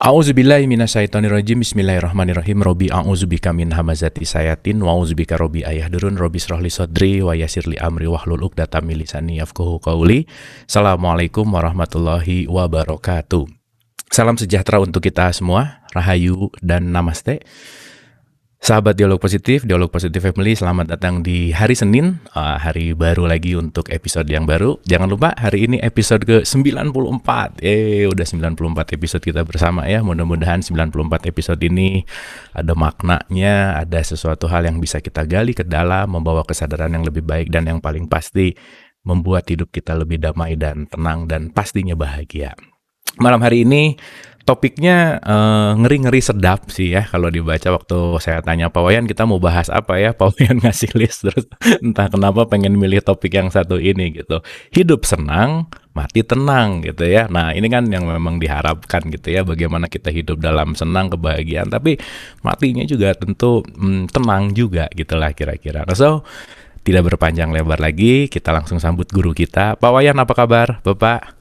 A'udzubillahi minasyaitonirrajim. Bismillahirrahmanirrahim. Robbi a'udzubika min hamazati sayatin wa a'udzubika robbi ayahdurun. Robbi shrahli sodri wa yassirli amri wahlul 'uqdatam min lisani yafqahu qawli. Assalamualaikum warahmatullahi wabarakatuh. Salam sejahtera untuk kita semua. Rahayu dan namaste. Sahabat Dialog Positif Family, selamat datang di hari Senin, hari baru lagi untuk episode yang baru. Jangan lupa hari ini episode ke-94. Udah 94 episode kita bersama ya. Mudah-mudahan 94 episode ini ada maknanya, ada sesuatu hal yang bisa kita gali ke dalam, membawa kesadaran yang lebih baik, dan yang paling pasti membuat hidup kita lebih damai dan tenang dan pastinya bahagia. Malam hari ini topiknya ngeri-ngeri sedap sih ya. Kalau dibaca waktu saya tanya Pak Wayan kita mau bahas apa ya, Pak Wayan ngasih list terus entah kenapa pengen milih topik yang satu ini gitu. Hidup senang, mati tenang gitu ya. Nah ini kan yang memang diharapkan gitu ya. Bagaimana kita hidup dalam senang, kebahagiaan, tapi matinya juga tentu tenang juga gitulah kira-kira. So tidak berpanjang lebar lagi, kita langsung sambut guru kita. Pak Wayan apa kabar Bapak?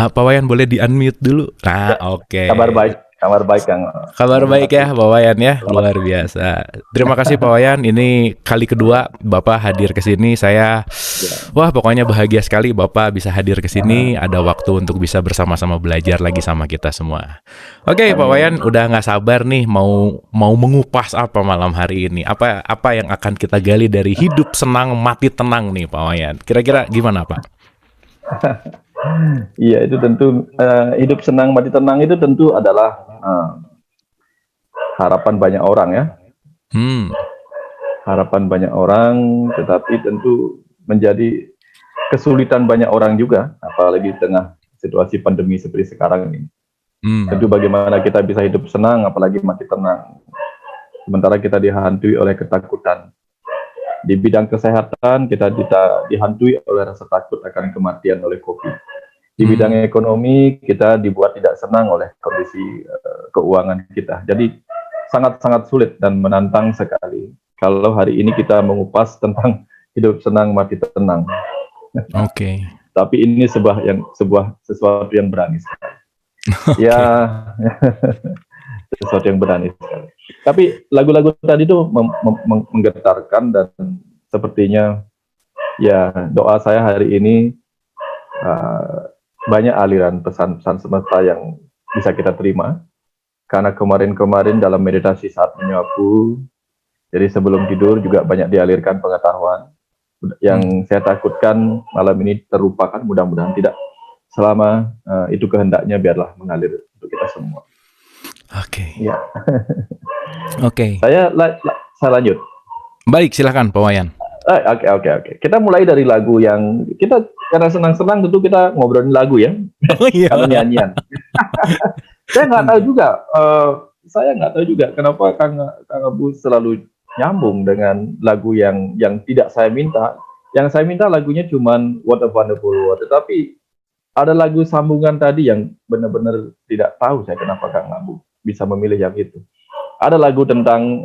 Pak Wayan boleh di-unmute dulu. Nah, oke. Kabar baik Kang. Kabar baik ya Pak Wayan ya, luar biasa. Terima kasih Pak Wayan, ini kali kedua Bapak hadir ke sini. Saya wah pokoknya bahagia sekali Bapak bisa hadir ke sini, ada waktu untuk bisa bersama-sama belajar lagi sama kita semua. Oke, Pak Wayan udah nggak sabar nih mau mengupas apa malam hari ini. Apa yang akan kita gali dari hidup senang mati tenang nih Pak Wayan. Kira-kira gimana Pak? Iya, itu tentu hidup senang mati tenang itu tentu adalah harapan banyak orang ya. Harapan banyak orang, tetapi tentu menjadi kesulitan banyak orang juga, apalagi di tengah situasi pandemi seperti sekarang ini. Tentu bagaimana kita bisa hidup senang, apalagi mati tenang, sementara kita dihantui oleh ketakutan. Di bidang kesehatan kita dihantui oleh rasa takut akan kematian oleh COVID. Di bidang ekonomi kita dibuat tidak senang oleh kondisi keuangan kita. Jadi sangat-sangat sulit dan menantang sekali kalau hari ini kita mengupas tentang hidup senang mati tenang. Oke. Tapi ini sesuatu yang berani sekali. Okay. Ya, sesuatu yang berani sekali. Tapi lagu-lagu tadi itu menggetarkan dan sepertinya ya doa saya hari ini banyak aliran pesan-pesan semesta yang bisa kita terima. Karena kemarin-kemarin dalam meditasi saat menyapu, jadi sebelum tidur juga banyak dialirkan pengetahuan. Yang saya takutkan malam ini terlupakan, mudah-mudahan tidak. Selama itu kehendaknya biarlah mengalir untuk kita semua. Oke. Ya. Oke. Saya lanjut. Baik, silakan Pak Wayan. Oke. Kita mulai dari lagu yang kita karena senang-senang tentu kita ngobrolin lagu ya. Oh iya. Kalau nyanyian. Saya nggak tahu juga kenapa Kang Abu selalu nyambung dengan lagu yang tidak saya minta. Yang saya minta lagunya cuman What a Wonderful World. Tetapi ada lagu sambungan tadi yang benar-benar tidak tahu saya kenapa Kang Abu bisa memilih yang itu. Ada lagu tentang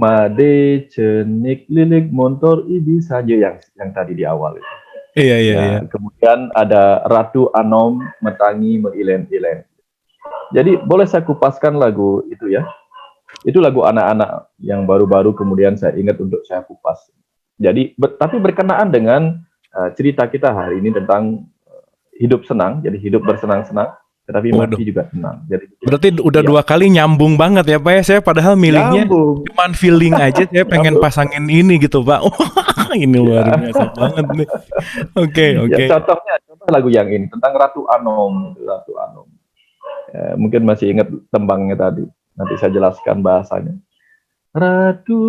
Made cenik lilik motor ibi saja yang tadi di awal itu. Iya. Kemudian ada Ratu Anom metangi meilen-ilen. Jadi boleh saya kupaskan lagu itu ya. Itu lagu anak-anak yang baru-baru kemudian saya ingat untuk saya kupas. Jadi tapi berkenaan dengan cerita kita hari ini tentang hidup senang, jadi hidup bersenang-senang, tetapi mati juga tenang. Jadi berarti udah dua kali nyambung banget ya Pak ya. Saya padahal milihnya cuman feeling aja, saya pengen pasangin ini gitu Pak. Ini luar biasa banget nih. Oke. Ya, contoh lagu yang ini tentang Ratu Anom. Mungkin masih ingat tembangnya tadi. Nanti saya jelaskan bahasanya. Ratu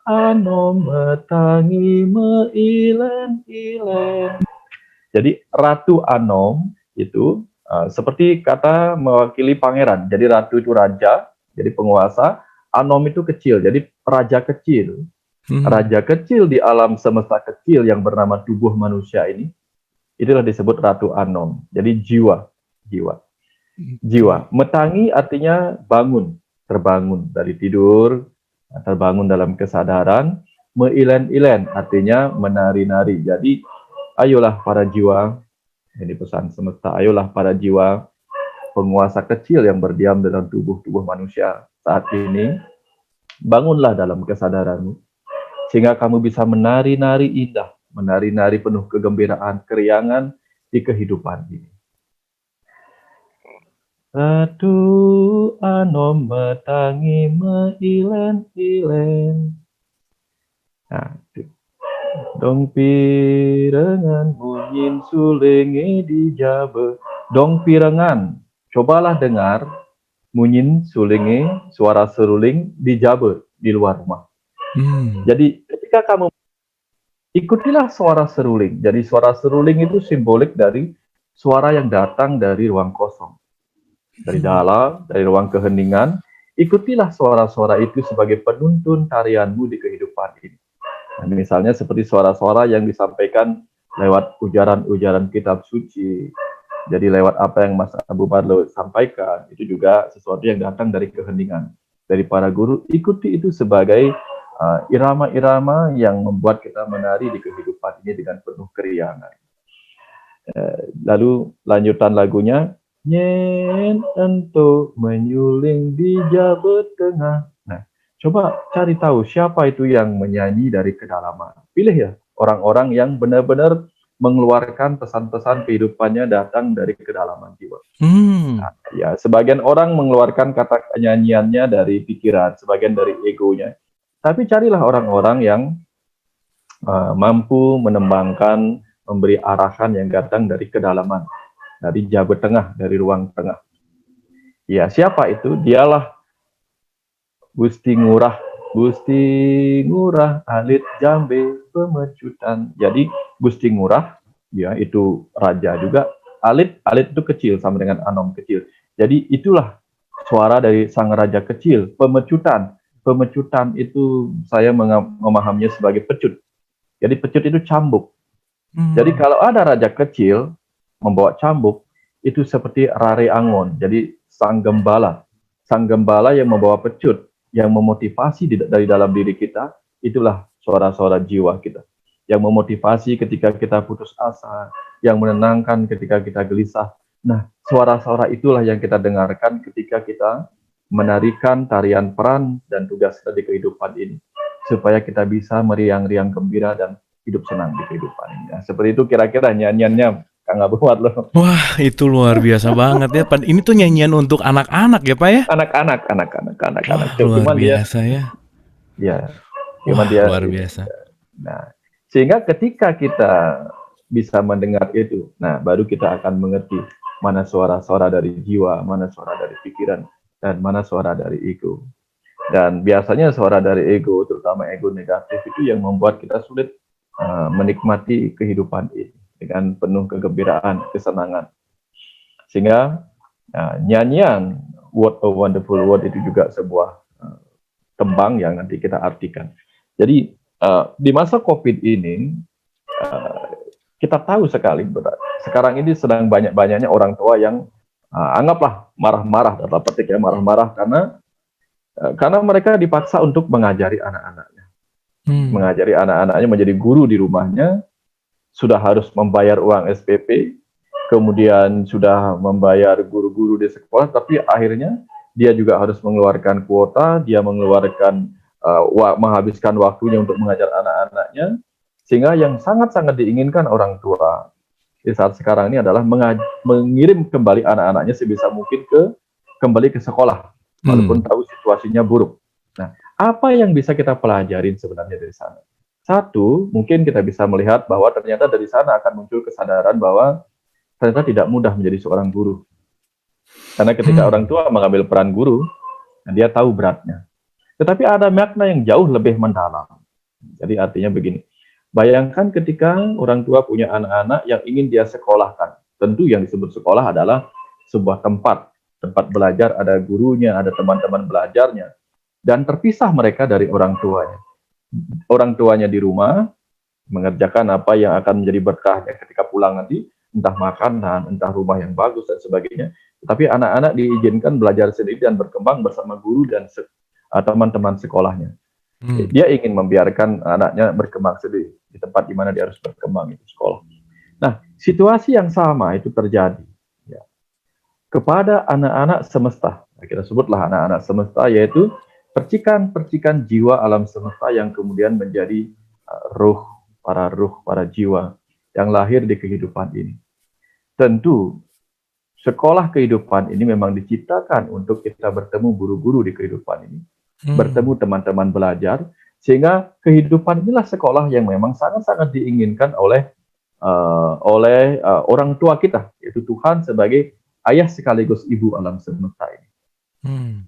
Anom metangi meilen-ilen. Jadi Ratu Anom itu seperti kata mewakili pangeran. Jadi ratu itu raja, jadi penguasa. Anom itu kecil, jadi raja kecil. Raja kecil di alam semesta kecil yang bernama tubuh manusia ini, itulah disebut Ratu Anom. Jadi jiwa. Metangi artinya bangun, terbangun dari tidur, terbangun dalam kesadaran. Meilen-ilen artinya menari-nari. Jadi ayolah para jiwa Ini pesan semesta, ayolah para jiwa penguasa kecil yang berdiam dalam tubuh-tubuh manusia saat ini, bangunlah dalam kesadaranmu, sehingga kamu bisa menari-nari indah, menari-nari penuh kegembiraan, keriangan di kehidupan ini. Ratu anom metangi meilen-ilen. Nah, dong pirengan bunyin sulenge di jabe. Dong pirengan, cobalah dengar bunyin sulenge, suara seruling di jabe, di luar rumah. Jadi ketika kamu ikutilah suara seruling. Jadi suara seruling itu simbolik dari suara yang datang dari ruang kosong. Dari dalam, dari ruang keheningan, ikutilah suara-suara itu sebagai penuntun tarianmu di kehidupan ini. Nah, misalnya seperti suara-suara yang disampaikan lewat ujaran-ujaran kitab suci. Jadi lewat apa yang Mas Abu Barlo sampaikan, itu juga sesuatu yang datang dari keheningan. Dari para guru, ikuti itu sebagai irama-irama yang membuat kita menari di kehidupan ini dengan penuh keriangan. Lalu lanjutan lagunya, nyen ento menyuling di jabe tengah. Nah, coba cari tahu siapa itu yang menyanyi dari kedalaman. Pilih ya orang-orang yang benar-benar mengeluarkan pesan-pesan kehidupannya datang dari kedalaman jiwa. Nah, ya, sebagian orang mengeluarkan kata nyanyiannya dari pikiran, sebagian dari egonya. Tapi carilah orang-orang yang mampu menembangkan, memberi arahan yang datang dari kedalaman, dari jabe tengah, dari ruang tengah. Ya, siapa itu? Dialah Gusti Ngurah alit jambe pemecutan. Jadi Gusti Ngurah, ya itu raja juga. Alit itu kecil sama dengan anom kecil. Jadi itulah suara dari sang raja kecil, pemecutan. Pemecutan itu saya memahaminya sebagai pecut. Jadi pecut itu cambuk. Jadi kalau ada raja kecil membawa cambuk, itu seperti Rare Angon. Jadi sang gembala yang membawa pecut, yang memotivasi dari dalam diri kita, itulah suara-suara jiwa kita. Yang memotivasi ketika kita putus asa, yang menenangkan ketika kita gelisah. Nah, suara-suara itulah yang kita dengarkan ketika kita menarikan tarian peran dan tugas kita di kehidupan ini. Supaya kita bisa meriang-riang gembira dan hidup senang di kehidupan ini. Nah, seperti itu kira-kira nyanyiannya Kang Abu Barlo. Wah, itu luar biasa banget ya. Ini tuh nyanyian untuk anak-anak ya, Pak ya? Anak-anak. Luar biasa ya. Ya. Wah, luar biasa. Nah, sehingga ketika kita bisa mendengar itu, nah baru kita akan mengerti mana suara-suara dari jiwa, mana suara dari pikiran, dan mana suara dari ego. Dan biasanya suara dari ego, terutama ego negatif itu yang membuat kita sulit menikmati kehidupan ini dengan penuh kegembiraan, kesenangan. Sehingga nyanyian What a Wonderful World itu juga sebuah tembang yang nanti kita artikan. Jadi di masa COVID ini kita tahu sekali sekarang ini sedang banyak-banyaknya orang tua yang anggaplah marah-marah, dalam petik ya, marah-marah karena mereka dipaksa untuk mengajari anak-anaknya. Mengajari anak-anaknya menjadi guru di rumahnya, sudah harus membayar uang SPP, kemudian sudah membayar guru-guru di sekolah, tapi akhirnya dia juga harus mengeluarkan kuota, dia mengeluarkan menghabiskan waktunya untuk mengajar anak-anaknya, sehingga yang sangat-sangat diinginkan orang tua di saat sekarang ini adalah mengirim kembali anak-anaknya sebisa mungkin kembali ke sekolah, walaupun tahu situasinya buruk. Nah, apa yang bisa kita pelajarin sebenarnya dari sana? Satu, mungkin kita bisa melihat bahwa ternyata dari sana akan muncul kesadaran bahwa ternyata tidak mudah menjadi seorang guru. Karena ketika orang tua mengambil peran guru, dia tahu beratnya. Tetapi ada makna yang jauh lebih mendalam. Jadi artinya begini, bayangkan ketika orang tua punya anak-anak yang ingin dia sekolahkan. Tentu yang disebut sekolah adalah sebuah tempat belajar, ada gurunya, ada teman-teman belajarnya. Dan terpisah mereka dari orang tuanya. Orang tuanya di rumah, mengerjakan apa yang akan menjadi berkahnya ketika pulang nanti, entah makanan, entah rumah yang bagus, dan sebagainya. Tapi anak-anak diizinkan belajar sendiri dan berkembang bersama guru dan teman-teman sekolahnya. Dia ingin membiarkan anaknya berkembang sendiri di tempat di mana dia harus berkembang, itu sekolah. Nah, situasi yang sama itu terjadi ya, kepada anak-anak semesta. Nah, kita sebutlah anak-anak semesta, yaitu percikan-percikan jiwa alam semesta yang kemudian menjadi ruh, para jiwa yang lahir di kehidupan ini. Tentu sekolah kehidupan ini memang diciptakan untuk kita bertemu guru-guru di kehidupan ini, bertemu teman-teman belajar, sehingga kehidupan inilah sekolah yang memang sangat-sangat diinginkan oleh orang tua kita, yaitu Tuhan sebagai ayah sekaligus ibu alam semesta ini.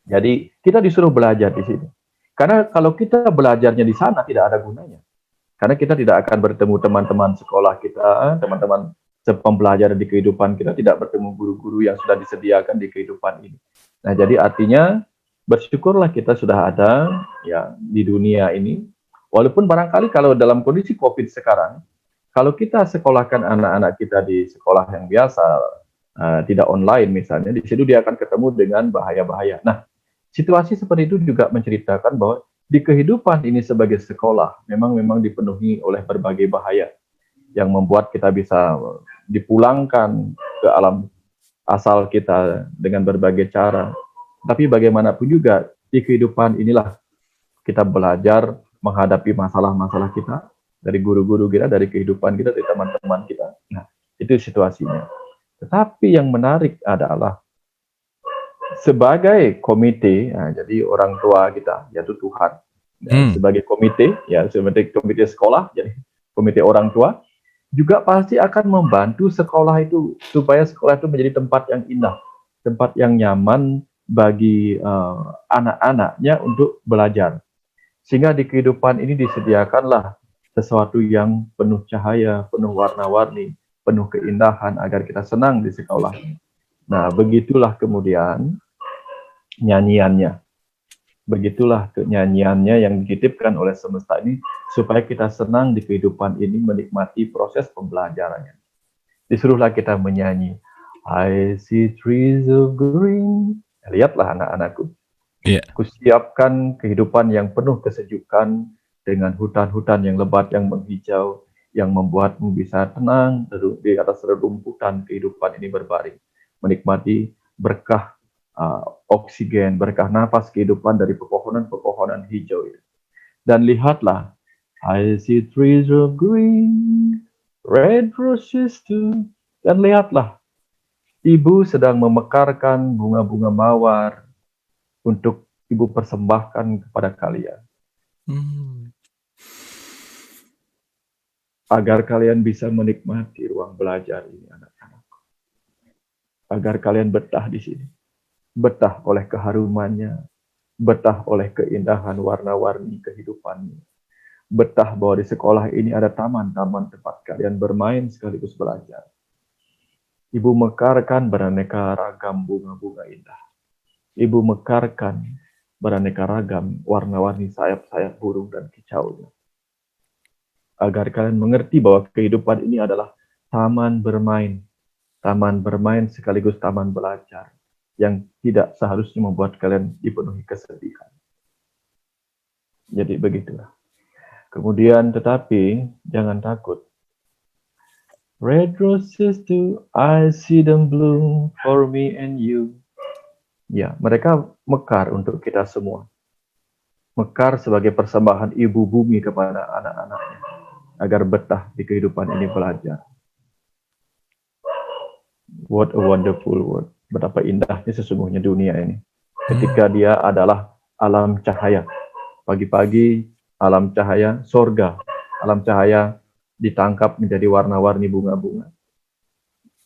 Jadi kita disuruh belajar di sini. Karena kalau kita belajarnya di sana tidak ada gunanya. Karena kita tidak akan bertemu teman-teman sekolah kita, teman-teman pembelajaran di kehidupan kita, tidak bertemu guru-guru yang sudah disediakan di kehidupan ini. Nah, jadi artinya bersyukurlah kita sudah ada ya di dunia ini. Walaupun barangkali kalau dalam kondisi COVID sekarang, kalau kita sekolahkan anak-anak kita di sekolah yang biasa, tidak online misalnya, di situ dia akan ketemu dengan bahaya-bahaya. Nah, situasi seperti itu juga menceritakan bahwa di kehidupan ini sebagai sekolah memang dipenuhi oleh berbagai bahaya yang membuat kita bisa dipulangkan ke alam asal kita dengan berbagai cara. Tapi bagaimanapun juga di kehidupan inilah kita belajar menghadapi masalah-masalah kita dari guru-guru kita, dari kehidupan kita, dari teman-teman kita. Nah, itu situasinya. Tetapi yang menarik adalah sebagai komite, nah, jadi orang tua kita, yaitu Tuhan, ya, sebagai komite, ya sebagai komite sekolah, jadi komite orang tua, juga pasti akan membantu sekolah itu supaya sekolah itu menjadi tempat yang indah, tempat yang nyaman bagi anak-anaknya untuk belajar. Sehingga di kehidupan ini disediakanlah sesuatu yang penuh cahaya, penuh warna-warni, penuh keindahan agar kita senang di sekolah. Nah, begitulah kemudian nyanyiannya. Begitulah nyanyiannya yang dititipkan oleh semesta ini supaya kita senang di kehidupan ini, menikmati proses pembelajarannya. Disuruhlah kita menyanyi, I see trees of green. Lihatlah anak-anakku. Kusiapkan kehidupan yang penuh kesejukan dengan hutan-hutan yang lebat, yang menghijau, yang membuatmu bisa tenang di atas rerumputan kehidupan ini berbaring, menikmati berkah oksigen, berkah nafas kehidupan dari pepohonan-pepohonan hijau itu. Dan lihatlah, I see trees of green, red roses too. Dan lihatlah, ibu sedang memekarkan bunga-bunga mawar untuk ibu persembahkan kepada kalian. Agar kalian bisa menikmati ruang belajar ini, anak-anak. Agar kalian betah di sini. Betah oleh keharumannya, betah oleh keindahan warna-warni kehidupannya, betah bahwa di sekolah ini ada taman-taman tempat kalian bermain sekaligus belajar. Ibu mekarkan beraneka ragam bunga-bunga indah. Ibu mekarkan beraneka ragam warna-warni sayap-sayap burung dan kicaunya. Agar kalian mengerti bahwa kehidupan ini adalah taman bermain sekaligus taman belajar, yang tidak seharusnya membuat kalian dipenuhi kesedihan. Jadi begitulah. Kemudian tetapi jangan takut. Red roses too, I see them bloom for me and you. Ya, mereka mekar untuk kita semua. Mekar sebagai persembahan ibu bumi kepada anak-anaknya, agar betah di kehidupan ini belajar. What a wonderful world. Betapa indahnya sesungguhnya dunia ini. Ketika dia adalah alam cahaya. Pagi-pagi alam cahaya, sorga. Alam cahaya ditangkap menjadi warna-warni bunga-bunga.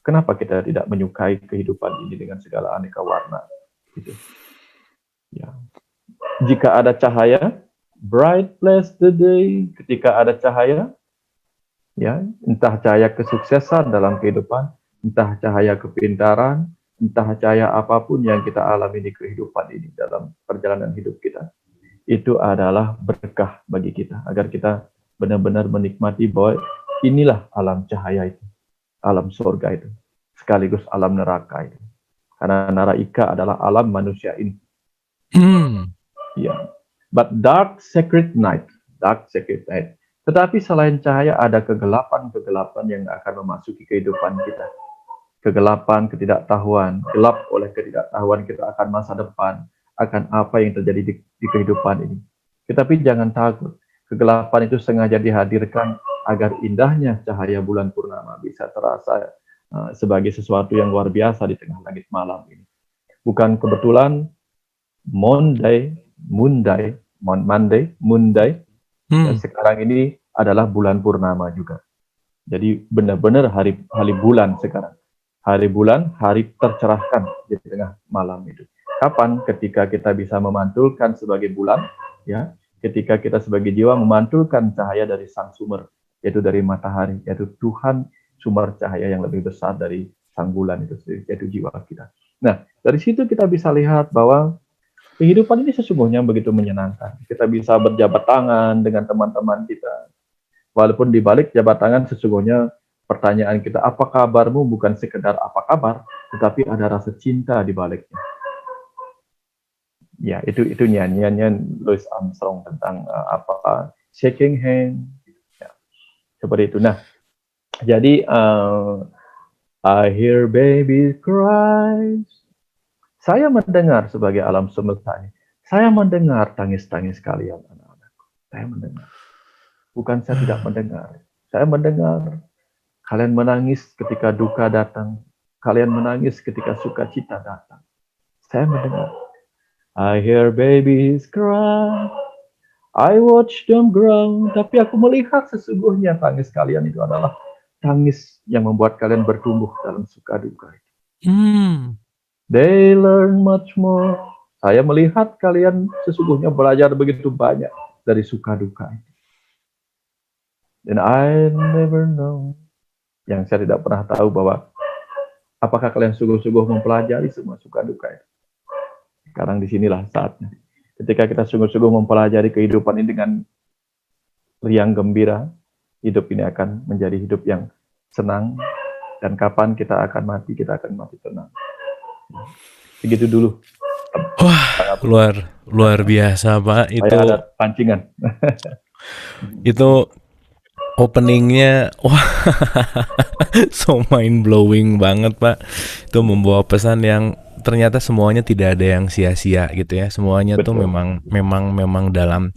Kenapa kita tidak menyukai kehidupan ini dengan segala aneka warna? Gitu. Ya. Jika ada cahaya, bright bless the day. Ketika ada cahaya, ya, entah cahaya kesuksesan dalam kehidupan, entah cahaya kepintaran, entah cahaya apapun yang kita alami di kehidupan ini dalam perjalanan hidup kita, itu adalah berkah bagi kita, agar kita benar-benar menikmati bahwa inilah alam cahaya itu, alam surga itu, sekaligus alam neraka itu. Karena Naraika adalah alam manusia ini. Ya. But dark sacred night, Tetapi selain cahaya ada kegelapan-kegelapan yang akan memasuki kehidupan kita. Kegelapan, ketidaktahuan, gelap oleh ketidaktahuan kita akan masa depan, akan apa yang terjadi di kehidupan ini. Tetapi jangan takut, kegelapan itu sengaja dihadirkan agar indahnya cahaya bulan purnama bisa terasa sebagai sesuatu yang luar biasa di tengah langit malam ini. Bukan kebetulan Monday, dan sekarang ini adalah bulan purnama juga. Jadi benar-benar hari bulan sekarang. Hari bulan, hari tercerahkan di tengah malam itu. Kapan? Ketika kita bisa memantulkan sebagai bulan, ya, ketika kita sebagai jiwa memantulkan cahaya dari sang sumber, yaitu dari matahari, yaitu Tuhan sumber cahaya yang lebih besar dari sang bulan itu sendiri, yaitu jiwa kita. Nah, dari situ kita bisa lihat bahwa kehidupan ini sesungguhnya begitu menyenangkan. Kita bisa berjabat tangan dengan teman-teman kita. Walaupun di balik jabat tangan sesungguhnya pertanyaan kita, apa kabarmu, bukan sekedar apa kabar, tetapi ada rasa cinta di baliknya. Ya, itu nyanyiannya Louis Armstrong tentang shaking hand. Ya, seperti itu. Nah, jadi I hear baby cry. Saya mendengar sebagai alam semesta ini. Saya mendengar tangis-tangis kalian, anak-anakku. Saya mendengar. Bukan saya tidak mendengar. Saya mendengar. Kalian menangis ketika duka datang. Kalian menangis ketika sukacita datang. Saya mendengar. I hear babies cry. I watch them grow. Tapi aku melihat sesungguhnya tangis kalian itu adalah tangis yang membuat kalian bertumbuh dalam suka duka. They learn much more. Saya melihat kalian sesungguhnya belajar begitu banyak dari suka duka itu. And I never know. Yang saya tidak pernah tahu bahwa apakah kalian sungguh-sungguh mempelajari semua suka duka itu. Sekarang disinilah saatnya. Ketika kita sungguh-sungguh mempelajari kehidupan ini dengan riang gembira, hidup ini akan menjadi hidup yang senang. Dan kapan kita akan mati tenang. Begitu dulu. Wah, luar biasa, Pak. Itu ada pancingan. Itu openingnya, wah, so mind blowing banget, Pak. Itu membawa pesan yang ternyata semuanya tidak ada yang sia-sia gitu ya. Semuanya Betul. Tuh memang dalam.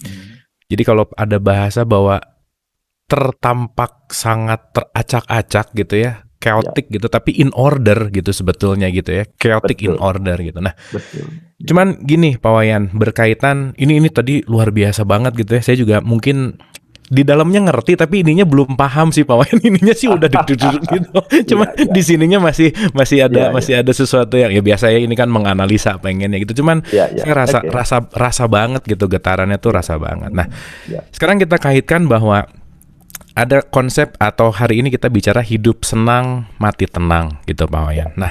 Jadi kalau ada bahasa bahwa tertampak sangat teracak-acak gitu ya, chaotic gitu, tapi in order gitu sebetulnya gitu ya, chaotic in order gitu. Nah, cuman gini Pak Wayan, berkaitan ini tadi luar biasa banget gitu ya. Saya juga mungkin di dalamnya ngerti tapi ininya belum paham sih Pak Wayan. Ininya sih udah duduk gitu. Cuma di sininya masih ada sesuatu yang ya biasa ya, ini kan menganalisa pengennya gitu. Cuman saya rasa banget gitu, getarannya tuh rasa banget. Nah, sekarang kita kaitkan bahwa ada konsep atau hari ini kita bicara hidup senang, mati tenang gitu Pak Wayan. Nah,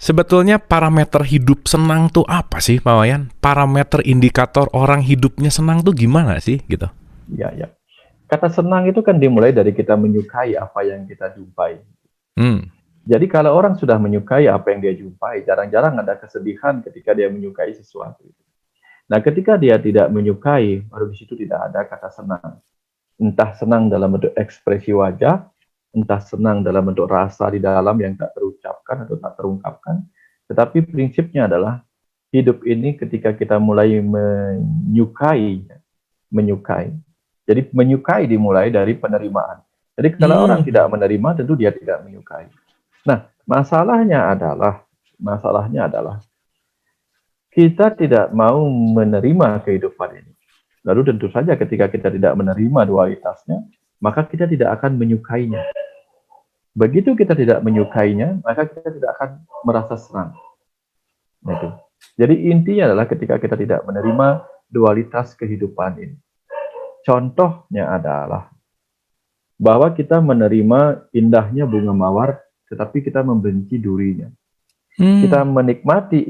sebetulnya parameter hidup senang tuh apa sih Pak Wayan? Parameter indikator orang hidupnya senang tuh gimana sih gitu? Ya. Kata senang itu kan dimulai dari kita menyukai apa yang kita jumpai. Jadi kalau orang sudah menyukai apa yang dia jumpai, jarang-jarang ada kesedihan ketika dia menyukai sesuatu. Nah, ketika dia tidak menyukai, baru di situ tidak ada kata senang. Entah senang dalam bentuk ekspresi wajah, entah senang dalam bentuk rasa di dalam yang tak terucapkan atau tak terungkapkan. Tetapi prinsipnya adalah hidup ini ketika kita mulai menyukai. Jadi menyukai dimulai dari penerimaan. Jadi kalau orang tidak menerima, tentu dia tidak menyukai. Nah, masalahnya adalah kita tidak mau menerima kehidupan ini. Lalu tentu saja ketika kita tidak menerima dualitasnya, maka kita tidak akan menyukainya. Begitu kita tidak menyukainya, maka kita tidak akan merasa senang. Nah, jadi intinya adalah ketika kita tidak menerima dualitas kehidupan ini. Contohnya adalah bahwa kita menerima indahnya bunga mawar, tetapi kita membenci durinya. Kita menikmati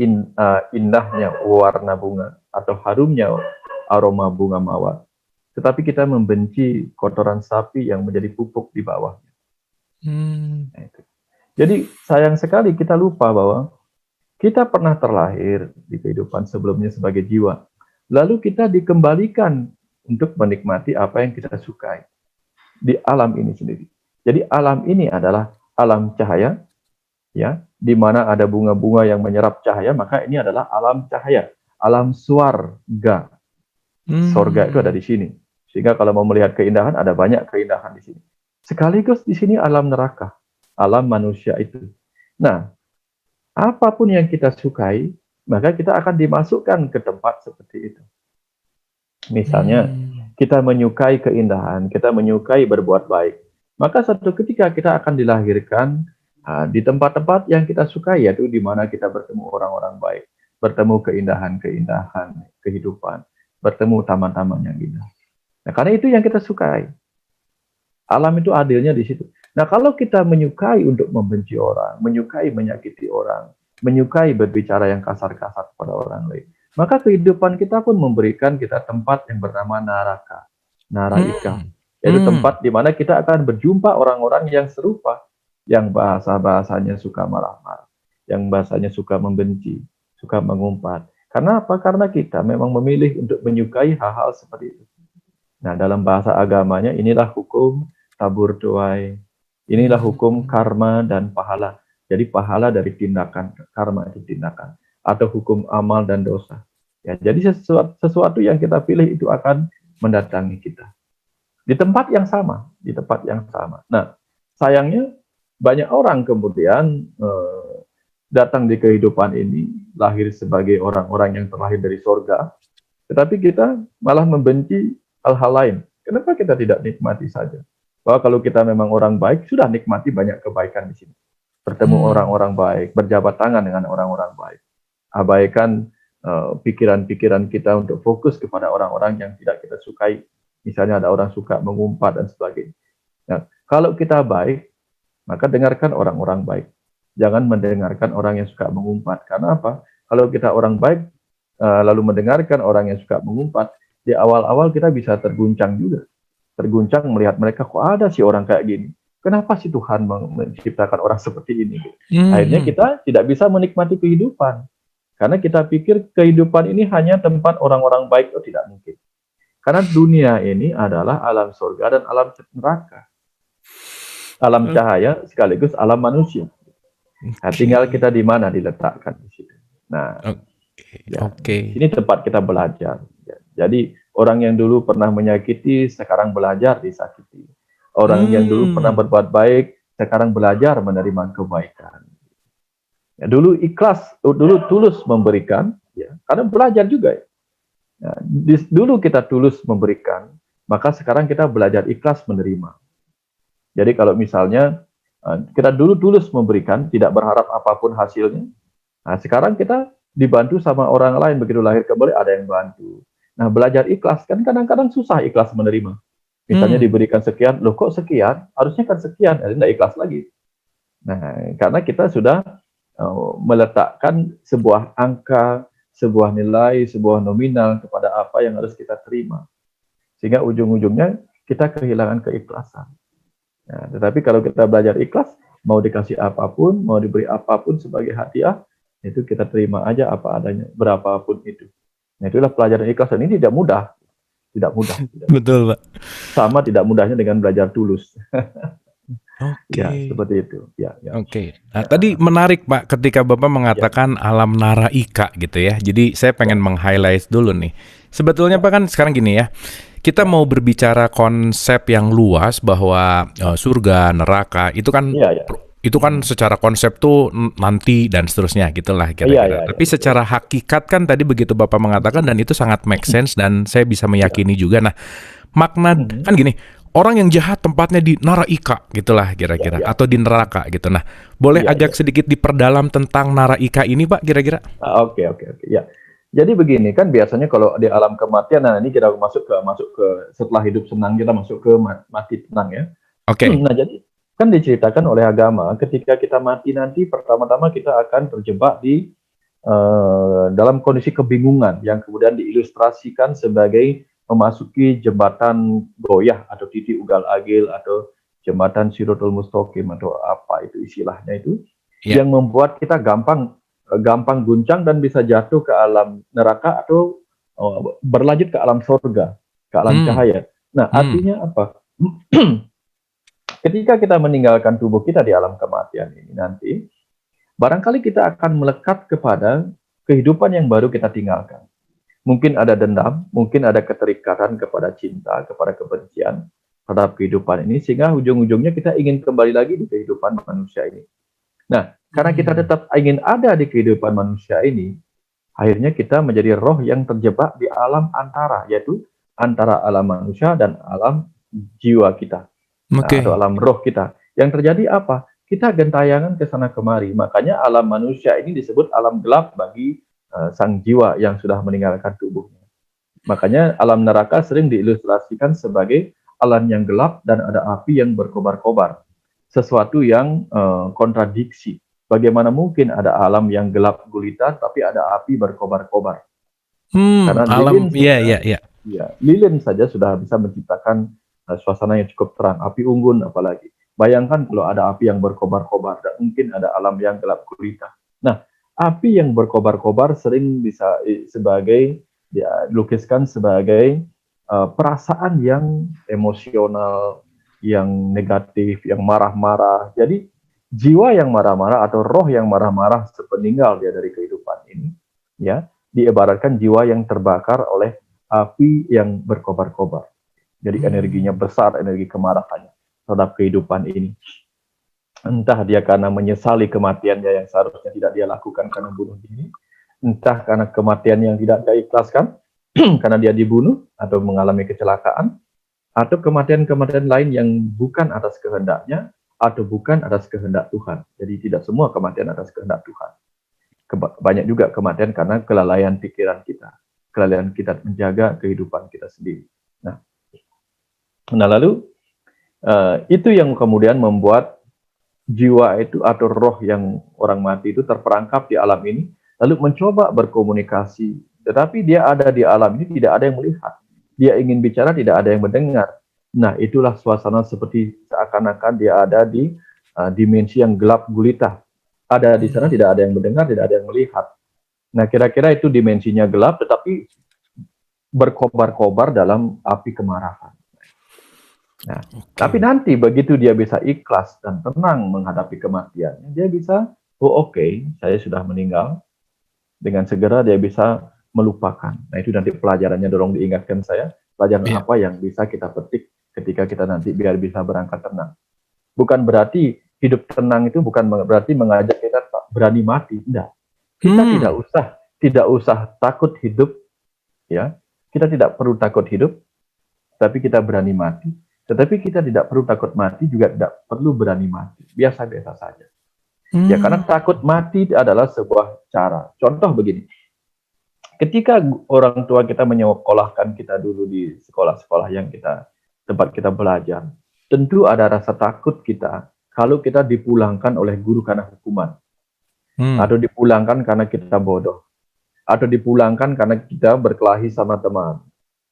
indahnya warna bunga atau harumnya aroma bunga mawar, tetapi kita membenci kotoran sapi yang menjadi pupuk di bawahnya. Jadi sayang sekali kita lupa bahwa kita pernah terlahir di kehidupan sebelumnya sebagai jiwa, lalu kita dikembalikan untuk menikmati apa yang kita sukai. di alam ini sendiri. Jadi alam ini adalah alam cahaya, ya, di mana ada bunga-bunga yang menyerap cahaya, maka ini adalah alam cahaya, alam swarga. Sorga itu ada di sini. Sehingga kalau mau melihat keindahan, ada banyak keindahan di sini. Sekaligus di sini alam neraka, alam manusia itu. Nah, apapun yang kita sukai, maka kita akan dimasukkan ke tempat seperti itu. Misalnya, kita menyukai keindahan, kita menyukai berbuat baik, maka suatu ketika kita akan dilahirkan di tempat-tempat yang kita sukai, yaitu di mana kita bertemu orang-orang baik, bertemu keindahan-keindahan kehidupan, bertemu taman-taman yang indah. Nah, karena itu yang kita sukai. Alam itu adilnya di situ. Nah, kalau kita menyukai untuk membenci orang, menyukai menyakiti orang, menyukai berbicara yang kasar-kasar kepada orang lain, maka kehidupan kita pun memberikan kita tempat yang bernama naraka, naraika, yaitu tempat di mana kita akan berjumpa orang-orang yang serupa, yang bahasa-bahasanya suka marah-marah, yang bahasanya suka membenci, suka mengumpat. Karena apa? Karena kita memang memilih untuk menyukai hal-hal seperti itu. Nah, dalam bahasa agamanya inilah hukum tabur tuai, inilah hukum karma dan pahala. Jadi pahala dari tindakan, karma itu tindakan, atau hukum amal dan dosa. Ya, jadi sesuatu yang kita pilih itu akan mendatangi kita di tempat yang sama, di tempat yang sama. Nah, sayangnya banyak orang kemudian datang di kehidupan ini, lahir sebagai orang-orang yang terlahir dari sorga, tetapi kita malah membenci hal-hal lain. Kenapa kita tidak nikmati saja? Bahwa kalau kita memang orang baik, sudah nikmati banyak kebaikan di sini. Bertemu orang-orang baik, berjabat tangan dengan orang-orang baik. Abaikan pikiran-pikiran kita untuk fokus kepada orang-orang yang tidak kita sukai. Misalnya ada orang suka mengumpat dan sebagainya. Nah, kalau kita baik, maka dengarkan orang-orang baik. Jangan mendengarkan orang yang suka mengumpat. Karena apa? Kalau kita orang baik, lalu mendengarkan orang yang suka mengumpat, di awal-awal kita bisa terguncang juga. Terguncang melihat mereka, kok ada sih orang kayak gini. Kenapa sih Tuhan menciptakan orang seperti ini? Akhirnya kita tidak bisa menikmati kehidupan. Karena kita pikir kehidupan ini hanya tempat orang-orang baik. Oh, tidak mungkin. Karena dunia ini adalah alam surga dan alam neraka. Alam cahaya sekaligus alam manusia. Nah, tinggal kita di mana diletakkan di situ. Nah, ini tempat kita belajar. Jadi orang yang dulu pernah menyakiti, sekarang belajar disakiti. Orang yang dulu pernah berbuat baik, sekarang belajar menerima kebaikan. Ya, dulu ikhlas, dulu tulus memberikan, ya, karena belajar juga. Ya, dulu kita tulus memberikan, maka sekarang kita belajar ikhlas menerima. Jadi kalau misalnya kita dulu tulus memberikan, tidak berharap apapun hasilnya, nah sekarang kita dibantu sama orang lain, begitu lahir kembali ada yang bantu. Nah, belajar ikhlas, kan kadang-kadang susah ikhlas menerima. Misalnya diberikan sekian, loh kok sekian? Harusnya kan sekian, tidak ikhlas lagi. Nah, karena kita sudah meletakkan sebuah angka, sebuah nilai, sebuah nominal kepada apa yang harus kita terima. Sehingga ujung-ujungnya kita kehilangan keikhlasan. Nah, tetapi kalau kita belajar ikhlas, mau dikasih apapun, mau diberi apapun sebagai hadiah, itu kita terima aja apa adanya, berapapun itu. Nah, itulah pelajaran ikhlas, dan ini tidak mudah. Tidak mudah. Betul, Pak. Sama tidak mudahnya dengan belajar tulus. Oke. Ya, seperti itu. Ya. Oke. Nah, tadi menarik, Pak, ketika Bapak mengatakan alam naraika gitu ya. Jadi saya pengen meng-highlight dulu nih. Sebetulnya Pak kan sekarang gini ya. Kita mau berbicara konsep yang luas bahwa surga, neraka itu kan itu kan secara konsep tuh nanti dan seterusnya gitulah kira-kira. Tapi secara hakikat kan tadi begitu Bapak mengatakan, dan itu sangat make sense dan saya bisa meyakini juga. Nah, makna kan gini, orang yang jahat tempatnya di naraika gitulah kira-kira, atau di neraka gitu. Nah, boleh agak sedikit diperdalam tentang naraika ini, Pak, kira-kira? Oke. Ya. Jadi begini kan, biasanya kalau di alam kematian, nah ini kita masuk ke setelah hidup senang, kita masuk ke mati tenang ya. Oke. Nah, jadi kan diceritakan oleh agama, ketika kita mati nanti pertama-tama kita akan terjebak di dalam kondisi kebingungan yang kemudian diilustrasikan sebagai memasuki jembatan goyah atau titik ugal agil atau jembatan Siratul Mustaqim atau apa itu istilahnya itu, yang membuat kita gampang guncang dan bisa jatuh ke alam neraka atau berlanjut ke alam surga, ke alam cahaya. Nah, artinya apa? ketika kita meninggalkan tubuh kita di alam kematian ini nanti, barangkali kita akan melekat kepada kehidupan yang baru kita tinggalkan. Mungkin ada dendam, mungkin ada keterikatan kepada cinta, kepada kebencian terhadap kehidupan ini, sehingga ujung-ujungnya kita ingin kembali lagi di kehidupan manusia ini. Nah, karena kita tetap ingin ada di kehidupan manusia ini, akhirnya kita menjadi roh yang terjebak di alam antara, yaitu antara alam manusia dan alam jiwa kita. Atau alam roh kita. Yang terjadi apa? Kita gentayangan ke sana kemari. Makanya alam manusia ini disebut alam gelap bagi sang jiwa yang sudah meninggalkan tubuhnya. Makanya alam neraka sering diilustrasikan sebagai alam yang gelap dan ada api yang berkobar-kobar. Sesuatu yang kontradiksi. Bagaimana mungkin ada alam yang gelap gulita tapi ada api berkobar-kobar? Karena alam, lilin saja sudah bisa menciptakan suasana yang cukup terang, api unggun apalagi. Bayangkan kalau ada api yang berkobar-kobar dan mungkin ada alam yang gelap gulita. Nah, api yang berkobar-kobar sering bisa dilukiskan sebagai perasaan yang emosional, yang negatif, yang marah-marah. Jadi jiwa yang marah-marah atau roh yang marah-marah sepeninggal dia dari kehidupan ini, ya, diibaratkan jiwa yang terbakar oleh api yang berkobar-kobar. Jadi energinya besar, energi kemarahannya terhadap kehidupan ini. Entah dia karena menyesali kematiannya yang seharusnya tidak dia lakukan karena bunuh diri, entah karena kematian yang tidak dia ikhlaskan karena dia dibunuh atau mengalami kecelakaan, atau kematian-kematian lain yang bukan atas kehendaknya atau bukan atas kehendak Tuhan. Jadi tidak semua kematian atas kehendak Tuhan. Banyak juga kematian karena kelalaian pikiran kita, kelalaian kita menjaga kehidupan kita sendiri. Nah, lalu itu yang kemudian membuat jiwa itu atau roh yang orang mati itu terperangkap di alam ini, lalu mencoba berkomunikasi. Tetapi dia ada di alam ini, tidak ada yang melihat. Dia ingin bicara, tidak ada yang mendengar. Nah, itulah suasana seperti seakan-akan dia ada di dimensi yang gelap gulita. Ada di sana, tidak ada yang mendengar, tidak ada yang melihat. Nah, kira-kira itu dimensinya gelap, tetapi berkobar-kobar dalam api kemarahan. Nah, tapi nanti begitu dia bisa ikhlas dan tenang menghadapi kematiannya, dia bisa, saya sudah meninggal. Dengan segera dia bisa melupakan. Nah, itu nanti pelajarannya dorong diingatkan saya, pelajaran apa yang bisa kita petik ketika kita nanti biar bisa berangkat tenang. Bukan berarti hidup tenang itu bukan berarti mengajak kita berani mati, enggak. Kita tidak usah takut hidup, ya. Kita tidak perlu takut hidup, tapi kita berani mati. Tetapi kita tidak perlu takut mati, juga tidak perlu berani mati. Biasa-biasa saja. Ya, karena takut mati adalah sebuah cara. Contoh begini. Ketika orang tua kita menyekolahkan kita dulu di sekolah-sekolah yang tempat kita belajar, tentu ada rasa takut kita kalau kita dipulangkan oleh guru karena hukuman. Atau dipulangkan karena kita bodoh. Atau dipulangkan karena kita berkelahi sama teman.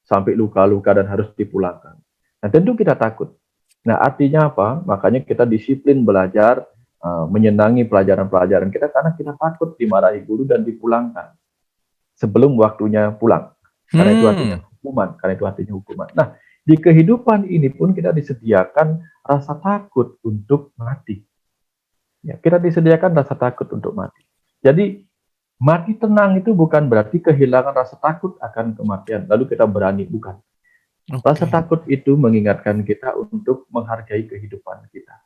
Sampai luka-luka dan harus dipulangkan. Nah, tentu kita takut. Nah, artinya apa? Makanya kita disiplin belajar, menyenangi pelajaran-pelajaran kita karena kita takut dimarahi guru dan dipulangkan sebelum waktunya pulang. Karena itu artinya hukuman. Nah, di kehidupan ini pun kita disediakan rasa takut untuk mati. Ya, kita disediakan rasa takut untuk mati. Jadi, mati tenang itu bukan berarti kehilangan rasa takut akan kematian. Lalu kita berani, bukan. Rasa takut itu mengingatkan kita untuk menghargai kehidupan kita.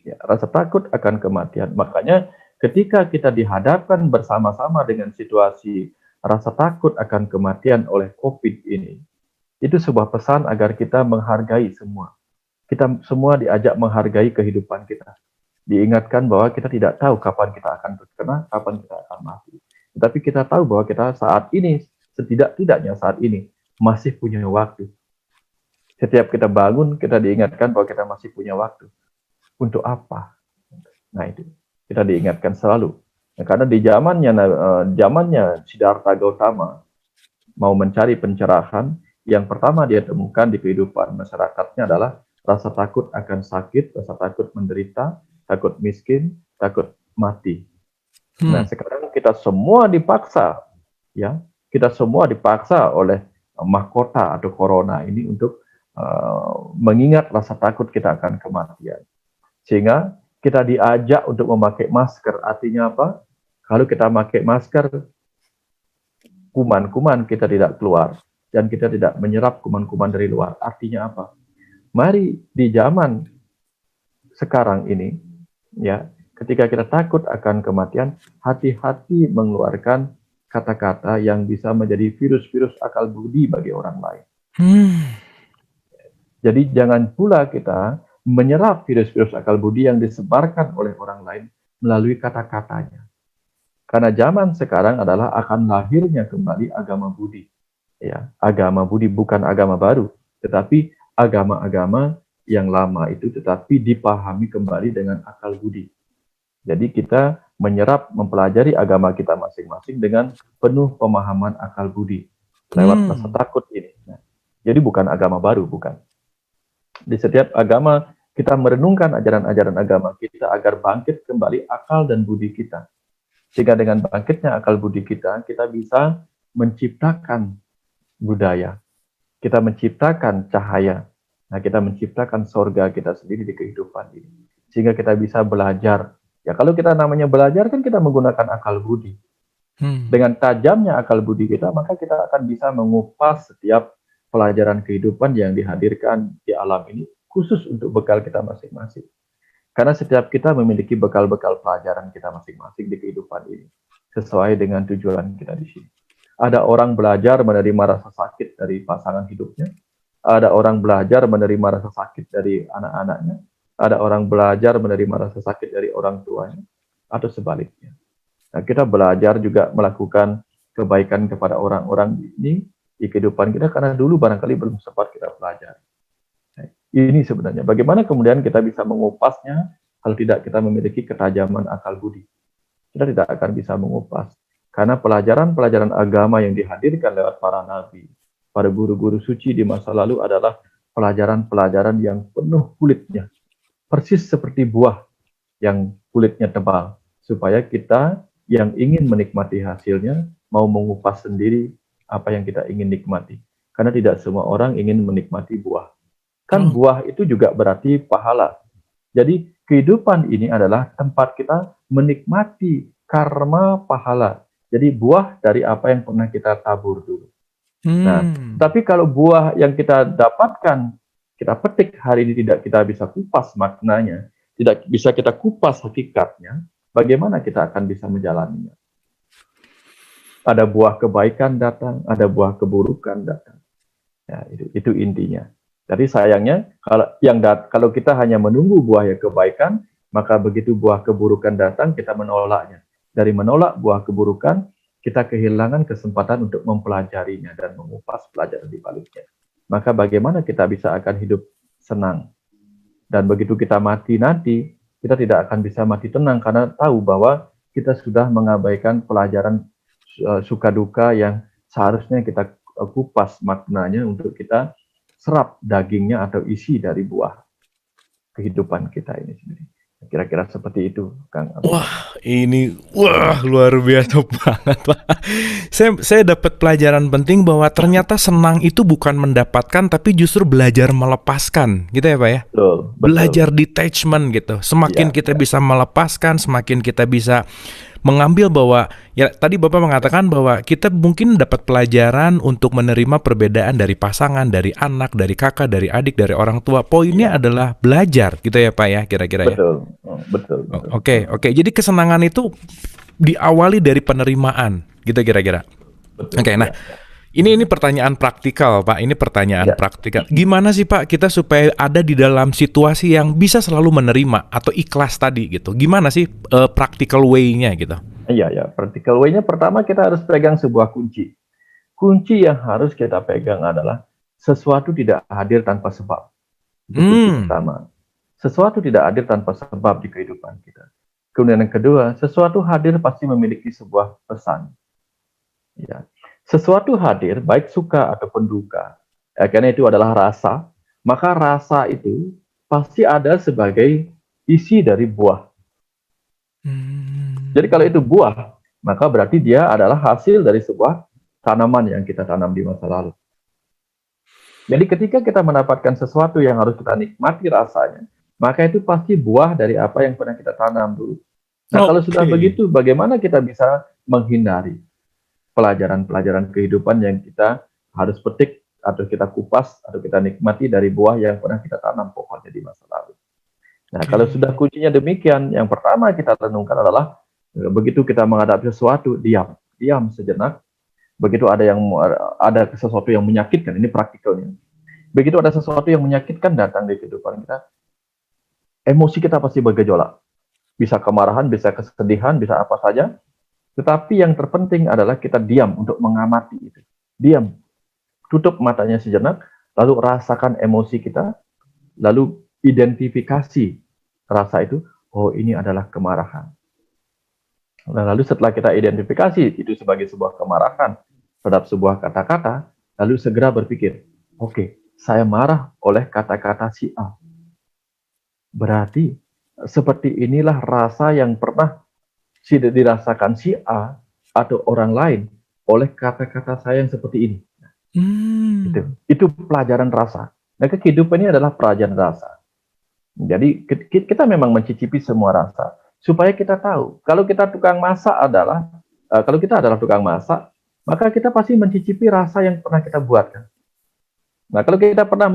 Ya, rasa takut akan kematian. Makanya ketika kita dihadapkan bersama-sama dengan situasi rasa takut akan kematian oleh COVID ini, itu sebuah pesan agar kita menghargai semua. Kita semua diajak menghargai kehidupan kita. Diingatkan bahwa kita tidak tahu kapan kita akan terkena, kapan kita akan mati. Tetapi kita tahu bahwa kita saat ini, setidak-tidaknya saat ini, masih punya waktu. Setiap kita bangun, kita diingatkan bahwa kita masih punya waktu. Untuk apa? Nah, itu kita diingatkan selalu. Nah, karena di zamannya Siddhartha Gautama mau mencari pencerahan, yang pertama dia temukan di kehidupan masyarakatnya adalah rasa takut akan sakit, rasa takut menderita, takut miskin, takut mati. Nah, sekarang kita semua dipaksa, ya, kita semua dipaksa oleh mahkota atau corona ini untuk mengingat rasa takut kita akan kematian. Sehingga kita diajak untuk memakai masker. Artinya apa? Kalau kita pakai masker, kuman-kuman kita tidak keluar dan kita tidak menyerap kuman-kuman dari luar. Artinya apa? Mari di zaman sekarang ini, ya, ketika kita takut akan kematian, hati-hati mengeluarkan kata-kata yang bisa menjadi virus-virus akal budi bagi orang lain. Jadi jangan pula kita menyerap virus-virus akal budi yang disebarkan oleh orang lain melalui kata-katanya. Karena zaman sekarang adalah akan lahirnya kembali agama budi. Ya, agama budi bukan agama baru, tetapi agama-agama yang lama itu tetapi dipahami kembali dengan akal budi. Jadi kita menyerap, mempelajari agama kita masing-masing dengan penuh pemahaman akal budi lewat rasa takut ini. Nah, jadi bukan agama baru, bukan. Di setiap agama kita merenungkan ajaran-ajaran agama kita agar bangkit kembali akal dan budi kita. Sehingga dengan bangkitnya akal budi kita, kita bisa menciptakan budaya. Kita menciptakan cahaya. Nah, kita menciptakan sorga kita sendiri di kehidupan ini. Sehingga kita bisa belajar. Ya, kalau kita namanya belajar kan kita menggunakan akal budi. Dengan tajamnya akal budi kita, maka kita akan bisa mengupas setiap pelajaran kehidupan yang dihadirkan di alam ini, khusus untuk bekal kita masing-masing. Karena setiap kita memiliki bekal-bekal pelajaran kita masing-masing di kehidupan ini, sesuai dengan tujuan kita di sini. Ada orang belajar menerima rasa sakit dari pasangan hidupnya, ada orang belajar menerima rasa sakit dari anak-anaknya, ada orang belajar menerima rasa sakit dari orang tuanya, atau sebaliknya. Nah, kita belajar juga melakukan kebaikan kepada orang-orang ini di kehidupan kita, karena dulu barangkali belum sempat kita pelajari. Ini sebenarnya bagaimana kemudian kita bisa mengupasnya kalau tidak kita memiliki ketajaman akal budi. Kita tidak akan bisa mengupas. Karena pelajaran-pelajaran agama yang dihadirkan lewat para nabi, para guru-guru suci di masa lalu adalah pelajaran-pelajaran yang penuh kulitnya. Persis seperti buah yang kulitnya tebal. Supaya kita yang ingin menikmati hasilnya mau mengupas sendiri apa yang kita ingin nikmati. Karena tidak semua orang ingin menikmati buah. Kan buah itu juga berarti pahala. Jadi kehidupan ini adalah tempat kita menikmati karma pahala. Jadi buah dari apa yang pernah kita tabur dulu. Nah, tapi kalau buah yang kita dapatkan, kita petik hari ini tidak kita bisa kupas maknanya, tidak bisa kita kupas hakikatnya, bagaimana kita akan bisa menjalaninya? Ada buah kebaikan datang, ada buah keburukan datang. Ya, itu intinya. Jadi sayangnya kalau kita hanya menunggu buah yang kebaikan, maka begitu buah keburukan datang kita menolaknya. Dari menolak buah keburukan, kita kehilangan kesempatan untuk mempelajarinya dan mengupas pelajaran di baliknya. Maka bagaimana kita bisa akan hidup senang? Dan begitu kita mati nanti, kita tidak akan bisa mati tenang karena tahu bahwa kita sudah mengabaikan pelajaran suka duka yang seharusnya kita kupas maknanya untuk kita serap dagingnya atau isi dari buah kehidupan kita ini sendiri. Kira-kira seperti itu, Kang. Wah, luar biasa banget, Pak. Saya dapat pelajaran penting bahwa ternyata senang itu bukan mendapatkan, tapi justru belajar melepaskan, gitu ya, Pak ya? Betul. Belajar detachment gitu. Semakin kita bisa melepaskan, semakin kita bisa mengambil bahwa, ya tadi Bapak mengatakan bahwa kita mungkin dapat pelajaran untuk menerima perbedaan dari pasangan, dari anak, dari kakak, dari adik, dari orang tua. Poinnya adalah belajar gitu ya Pak ya, kira-kira ya? Betul. Oke. Jadi kesenangan itu diawali dari penerimaan gitu kira-kira. Oke, nah ini pertanyaan praktikal Pak, ini pertanyaan praktikal. Gimana sih Pak kita supaya ada di dalam situasi yang bisa selalu menerima atau ikhlas tadi gitu? Gimana sih practical way-nya gitu? Iya, practical way-nya pertama kita harus pegang sebuah kunci. Kunci yang harus kita pegang adalah sesuatu tidak hadir tanpa sebab. Itu kunci pertama. Sesuatu tidak hadir tanpa sebab di kehidupan kita. Kemudian yang kedua, sesuatu hadir pasti memiliki sebuah pesan. Ya. Sesuatu hadir, baik suka ataupun duka, karena itu adalah rasa, maka rasa itu pasti ada sebagai isi dari buah. Jadi kalau itu buah, maka berarti dia adalah hasil dari sebuah tanaman yang kita tanam di masa lalu. Jadi ketika kita mendapatkan sesuatu yang harus kita nikmati rasanya, maka itu pasti buah dari apa yang pernah kita tanam dulu. Nah, kalau sudah Oke. begitu, bagaimana kita bisa menghindari pelajaran-pelajaran kehidupan yang kita harus petik atau kita kupas atau kita nikmati dari buah yang pernah kita tanam pokoknya di masa lalu. Nah, kalau sudah kuncinya demikian, yang pertama kita renungkan adalah begitu kita menghadapi sesuatu, diam sejenak. Begitu ada sesuatu yang menyakitkan, ini praktikalnya. Begitu ada sesuatu yang menyakitkan datang di kehidupan kita, emosi kita pasti bergejolak. Bisa kemarahan, bisa kesedihan, bisa apa saja. Tetapi yang terpenting adalah kita diam untuk mengamati itu. Diam, tutup matanya sejenak, lalu rasakan emosi kita, lalu identifikasi rasa itu, oh ini adalah kemarahan. Nah, lalu setelah kita identifikasi itu sebagai sebuah kemarahan terhadap sebuah kata-kata, lalu segera berpikir, oke, saya marah oleh kata-kata si A. Berarti seperti inilah rasa yang pernah dirasakan si A atau orang lain oleh kata-kata saya yang seperti ini. Itu pelajaran rasa. Nah, kehidupan ini adalah pelajaran rasa. Jadi kita memang mencicipi semua rasa supaya kita tahu. Kalau kita adalah tukang masak, maka kita pasti mencicipi rasa yang pernah kita buatkan. Nah, kalau kita pernah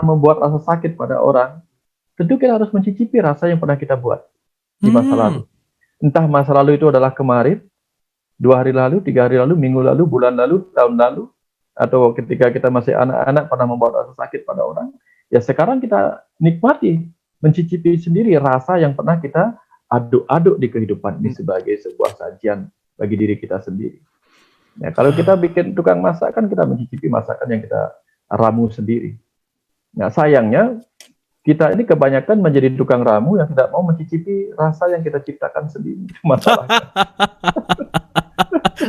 membuat rasa sakit pada orang, tentu kita harus mencicipi rasa yang pernah kita buat di masa lalu. Entah masa lalu itu adalah kemarin, 2 hari lalu, 3 hari lalu, minggu lalu, bulan lalu, tahun lalu, atau ketika kita masih anak-anak pernah membuat rasa sakit pada orang. Ya sekarang kita nikmati, mencicipi sendiri rasa yang pernah kita aduk-aduk di kehidupan ini sebagai sebuah sajian bagi diri kita sendiri. Ya, kalau kita bikin tukang masak kan kita mencicipi masakan yang kita ramu sendiri. Nah, sayangnya kita ini kebanyakan menjadi tukang ramu yang tidak mau mencicipi rasa yang kita ciptakan sendiri. Masalahnya.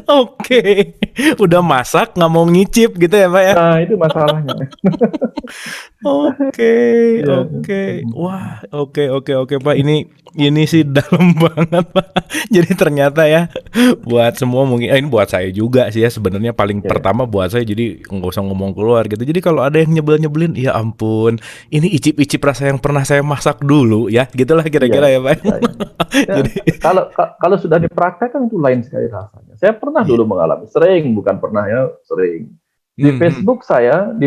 Oke, udah masak nggak mau ngicip gitu ya Pak ya? Nah, itu masalahnya. Oke, wah, oke Pak, ini sih dalam banget Pak. Jadi ternyata ya buat semua mungkin, ini buat saya juga sih ya sebenarnya paling pertama buat saya, jadi nggak usah ngomong keluar gitu. Jadi kalau ada yang nyebelin, ya ampun, ini icip-icip rasa yang pernah saya masak dulu ya, gitulah kira-kira ya Pak. Jadi kalau sudah dipraktekkan itu lain sekali rasanya. Saya pernah dulu mengalami, sering di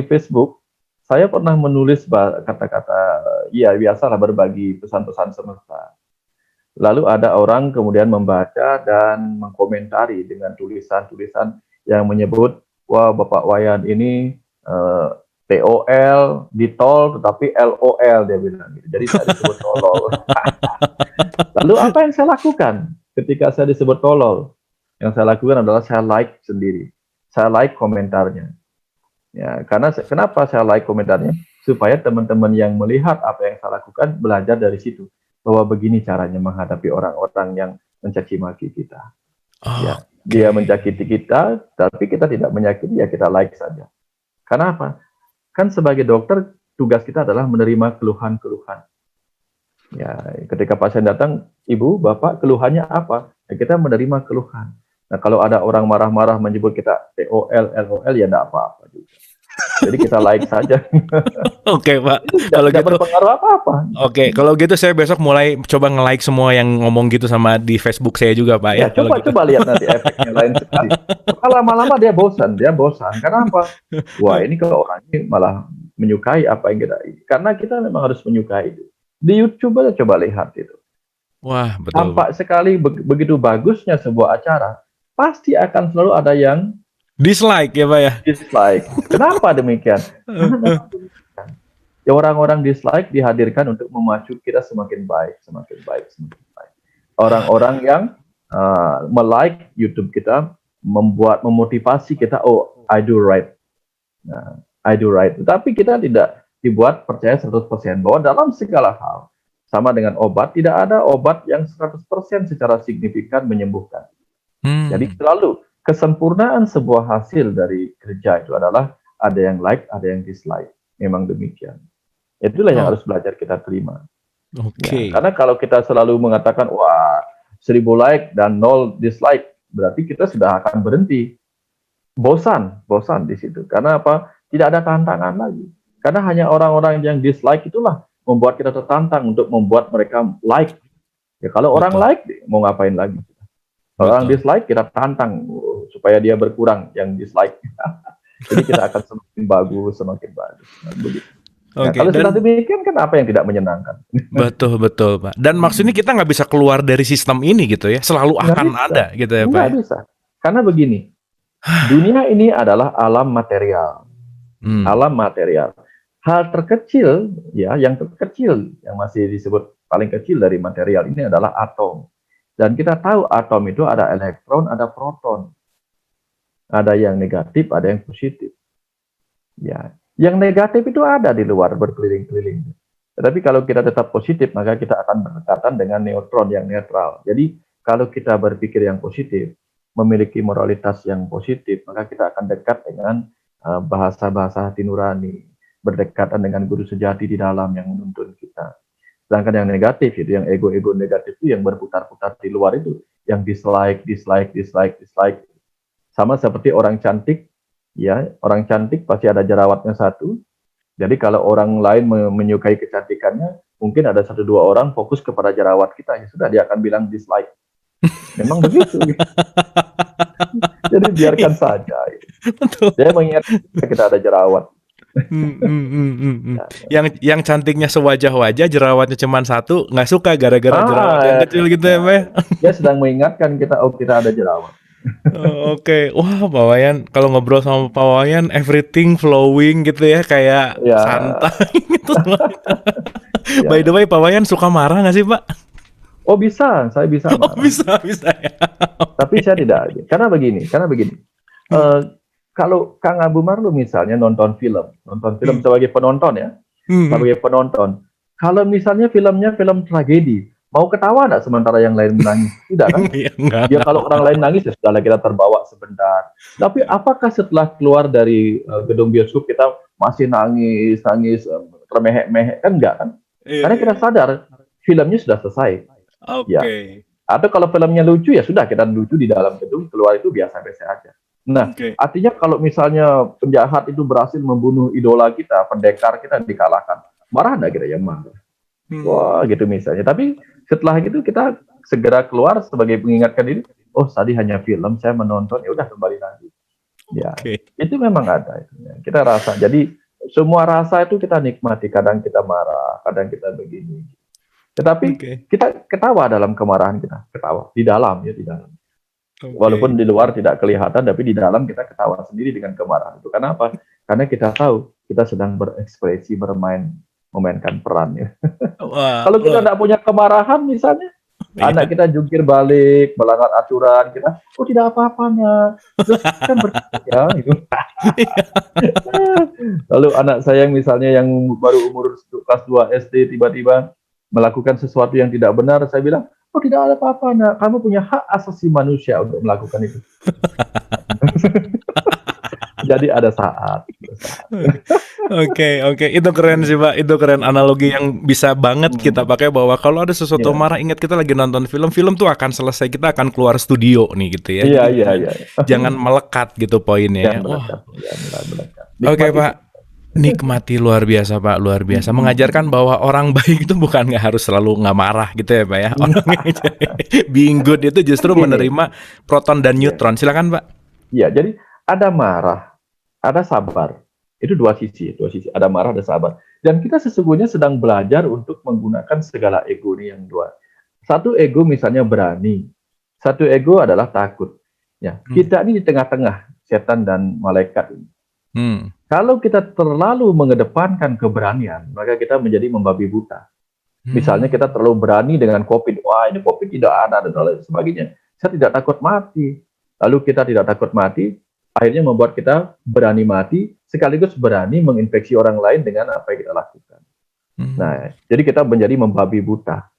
Facebook saya pernah menulis kata-kata, ya biasalah berbagi pesan-pesan semesta. Lalu ada orang kemudian membaca dan mengkomentari dengan tulisan-tulisan yang menyebut, wah Bapak Wayan ini TOL ditol tetapi LOL, dia bilang gitu. Jadi saya disebut tolol. Lalu apa yang saya lakukan ketika saya disebut tolol? Yang saya lakukan adalah saya like sendiri. Saya like komentarnya. Ya, karena kenapa saya like komentarnya? Supaya teman-teman yang melihat apa yang saya lakukan belajar dari situ, bahwa begini caranya menghadapi orang-orang yang mencaci maki kita. Ya, dia menyakiti kita, tapi kita tidak menyakiti, ya kita like saja. Karena apa? Kan sebagai dokter tugas kita adalah menerima keluhan-keluhan. Ya, ketika pasien datang, ibu, bapak, keluhannya apa? Ya, kita menerima keluhan. Nah, kalau ada orang marah-marah menyebut kita TOL, LOL, ya enggak apa-apa juga. Jadi kita like saja. Oke Pak, kalau gitu berpengaruh apa-apa. Oke, kalau gitu saya besok mulai coba nge-like semua yang ngomong gitu sama di Facebook saya juga Pak ya. Coba lihat nanti efeknya lain sekali. Kalau lama-lama dia bosan. Karena apa? Wah, ini kalau orang ini malah menyukai apa yang kita, karena kita memang harus menyukai itu. Di YouTube aja coba lihat itu. Wah, betul. Tampak sekali begitu bagusnya sebuah acara, pasti akan selalu ada yang dislike ya Pak ya. Dislike. Kenapa demikian? Ya, orang-orang dislike dihadirkan untuk memacu kita semakin baik. Orang-orang yang melike YouTube kita memotivasi kita, oh I do right. Nah, I do right. Tapi kita tidak dibuat percaya 100% bahwa dalam segala hal, sama dengan obat, tidak ada obat yang 100% secara signifikan menyembuhkan. Jadi selalu kesempurnaan sebuah hasil dari kerja itu adalah ada yang like, ada yang dislike. Memang demikian. Itulah yang harus belajar kita terima. Oke. Ya, karena kalau kita selalu mengatakan, wah 1000 like dan 0 dislike, berarti kita sudah akan berhenti. Bosan di situ. Karena apa? tidak ada tantangan lagi. Karena hanya orang-orang yang dislike itulah membuat kita tertantang untuk membuat mereka like. Ya kalau orang Betul. like, mau ngapain lagi? Kalau orang Betul. dislike, kita tantang supaya dia berkurang yang dislike. Jadi kita akan semakin bagus, semakin bagus. Nah, begitu. Nah, Oke, kalau sudah dan demikian, kan apa yang tidak menyenangkan? betul betul Pak. Dan maksudnya kita nggak bisa keluar dari sistem ini gitu ya, selalu Nggak akan bisa. ada gitu ya Pak Nggak ya. bisa. Karena begini, dunia ini adalah alam material. Alam material. Hal terkecil, ya, yang terkecil, yang masih disebut paling kecil dari material ini adalah atom. Dan kita tahu atom itu ada elektron, ada proton. Ada yang negatif, ada yang positif. Ya, yang negatif itu ada di luar berkeliling-keliling. Tetapi kalau kita tetap positif, maka kita akan berdekatan dengan neutron yang netral. Jadi kalau kita berpikir yang positif, memiliki moralitas yang positif, maka kita akan dekat dengan bahasa-bahasa hati nurani, berdekatan dengan guru sejati di dalam yang menuntun kita. Sedangkan yang negatif itu, yang ego-ego negatif itu yang berputar-putar di luar itu, yang dislike, dislike, dislike, dislike. Sama seperti orang cantik, ya, orang cantik pasti ada jerawatnya satu. Jadi kalau orang lain menyukai kecantikannya, mungkin ada 1-2 orang fokus kepada jerawat kita, ya sudah dia akan bilang dislike. Memang begitu. Jadi biarkan saja. Betul. Dia mengingat kita ada jerawat. Yang cantiknya sewajah-wajah, jerawatnya cuma satu, nggak suka gara-gara jerawat yang kecil gitu ya Pak ya. Dia sedang mengingatkan kita, oh kita ada jerawat. Oke. Wah Pak Wayan, kalau ngobrol sama Pak Wayan everything flowing gitu ya, kayak Ya. santai gitu. Ya. By the way Pak Wayan suka marah nggak sih Pak? Oh bisa, saya bisa marah. Oh bisa ya. Tapi saya tidak. Karena begini. Kalau Kang Abu Marlu misalnya nonton film sebagai penonton ya, sebagai penonton. Kalau misalnya filmnya film tragedi, mau ketawa nggak sementara yang lain menangis? Tidak kan? Ya kalau orang lain nangis ya sudahlah, kita terbawa sebentar. Tapi apakah setelah keluar dari gedung bioskop kita masih nangis, termehek-mehek? Kan enggak kan? Karena kita sadar filmnya sudah selesai. Oke. Ya. Atau kalau filmnya lucu ya sudah, kita lucu di dalam gedung, keluar itu biasa-biasa aja. Nah, artinya kalau misalnya penjahat itu berhasil membunuh idola kita, pendekar kita dikalahkan, marah nggak kita? Ya marah. Wah gitu misalnya. Tapi setelah itu kita segera keluar sebagai mengingatkan diri, oh tadi hanya film, saya menonton, ya udah kembali lagi. Ya, itu memang ada. Kita rasa. Jadi semua rasa itu kita nikmati. Kadang kita marah, kadang kita begini. Tetapi kita ketawa dalam kemarahan kita, ketawa di dalam ya, di dalam. Walaupun di luar tidak kelihatan, tapi di dalam kita ketawa sendiri dengan kemarahan itu. Karena apa? Karena kita tahu kita sedang berekspresi, memainkan peran ya. Kalau kita tidak punya kemarahan misalnya, anak kita jungkir balik, melanggar aturan, kita, oh tidak apa-apanya. Terus kan ya itu. Lalu anak saya misalnya yang baru umur kelas 2 SD tiba-tiba melakukan sesuatu yang tidak benar, saya bilang, oh tidak ada apa-apa nak, kamu punya hak asasi manusia untuk melakukan itu. Jadi ada saat. Oke, itu keren sih Pak, itu keren, analogi yang bisa banget kita pakai bahwa kalau ada sesuatu marah, ingat kita lagi nonton film tuh akan selesai, kita akan keluar studio nih gitu ya. Iya. Jangan melekat gitu poinnya. Oke Pak. Nikmati luar biasa Pak, luar biasa. Mengajarkan bahwa orang baik itu bukan nggak harus selalu nggak marah gitu ya Pak ya. Being good itu justru menerima proton dan neutron. Silakan Pak. Iya, jadi ada marah, ada sabar. Itu dua sisi. Ada marah, ada sabar. Dan kita sesungguhnya sedang belajar untuk menggunakan segala ego ini yang dua. Satu ego misalnya berani, satu ego adalah takut. Ya, kita ini di tengah-tengah setan dan malaikat ini. Kalau kita terlalu mengedepankan keberanian, maka kita menjadi membabi buta. Misalnya kita terlalu berani dengan COVID. Wah, ini COVID tidak ada dan lain sebagainya. Saya tidak takut mati. Lalu kita tidak takut mati, akhirnya membuat kita berani mati, sekaligus berani menginfeksi orang lain dengan apa yang kita lakukan. Nah, jadi kita menjadi membabi buta.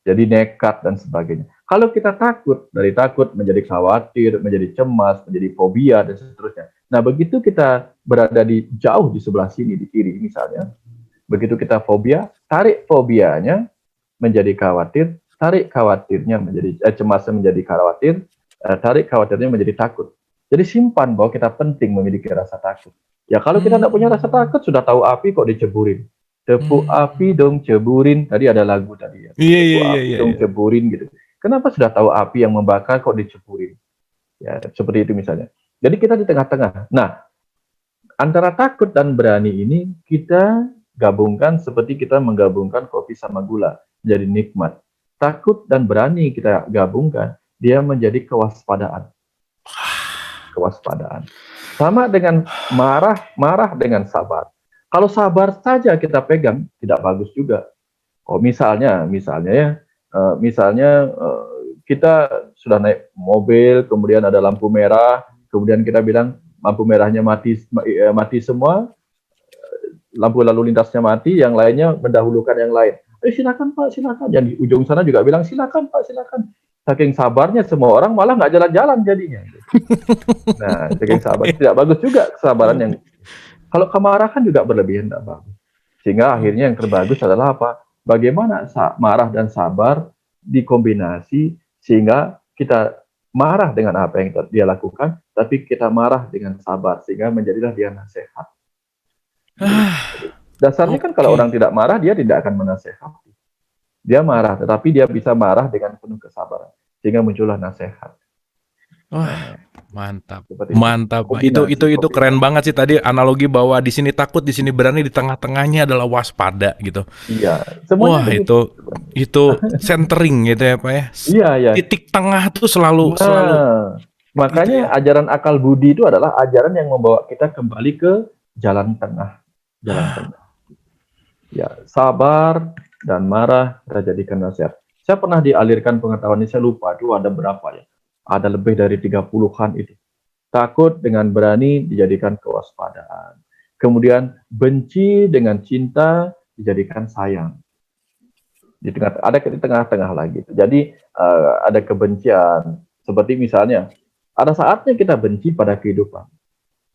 Jadi nekat dan sebagainya. Kalau kita takut, dari takut menjadi khawatir, menjadi cemas, menjadi fobia, dan seterusnya. Nah, begitu kita berada jauh di sebelah sini, di kiri misalnya, begitu kita fobia, tarik fobianya menjadi khawatir, tarik khawatirnya menjadi cemasnya menjadi khawatir, tarik khawatirnya menjadi takut. Jadi simpan bahwa kita penting memiliki rasa takut. Ya kalau kita tidak punya rasa takut, sudah tahu api kok diceburin. Tepuk api dong ceburin. Tadi ada lagu tadi ya. Iya, iya, Tepuk iya, api iya, dong iya. ceburin gitu. Kenapa sudah tahu api yang membakar kok diceburin? Ya, seperti itu misalnya. Jadi kita di tengah-tengah. Nah, antara takut dan berani ini kita gabungkan seperti kita menggabungkan kopi sama gula. Jadi nikmat. Takut dan berani kita gabungkan, dia menjadi kewaspadaan. Kewaspadaan. Sama dengan marah dengan sabar. Kalau sabar saja kita pegang, tidak bagus juga. Oh, misalnya ya, kita sudah naik mobil, kemudian ada lampu merah, kemudian kita bilang lampu merahnya mati semua, lampu lalu lintasnya mati, yang lainnya mendahulukan yang lain. Silakan Pak, silakan. Yang di ujung sana juga bilang silakan Pak, silakan. Saking sabarnya semua orang malah nggak jalan-jalan jadinya. Nah, saking sabar tidak bagus juga kesabaran yang. Kalau kemarahan juga berlebihan tidak bagus. Sehingga akhirnya yang terbagus adalah apa? Bagaimana marah dan sabar dikombinasi sehingga kita marah dengan apa yang dia lakukan, tapi kita marah dengan sabar sehingga menjadilah dia nasihat. Dasarnya kan kalau orang tidak marah, dia tidak akan menasehati. Dia marah, tetapi dia bisa marah dengan penuh kesabaran. Sehingga muncullah nasihat. Wah, mantap. Seperti Mantap. Itu keren banget sih tadi analogi bahwa di sini takut, di sini berani, di tengah-tengahnya adalah waspada gitu. Iya, wah itu centering gitu ya Pak ya. Iya, iya. Titik tengah tuh selalu makanya gitu ya? Ajaran akal budi itu adalah ajaran yang membawa kita kembali ke jalan tengah. Jalan tengah. Ya, sabar dan marah kita jadikan nasihat. Saya pernah dialirkan pengetahuan ini, saya lupa itu ada berapa ya. Ada lebih dari 30-an itu. Takut dengan berani dijadikan kewaspadaan. Kemudian benci dengan cinta dijadikan sayang. Ada di tengah-tengah lagi. Jadi ada kebencian. Seperti misalnya, ada saatnya kita benci pada kehidupan.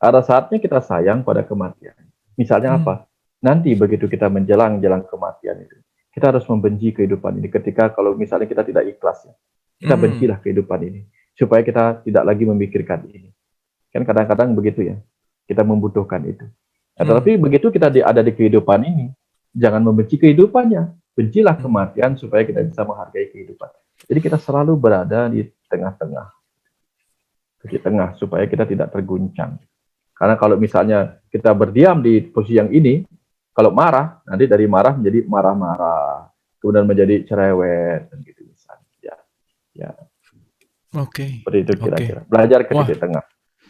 Ada saatnya kita sayang pada kematian. Misalnya apa? Nanti begitu kita menjelang kematian itu, kita harus membenci kehidupan ini. Ketika kalau misalnya kita tidak ikhlas, ya, kita bencilah kehidupan ini supaya kita tidak lagi memikirkan ini. Kan kadang-kadang begitu ya, kita membutuhkan itu. Tetapi begitu kita ada di kehidupan ini, jangan membenci kehidupannya, bencilah kematian supaya kita bisa menghargai kehidupan. Jadi kita selalu berada di tengah-tengah, di tengah supaya kita tidak terguncang. Karena kalau misalnya kita berdiam di posisi yang ini, kalau marah, nanti dari marah menjadi marah-marah, kemudian menjadi cerewet, dan gitu misalnya. Ya. Oke. Seperti itu kira-kira. Belajar ke titik tengah.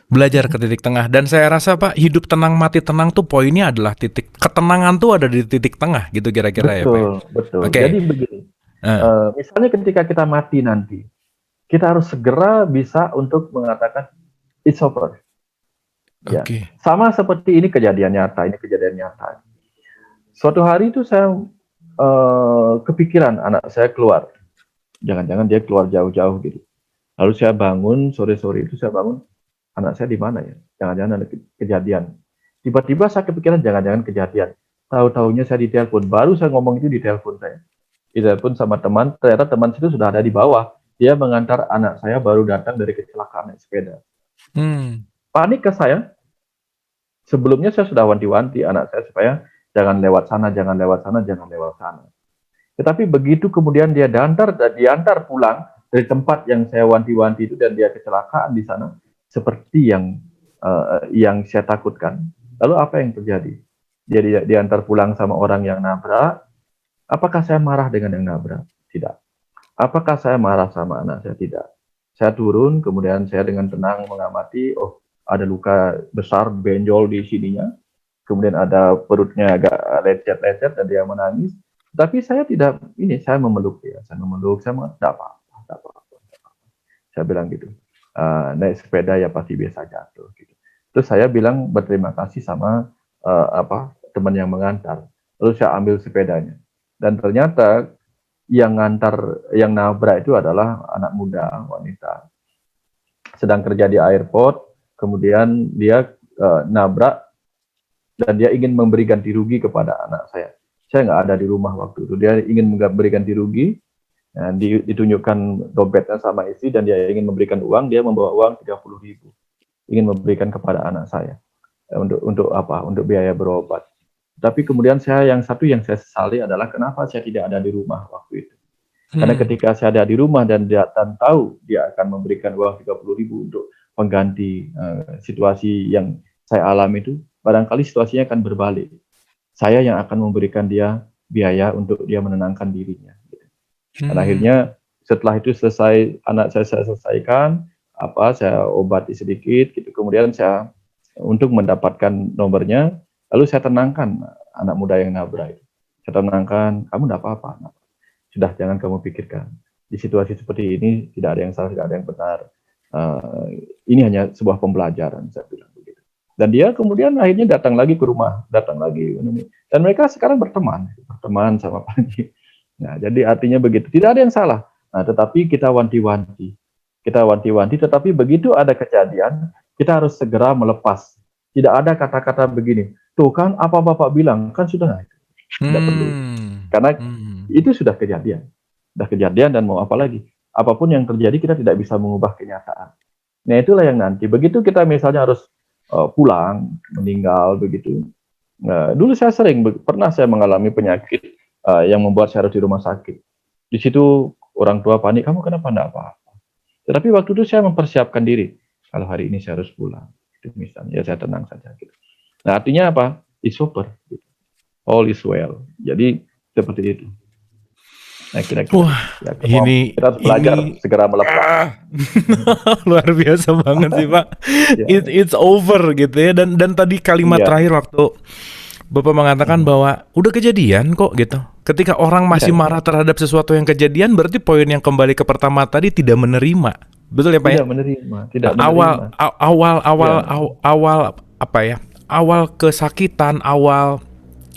Belajar ke titik tengah. Dan saya rasa Pak, hidup tenang mati tenang tuh poinnya adalah titik ketenangan tuh ada di titik tengah gitu kira-kira ya Pak. Betul. Jadi begini. Misalnya ketika kita mati nanti, kita harus segera bisa untuk mengatakan it's over. Ya. Sama seperti ini kejadian nyata. Suatu hari itu saya kepikiran anak saya keluar. Jangan-jangan dia keluar jauh-jauh gitu. Lalu saya bangun, sore-sore itu saya bangun, anak saya di mana ya? Jangan-jangan ada kejadian. Tiba-tiba saya kepikiran jangan-jangan kejadian. Tahu-tahunya saya ditelepon. Baru saya ngomong itu di telepon saya. Ditelepon sama teman, ternyata teman itu sudah ada di bawah. Dia mengantar anak saya baru datang dari kecelakaan naik sepeda. Panik ke saya. Sebelumnya saya sudah wanti-wanti anak saya supaya jangan lewat sana. Tetapi begitu kemudian dia diantar pulang dari tempat yang saya wanti-wanti itu dan dia kecelakaan di sana, seperti yang saya takutkan. Lalu apa yang terjadi? Dia diantar pulang sama orang yang nabrak. Apakah saya marah dengan yang nabrak? Tidak. Apakah saya marah sama anak saya? Tidak. Saya turun, kemudian saya dengan tenang mengamati, ada luka besar, benjol di sininya. Kemudian ada perutnya agak lecet-lecet dan dia menangis. Tapi saya tidak, saya memeluk dia. Saya tidak apa-apa. Saya bilang gitu. Naik sepeda ya pasti biasa jatuh. Gitu. Terus saya bilang berterima kasih sama teman yang mengantar. Lalu saya ambil sepedanya. Dan ternyata yang nabrak itu adalah anak muda, wanita. Sedang kerja di airport. Kemudian dia nabrak dan dia ingin memberi ganti rugi kepada anak saya. Saya nggak ada di rumah waktu itu. Dia ingin memberi ganti rugi, ditunjukkan dompetnya sama istri dan dia ingin memberikan uang. Dia membawa uang 30.000, ingin memberikan kepada anak saya. untuk apa? Untuk biaya berobat. Tapi kemudian yang saya sesali adalah kenapa saya tidak ada di rumah waktu itu. Karena ketika saya ada di rumah dan tahu dia akan memberikan uang 30.000 untuk pengganti situasi yang saya alami itu, barangkali situasinya akan berbalik. Saya yang akan memberikan dia biaya untuk dia menenangkan dirinya. Dan akhirnya setelah itu selesai, anak saya selesaikan, saya obati sedikit, gitu. Kemudian saya untuk mendapatkan nomornya, lalu saya tenangkan anak muda yang nabrak itu. Saya tenangkan, kamu tidak apa-apa. Sudah, jangan kamu pikirkan. Di situasi seperti ini tidak ada yang salah, tidak ada yang benar. Ini hanya sebuah pembelajaran, saya bilang begitu. Dan dia kemudian akhirnya datang lagi ke rumah, dan mereka sekarang berteman sama Panji. Nah, jadi artinya begitu. Tidak ada yang salah. Nah, tetapi kita wanti-wanti. Tetapi begitu ada kejadian, kita harus segera melepas. Tidak ada kata-kata begini. Tuh kan apa Bapak bilang, kan sudah tidak perlu. Karena itu sudah kejadian. Dan mau apa lagi? Apapun yang terjadi kita tidak bisa mengubah kenyataan. Nah, itulah yang nanti. Begitu kita misalnya harus pulang, meninggal begitu. Nah, dulu saya pernah saya mengalami penyakit yang membuat saya harus di rumah sakit. Di situ orang tua panik, kamu kenapa enggak apa-apa? Tetapi waktu itu saya mempersiapkan diri. Kalau hari ini saya harus pulang, itu misalnya, ya saya tenang saja. Gitu. Nah, artinya apa? It's over. Gitu. All is well. Jadi seperti itu. Nah, kira-kira. Ya, kita harus belajar segera melepas. Luar biasa banget sih, Pak. It's over gitu ya. Dan tadi kalimat terakhir waktu Bapak mengatakan bahwa udah kejadian kok gitu. Ketika orang masih marah terhadap sesuatu yang kejadian, berarti poin yang kembali ke pertama tadi tidak menerima. Betul ya, Pak? Tidak menerima. Awal kesakitan, awal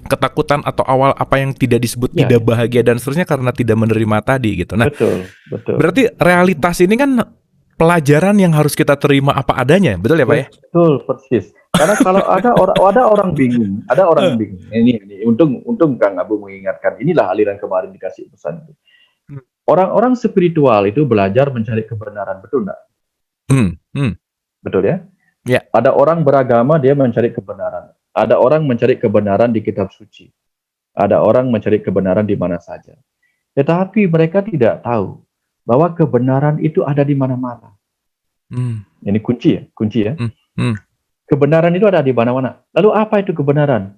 ketakutan atau awal apa yang tidak disebut tidak bahagia dan seterusnya karena tidak menerima tadi gitu. Nah, betul. Berarti realitas ini kan pelajaran yang harus kita terima apa adanya, betul ya, Pak ya? Betul, persis. Karena kalau ada orang bingung, Ini untung Kang Abu mengingatkan. Inilah aliran kemarin dikasih pesan itu. Orang-orang spiritual itu belajar mencari kebenaran, betul enggak? Betul ya? Ya. Ada orang beragama dia mencari kebenaran. Ada orang mencari kebenaran di kitab suci. Ada orang mencari kebenaran di mana saja. Tetapi mereka tidak tahu bahwa kebenaran itu ada di mana-mana. Ini kunci ya. Kebenaran itu ada di mana-mana. Lalu apa itu kebenaran?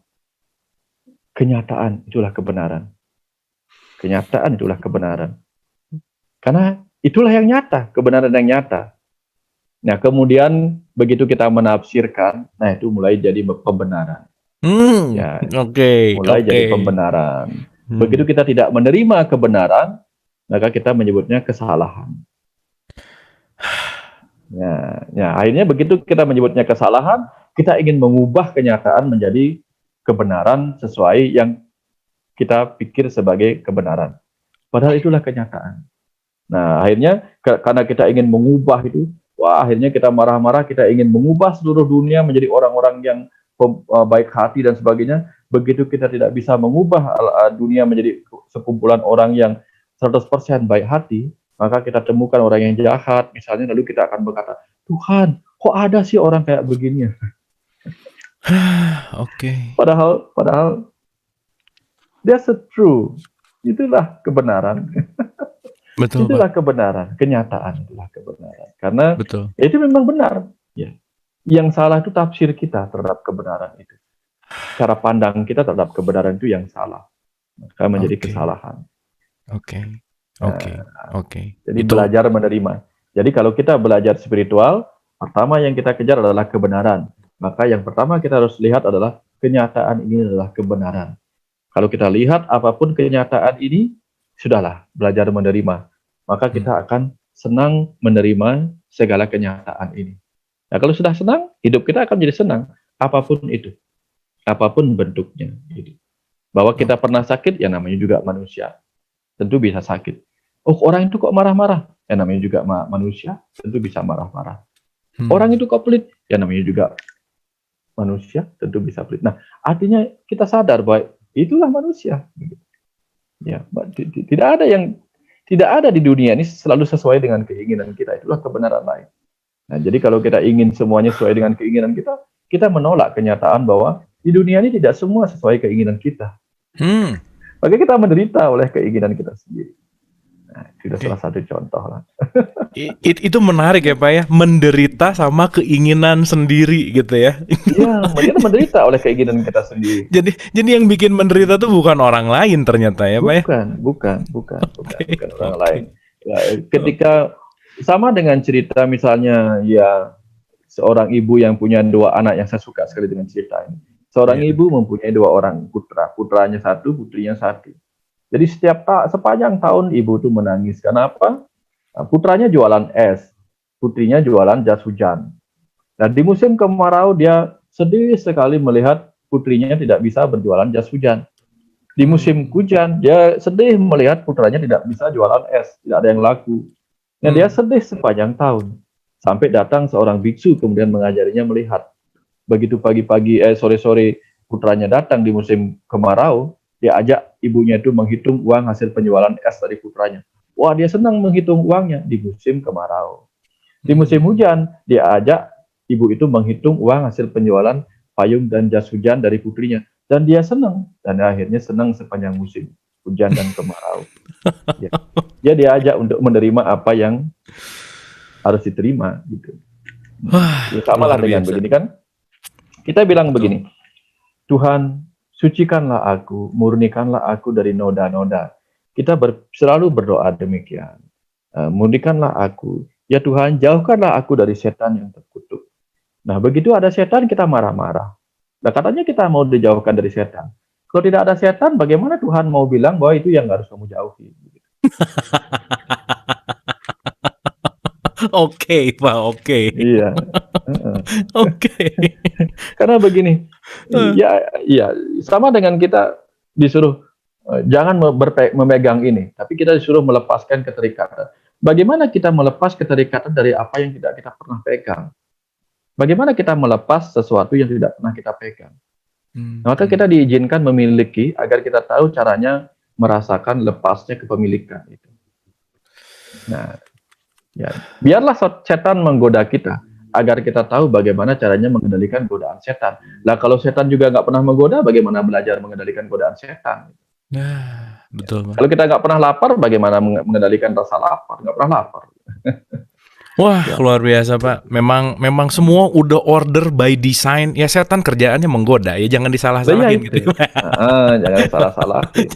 Kenyataan itulah kebenaran. Karena itulah yang nyata, kebenaran yang nyata. Nah, kemudian begitu kita menafsirkan, nah itu mulai jadi pembenaran. Jadi pembenaran. Begitu kita tidak menerima kebenaran, maka kita menyebutnya kesalahan. Ya, akhirnya begitu kita menyebutnya kesalahan, kita ingin mengubah kenyataan menjadi kebenaran sesuai yang kita pikir sebagai kebenaran. Padahal itulah kenyataan. Nah, akhirnya karena kita ingin mengubah itu, akhirnya kita marah-marah, kita ingin mengubah seluruh dunia menjadi orang-orang yang baik hati dan sebagainya. Begitu kita tidak bisa mengubah dunia menjadi sekumpulan orang yang 100% baik hati, maka kita temukan orang yang jahat, misalnya, lalu kita akan berkata, Tuhan, kok ada sih orang kayak begini? Padahal that's true. Itulah kebenaran. Betul, itulah Pak. Kebenaran, kenyataan itulah kebenaran. Karena itu memang benar. Ya. Yang salah itu tafsir kita terhadap kebenaran itu. Cara pandang kita terhadap kebenaran itu yang salah. Maka menjadi kesalahan. Jadi belajar menerima. Jadi kalau kita belajar spiritual, pertama yang kita kejar adalah kebenaran. Maka yang pertama kita harus lihat adalah kenyataan ini adalah kebenaran. Kalau kita lihat apapun kenyataan ini, sudahlah belajar menerima. Maka kita akan senang menerima segala kenyataan ini. Nah, kalau sudah senang, hidup kita akan menjadi senang. Apapun itu. Apapun bentuknya. Bahwa kita pernah sakit, ya namanya juga manusia. Tentu bisa sakit. Oh, orang itu kok marah-marah? Ya namanya juga manusia, tentu bisa marah-marah. Orang itu kok pelit? Ya namanya juga manusia, tentu bisa pelit. Nah, artinya kita sadar bahwa itulah manusia. Ya, tidak ada di dunia ini selalu sesuai dengan keinginan kita. Itulah kebenaran lain. Nah, jadi kalau kita ingin semuanya sesuai dengan keinginan kita, kita menolak kenyataan bahwa di dunia ini tidak semua sesuai keinginan kita. Maka kita menderita oleh keinginan kita sendiri. Nah, itu salah satu contoh lah. Itu menarik ya Pak ya, menderita sama keinginan sendiri gitu ya. Iya, kita menderita oleh keinginan kita sendiri. Jadi yang bikin menderita tuh bukan orang lain ternyata ya Pak ya. Bukan orang lain. Ya, ketika sama dengan cerita misalnya ya seorang ibu yang punya 2 anak, yang saya suka sekali dengan cerita ini. Seorang ibu mempunyai 2 orang putranya 1, putrinya 1. Jadi sepanjang tahun ibu itu menangis. Karena apa? Putranya jualan es, putrinya jualan jas hujan. Dan di musim kemarau dia sedih sekali melihat putrinya tidak bisa berjualan jas hujan. Di musim hujan dia sedih melihat putranya tidak bisa jualan es, tidak ada yang laku. Nah, dia sedih sepanjang tahun. Sampai datang seorang biksu kemudian mengajarinya melihat. Begitu sore-sore putranya datang di musim kemarau, dia ajak ibunya itu menghitung uang hasil penjualan es dari putranya. Wah, dia senang menghitung uangnya di musim kemarau. Di musim hujan, dia ajak ibu itu menghitung uang hasil penjualan payung dan jas hujan dari putrinya. Dan dia senang. Dan akhirnya senang sepanjang musim hujan dan kemarau. Dia diajak untuk menerima apa yang harus diterima. Gitu. Sama lah dengan begini kan. Kita bilang begini, Tuhan, sucikanlah aku, murnikanlah aku dari noda-noda. Kita selalu berdoa demikian. Murnikanlah aku. Ya Tuhan, jauhkanlah aku dari setan yang terkutuk. Nah, begitu ada setan, kita marah-marah. Nah, katanya kita mau dijauhkan dari setan. Kalau tidak ada setan, bagaimana Tuhan mau bilang bahwa itu yang harus kamu jauhi? Oke, Pak, oke. Iya. Oke. Karena begini, ya sama dengan kita disuruh jangan memegang ini, tapi kita disuruh melepaskan keterikatan. Bagaimana kita melepas keterikatan dari apa yang tidak kita pernah pegang? Bagaimana kita melepas sesuatu yang tidak pernah kita pegang? Maka kita diizinkan memiliki agar kita tahu caranya merasakan lepasnya kepemilikan itu. Nah, ya, biarlah setan menggoda kita agar kita tahu bagaimana caranya mengendalikan godaan setan. Nah, kalau setan juga nggak pernah menggoda, bagaimana belajar mengendalikan godaan setan? Nah, betul. Kalau kita nggak pernah lapar, bagaimana mengendalikan rasa lapar? Nggak pernah lapar. Wah, luar biasa Pak. Memang semua udah order by design. Ya setan kerjaannya menggoda, ya jangan disalah-salahin gitu. Jangan salah-salahin.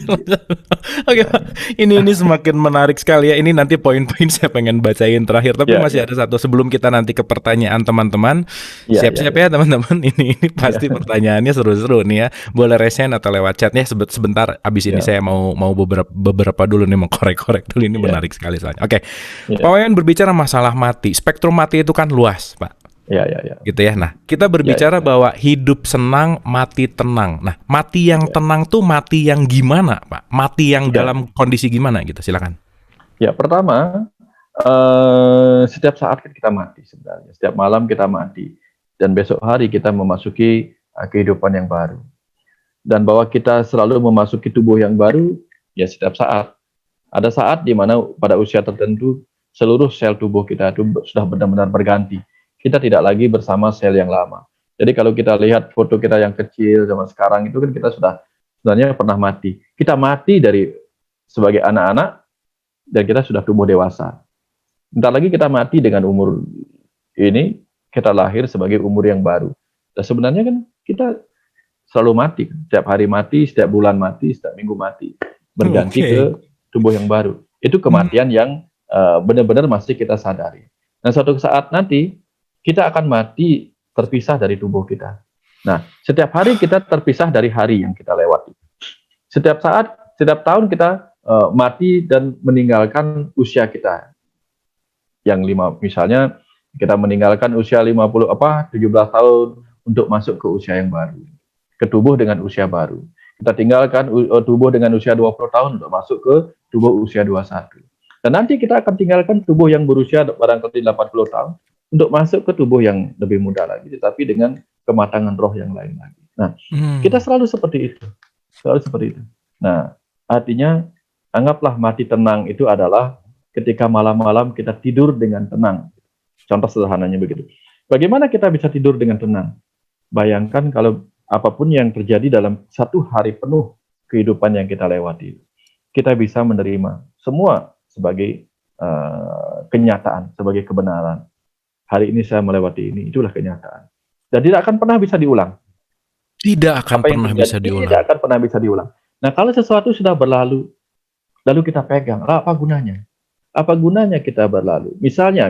Oke, Pak. Ini semakin menarik sekali ya. Ini nanti poin-poin saya pengen bacain terakhir, tapi masih ada satu sebelum kita nanti ke pertanyaan teman-teman. Siap-siap ya teman-teman. Ini pasti pertanyaannya seru-seru nih ya. Boleh resen atau lewat chat ya sebentar. Abis ini saya mau beberapa dulu nih mengkorek-korek dulu, ini menarik sekali soalnya. Oke. Pak Wayan berbicara masalah mati. Spektrum mati itu kan luas, Pak. Ya. Gitu ya. Nah, kita berbicara bahwa hidup senang, mati tenang. Nah, mati yang tenang tuh mati yang gimana, Pak? Mati yang dalam kondisi gimana gitu? Silakan. Ya, pertama, setiap saat kita mati sebenarnya. Setiap malam kita mati. Dan besok hari kita memasuki kehidupan yang baru. Dan bahwa kita selalu memasuki tubuh yang baru, ya setiap saat. Ada saat di mana pada usia tertentu seluruh sel tubuh kita itu sudah benar-benar berganti. Kita tidak lagi bersama sel yang lama. Jadi kalau kita lihat foto kita yang kecil zaman sekarang itu kan kita sudah sebenarnya pernah mati. Kita mati dari sebagai anak-anak dan kita sudah tumbuh dewasa. Bentar lagi kita mati dengan umur ini, kita lahir sebagai umur yang baru. Dan sebenarnya kan kita selalu mati. Setiap hari mati, setiap bulan mati, setiap minggu mati. Berganti ke tubuh yang baru. Itu kematian yang benar-benar masih kita sadari. Dan suatu saat nanti kita akan mati terpisah dari tubuh kita. Nah, setiap hari kita terpisah dari hari yang kita lewati. Setiap saat, setiap tahun kita mati dan meninggalkan usia kita. Misalnya kita meninggalkan usia 17 tahun untuk masuk ke usia yang baru. Ke tubuh dengan usia baru. Kita tinggalkan tubuh dengan usia 20 tahun untuk masuk ke tubuh usia 21. Dan nanti kita akan tinggalkan tubuh yang berusia barangkali 80 tahun untuk masuk ke tubuh yang lebih muda lagi, tetapi dengan kematangan roh yang lain lagi. Nah, kita selalu seperti itu. Selalu seperti itu. Nah, artinya anggaplah mati tenang itu adalah ketika malam-malam kita tidur dengan tenang. Contoh sederhananya begitu. Bagaimana kita bisa tidur dengan tenang? Bayangkan kalau apapun yang terjadi dalam satu hari penuh kehidupan yang kita lewati, kita bisa menerima semua sebagai kenyataan, sebagai kebenaran. Hari ini saya melewati ini, itulah kenyataan. Dan tidak akan pernah bisa diulang. Tidak akan pernah bisa diulang. Tidak akan pernah bisa diulang. Nah, kalau sesuatu sudah berlalu, lalu kita pegang, apa gunanya? Apa gunanya kita berlalu? Misalnya,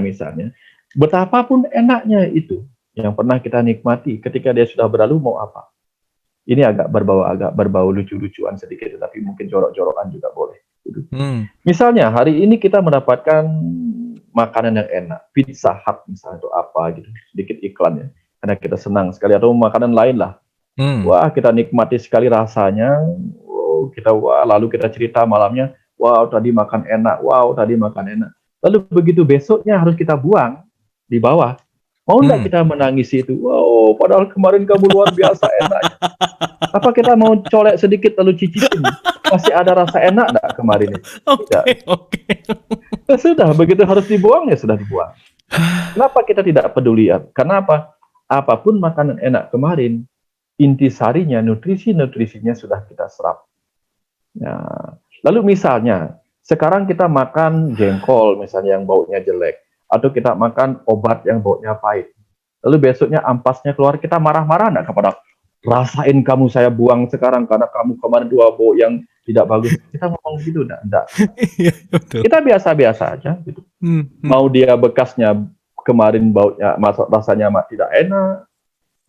betapapun enaknya itu yang pernah kita nikmati, ketika dia sudah berlalu, mau apa? Ini agak berbau lucu-lucuan sedikit, tapi mungkin jorok-jorokan juga boleh. Gitu. Misalnya, hari ini kita mendapatkan makanan yang enak, Pizza Hut misalnya, atau apa gitu, sedikit iklan ya, karena kita senang sekali, atau makanan lain lah. Wah, kita nikmati sekali rasanya. Lalu kita cerita malamnya, wow, tadi makan enak. Lalu begitu besoknya harus kita buang di bawah. Mau enggak kita menangisi itu? Wow, padahal kemarin kamu luar biasa enak. Apa kita mau colek sedikit lalu cicipin? Masih ada rasa enak enggak kemarin itu? Oke. Sudah, begitu harus dibuang ya sudah dibuang. Kenapa kita tidak peduli? Karena apa? Apapun makanan enak kemarin, intisarinya, nutrisinya sudah kita serap. Nah, lalu misalnya, sekarang kita makan jengkol misalnya yang baunya jelek, atau kita makan obat yang baunya pahit. Lalu besoknya ampasnya keluar, kita marah-marah enggak kepada, rasain kamu saya buang sekarang karena kamu kemarin dua bau yang tidak bagus. Kita ngomong gitu enggak? Kita biasa-biasa aja gitu. Mau dia bekasnya kemarin baunya, rasanya tidak enak,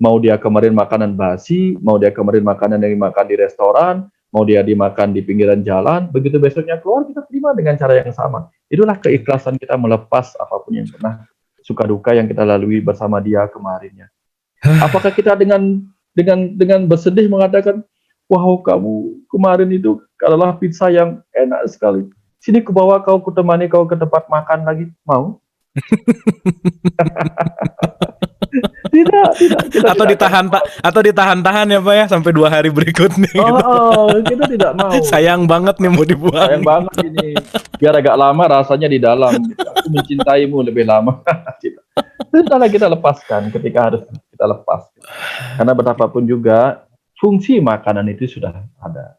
mau dia kemarin makanan basi, mau dia kemarin makanan yang dimakan di restoran, mau dia dimakan di pinggiran jalan, begitu besoknya keluar, kita terima dengan cara yang sama. Itulah keikhlasan kita melepas apapun yang pernah suka duka yang kita lalui bersama dia kemarinnya. Apakah kita dengan bersedih mengatakan, wow, kamu kemarin itu adalah pizza yang enak sekali. Sini ku bawa kau, ku temani kau ke tempat makan lagi. Mau? Tidak. Atau ditahan-tahan ya Pak ya sampai 2 hari berikutnya. Kita tidak mau. Sayang banget nih mau dibuang. Sayang banget ini. Biar agak lama rasanya di dalam. Aku mencintaimu lebih lama. Sudahlah kita lepaskan ketika harus kita lepas. Karena betapapun juga fungsi makanan itu sudah ada.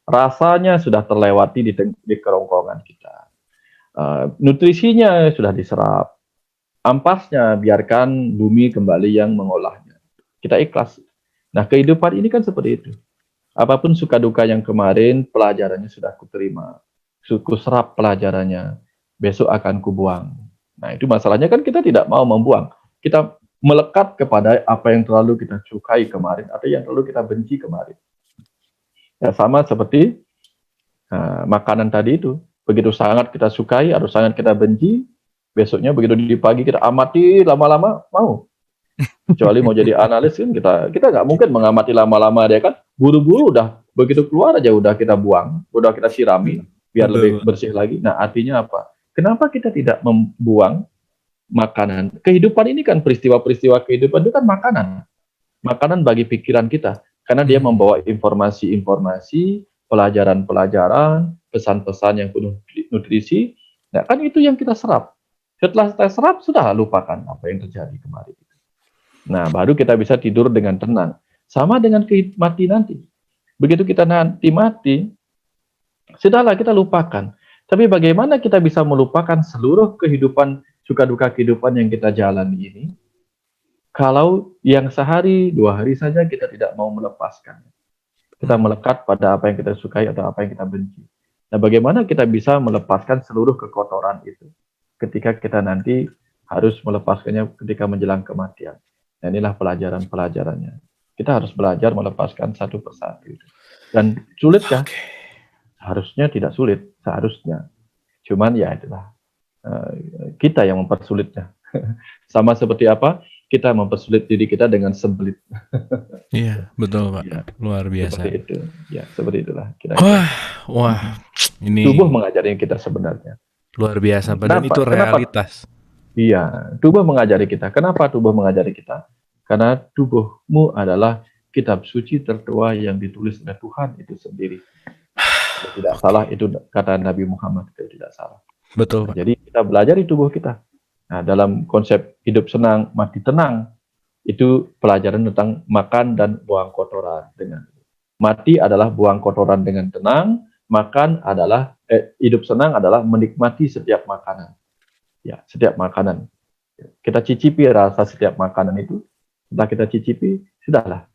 Rasanya sudah terlewati di kerongkongan kita. Nutrisinya sudah diserap. Ampasnya biarkan bumi kembali yang mengolahnya. Kita ikhlas. Nah, kehidupan ini kan seperti itu. Apapun suka duka yang kemarin, pelajarannya sudah kuterima. Ku serap pelajarannya. Besok akan kubuang. Nah, itu masalahnya kan kita tidak mau membuang. Kita melekat kepada apa yang terlalu kita sukai kemarin atau yang terlalu kita benci kemarin. Ya, sama seperti makanan tadi itu. Begitu sangat kita sukai atau sangat kita benci, besoknya begitu di pagi kita amati lama-lama mau. Kecuali mau jadi analis kan kita nggak mungkin mengamati lama-lama, dia kan buru-buru udah begitu keluar aja udah kita buang, udah kita sirami biar lebih bersih lagi. Nah, artinya apa? Kenapa kita tidak membuang makanan? Kehidupan ini kan peristiwa-peristiwa kehidupan itu kan makanan. Makanan bagi pikiran kita karena dia membawa informasi-informasi, pelajaran-pelajaran, pesan-pesan yang penuh nutrisi. Nah, kan itu yang kita serap. Setelah kita serap, sudah lupakan apa yang terjadi kemarin. Nah, baru kita bisa tidur dengan tenang. Sama dengan mati nanti. Begitu kita nanti mati, sudahlah kita lupakan. Tapi bagaimana kita bisa melupakan seluruh kehidupan, suka duka kehidupan yang kita jalani ini, kalau yang sehari, 2 hari saja kita tidak mau melepaskan. Kita melekat pada apa yang kita sukai atau apa yang kita benci. Nah, bagaimana kita bisa melepaskan seluruh kekotoran itu? Ketika kita nanti harus melepaskannya ketika menjelang kematian. Nah, inilah pelajaran-pelajarannya. Kita harus belajar melepaskan satu persatu. Dan sulitkah? Harusnya tidak sulit, seharusnya. Cuman ya itulah, kita yang mempersulitnya. Sama seperti apa? Kita mempersulit diri kita dengan sembelit. Iya, betul Pak. Ya, luar biasa. Seperti itu. Ya, seperti itulah. Wah, ini tubuh mengajari kita sebenarnya. Luar biasa, dan itu realitas. Iya, tubuh mengajari kita. Kenapa tubuh mengajari kita? Karena tubuhmu adalah kitab suci tertua yang ditulis oleh Tuhan itu sendiri. Tidak salah, itu kata Nabi Muhammad, itu tidak salah. Betul. Nah, jadi kita belajar di tubuh kita. Nah, dalam konsep hidup senang, mati tenang. Itu pelajaran tentang makan dan buang kotoran dengan mati adalah buang kotoran dengan tenang, makan adalah hidup senang adalah menikmati setiap makanan. Ya, setiap makanan. Kita cicipi rasa setiap makanan itu. Setelah kita cicipi, sudahlah.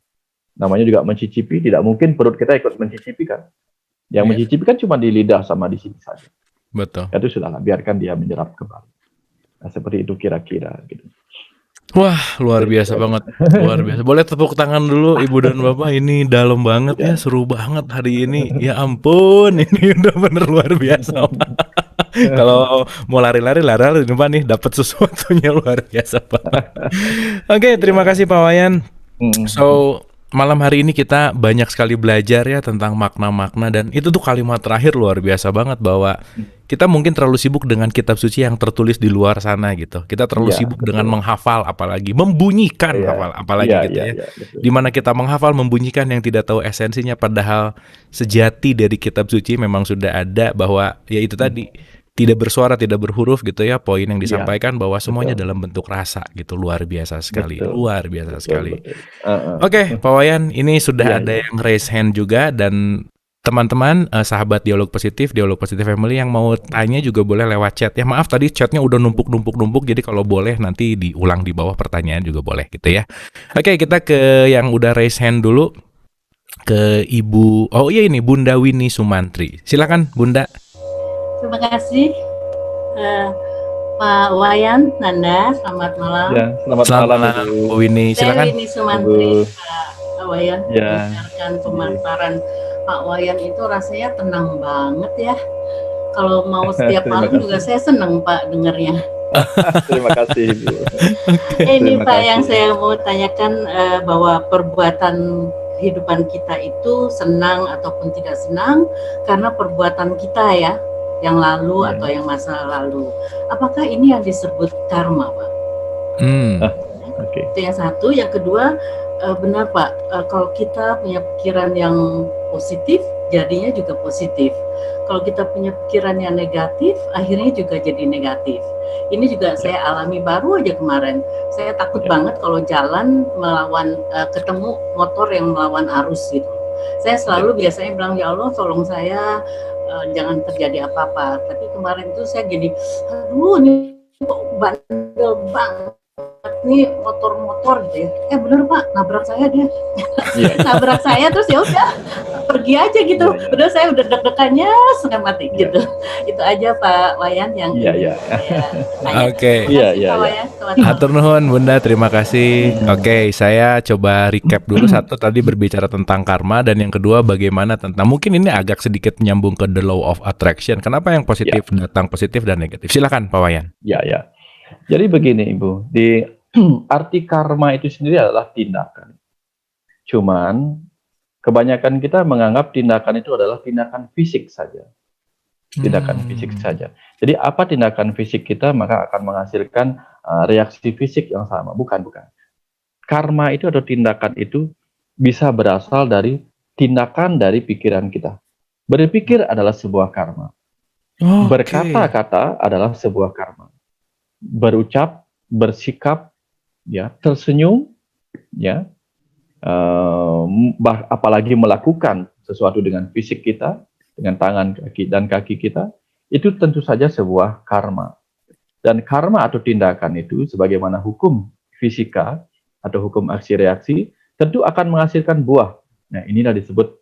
Namanya juga mencicipi, tidak mungkin perut kita ikut mencicipi kan. Yang mencicipi kan cuma di lidah sama di sini saja. Betul. Itu sudahlah, biarkan dia menyerap kembali. Nah, seperti itu kira-kira gitu. Wah, luar biasa banget. Luar biasa. Boleh tepuk tangan dulu Ibu dan Bapak, ini dalam banget ya, seru banget hari ini. Ya ampun, ini udah bener luar biasa. Kalau mau lari-lari Pak nih, dapat sesuatunya luar biasa Pak. Oke, terima kasih Pak Wayan. So, malam hari ini kita banyak sekali belajar ya tentang makna-makna, dan itu tuh kalimat terakhir luar biasa banget, bahwa kita mungkin terlalu sibuk dengan kitab suci yang tertulis di luar sana gitu. Kita terlalu sibuk dengan menghafal, apalagi membunyikan, apalagi gitu ya. Dimana kita menghafal, membunyikan yang tidak tahu esensinya, padahal sejati dari kitab suci memang sudah ada, bahwa ya itu tadi, tidak bersuara, tidak berhuruf gitu ya, poin yang disampaikan bahwa semuanya dalam bentuk rasa gitu. Luar biasa sekali, luar biasa sekali. Oke, Pak Wayan, ini sudah ada yang raise hand juga, dan teman-teman sahabat Dialog Positif Family yang mau tanya juga boleh lewat chat ya. Maaf tadi chatnya udah numpuk, jadi kalau boleh nanti diulang di bawah pertanyaan juga boleh gitu ya. Oke, kita ke yang udah raise hand dulu, ke Ibu, ini Bunda Winnie Sumantri. Silakan Bunda. Terima kasih Pak Wayan, Nanda, selamat malam. Ya, selamat malam Bu Winnie, silakan. Saya Winnie Sumantri, Pak Wayan, mendengarkan pemaparan Pak Wayan itu rasanya tenang banget ya. Kalau mau setiap malam juga saya senang Pak dengarnya. Terima kasih Ibu. Ini Pak yang saya mau tanyakan, bahwa perbuatan kehidupan kita itu senang ataupun tidak senang karena perbuatan kita ya, yang lalu atau yang masa lalu. Apakah ini yang disebut karma, Pak? Itu yang satu. Yang kedua, benar Pak, kalau kita punya pikiran yang positif, jadinya juga positif. Kalau kita punya pikiran yang negatif, akhirnya juga jadi negatif. Ini juga saya alami baru aja kemarin. Saya takut banget kalau jalan melawan, ketemu motor yang melawan arus gitu. Saya selalu biasanya bilang, ya Allah tolong saya jangan terjadi apa-apa. Tapi kemarin itu saya gini, aduh ini kok bandel banget nih motor-motor gitu ya. Bener Pak, nabrak saya dia. Nabrak saya terus ya udah pergi aja gitu. Udah saya udah deg-degannya setengah mati gitu. Itu aja Pak Wayan yang Oke. Hatur nuhun Bunda, terima kasih. Oke, saya coba recap dulu. Satu tadi berbicara tentang karma, dan yang kedua bagaimana tentang, mungkin ini agak sedikit menyambung ke the law of attraction. Kenapa yang positif datang positif dan negatif? Silakan Pak Wayan. Jadi begini Ibu, di arti karma itu sendiri adalah tindakan. Cuman kebanyakan kita menganggap tindakan itu adalah tindakan fisik saja. Tindakan fisik saja. Jadi apa tindakan fisik kita maka akan menghasilkan reaksi fisik yang sama. Bukan. Karma itu atau tindakan itu bisa berasal dari tindakan dari pikiran kita. Berpikir adalah sebuah karma. Berkata-kata adalah sebuah karma. Berucap, bersikap, tersenyum, apalagi melakukan sesuatu dengan fisik kita, dengan tangan dan kaki kita, itu tentu saja sebuah karma. Dan karma atau tindakan itu, sebagaimana hukum fisika atau hukum aksi reaksi, tentu akan menghasilkan buah. Nah, inilah disebut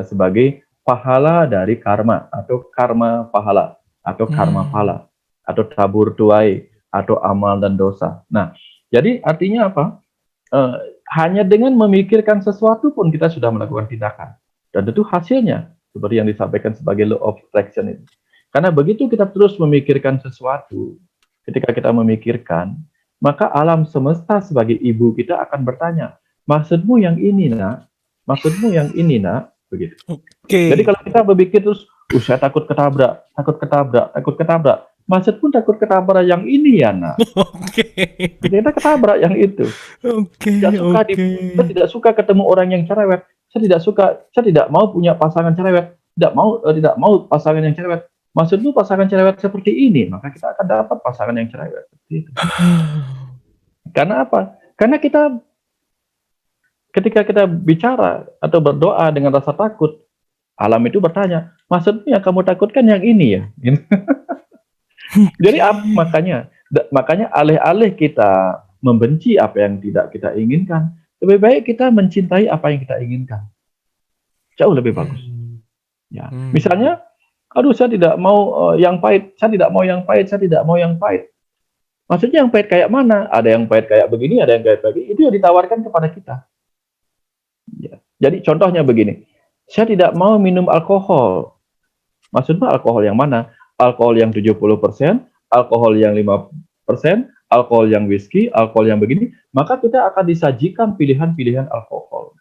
sebagai pahala dari karma atau karma pahala atau karma pala atau tabur tuai atau amal dan dosa. Nah, jadi artinya apa? Hanya dengan memikirkan sesuatu pun kita sudah melakukan tindakan. Dan tentu hasilnya seperti yang disampaikan sebagai law of attraction itu. Karena begitu kita terus memikirkan sesuatu, ketika kita memikirkan, maka alam semesta sebagai ibu kita akan bertanya, maksudmu yang ini nak? Maksudmu yang ini nak? Begitu. Jadi kalau kita berpikir terus, saya takut ketabrak. Maksud pun takut ketabrak yang ini ya nak. Kita ketabrak yang itu. Saya tidak suka ketemu orang yang cerewet. Saya tidak mau punya pasangan cerewet. Tidak mau pasangan yang cerewet. Maksudmu pasangan cerewet seperti ini, maka kita akan dapat pasangan yang cerewet seperti itu. Karena apa? Karena ketika kita bicara atau berdoa dengan rasa takut, alam itu bertanya, maksudnya kamu takutkan yang ini ya? Jadi makanya alih-alih kita membenci apa yang tidak kita inginkan, lebih baik kita mencintai apa yang kita inginkan. Jauh lebih bagus. Ya, misalnya, aduh saya tidak mau yang pahit, saya tidak mau yang pahit, saya tidak mau yang pahit. Maksudnya yang pahit kayak mana? Ada yang pahit kayak begini, ada yang kayak begini. Itu yang ditawarkan kepada kita. Ya. Jadi contohnya begini, saya tidak mau minum alkohol. Maksudnya alkohol yang mana? Alkohol yang 70%, alkohol yang 5%, alkohol yang whisky, alkohol yang begini. Maka kita akan disajikan pilihan-pilihan alkohol.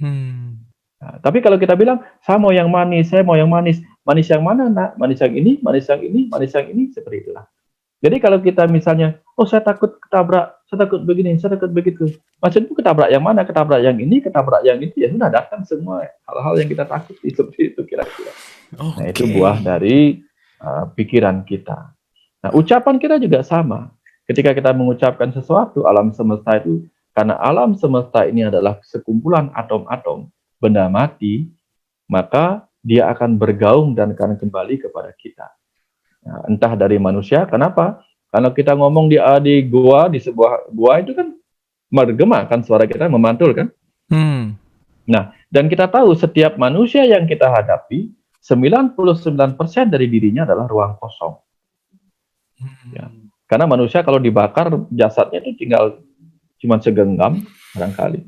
Nah, tapi kalau kita bilang, saya mau yang manis, saya mau yang manis. Manis yang mana, nak? Manis yang ini, manis yang ini, manis yang ini, seperti itulah. Jadi kalau kita misalnya, oh saya takut ketabrak, saya takut begini, saya takut begitu. Maksudnya ketabrak yang mana? Ketabrak yang ini, ketabrak yang itu, ya sudah datang semua hal-hal yang kita takuti seperti itu kira-kira. Okay. Nah itu buah dari pikiran kita. Nah ucapan kita juga sama. Ketika kita mengucapkan sesuatu, alam semesta itu, karena alam semesta ini adalah sekumpulan atom-atom, benda mati, maka dia akan bergaung dan akan kembali kepada kita. Nah, entah dari manusia, kenapa? Karena kita ngomong di gua, di sebuah gua itu kan bergema kan, suara kita memantul kan. Nah, dan kita tahu setiap manusia yang kita hadapi, 99% dari dirinya adalah ruang kosong. Ya. Karena manusia kalau dibakar, jasadnya itu tinggal cuma segenggam barangkali.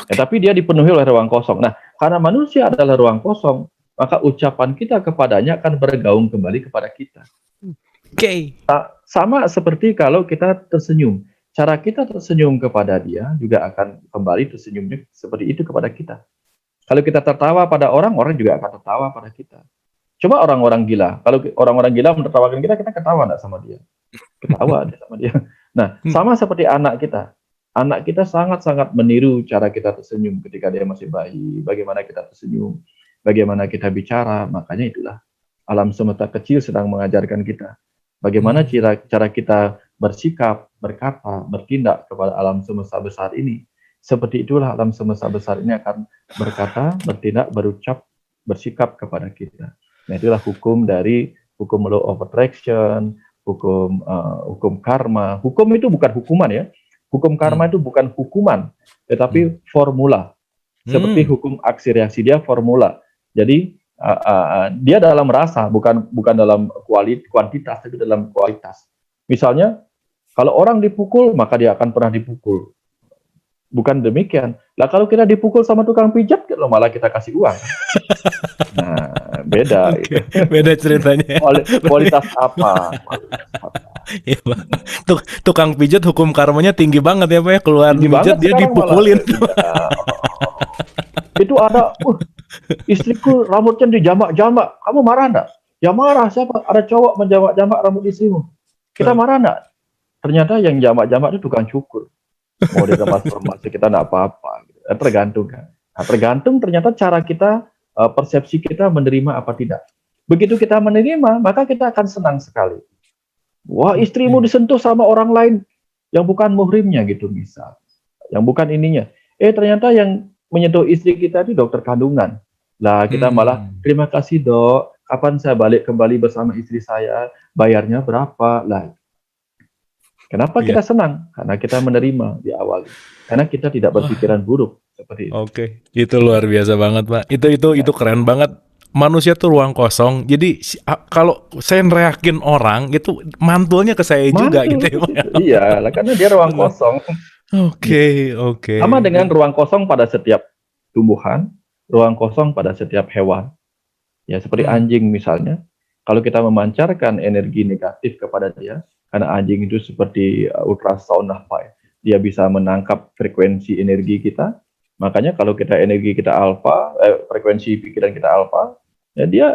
Ya, tapi dia dipenuhi oleh ruang kosong. Nah, karena manusia adalah ruang kosong, maka ucapan kita kepadanya akan bergaung kembali kepada kita. Oke. Sama seperti kalau kita tersenyum. Cara kita tersenyum kepada dia juga akan kembali tersenyumnya seperti itu kepada kita. Kalau kita tertawa pada orang, orang juga akan tertawa pada kita. Coba orang-orang gila. Kalau orang-orang gila menertawakan kita, kita ketawa enggak sama dia? Ketawa sama dia. Nah, sama seperti anak kita. Anak kita sangat-sangat meniru cara kita tersenyum ketika dia masih bayi. Bagaimana kita tersenyum. Bagaimana kita bicara, makanya itulah alam semesta kecil sedang mengajarkan kita bagaimana cara kita bersikap, berkata, bertindak kepada alam semesta besar ini. Seperti itulah alam semesta besar ini akan berkata, bertindak, berucap, bersikap kepada kita. Nah itulah hukum dari hukum law of attraction, hukum karma. Hukum itu bukan hukuman ya. Hukum karma itu bukan hukuman, tetapi formula. Seperti hukum aksi reaksi, dia formula. Jadi dia dalam rasa, bukan dalam kuantitas, tapi dalam kualitas. Misalnya, kalau orang dipukul, maka dia akan pernah dipukul. Bukan demikian. Lah kalau kita dipukul sama tukang pijat, kalau malah kita kasih uang. Nah, beda. Okay. Gitu. Beda ceritanya. Kualitas apa? Iya, Pak. Tukang pijat hukum karmanya tinggi banget ya, Pak ya. Keluar pijat dia dipukulin. Itu ada, istriku rambutnya dijamak-jamak. Kamu marah enggak? Ya marah, siapa? Ada cowok menjamak-jamak rambut istrimu. Kita marah enggak? Ternyata yang jamak-jamak itu tukang cukur. Mau ditransformasi, kita enggak apa-apa. Tergantung kan. Nah, tergantung ternyata cara kita, persepsi kita menerima apa tidak. Begitu kita menerima, maka kita akan senang sekali. Wah, istrimu disentuh sama orang lain yang bukan muhrimnya gitu misal. Yang bukan ininya. Ternyata yang menyentuh istri kita itu dokter kandungan. Lah kita malah terima kasih dok, kapan saya balik kembali bersama istri saya, bayarnya berapa? Lah kenapa kita senang? Karena kita menerima di awal. Karena kita tidak berpikiran buruk seperti itu. Oke, itu luar biasa banget Pak. Itu keren banget. Manusia tuh ruang kosong. Jadi kalau saya neriakin orang itu mantulnya ke saya juga gitu. Iya, karena dia ruang kosong. Oke. Sama dengan ruang kosong pada setiap tumbuhan, ruang kosong pada setiap hewan. Ya, seperti anjing misalnya. Kalau kita memancarkan energi negatif kepada dia, karena anjing itu seperti ultrasound dia bisa menangkap frekuensi energi kita. Makanya kalau kita energi kita alfa, frekuensi pikiran kita alfa, ya dia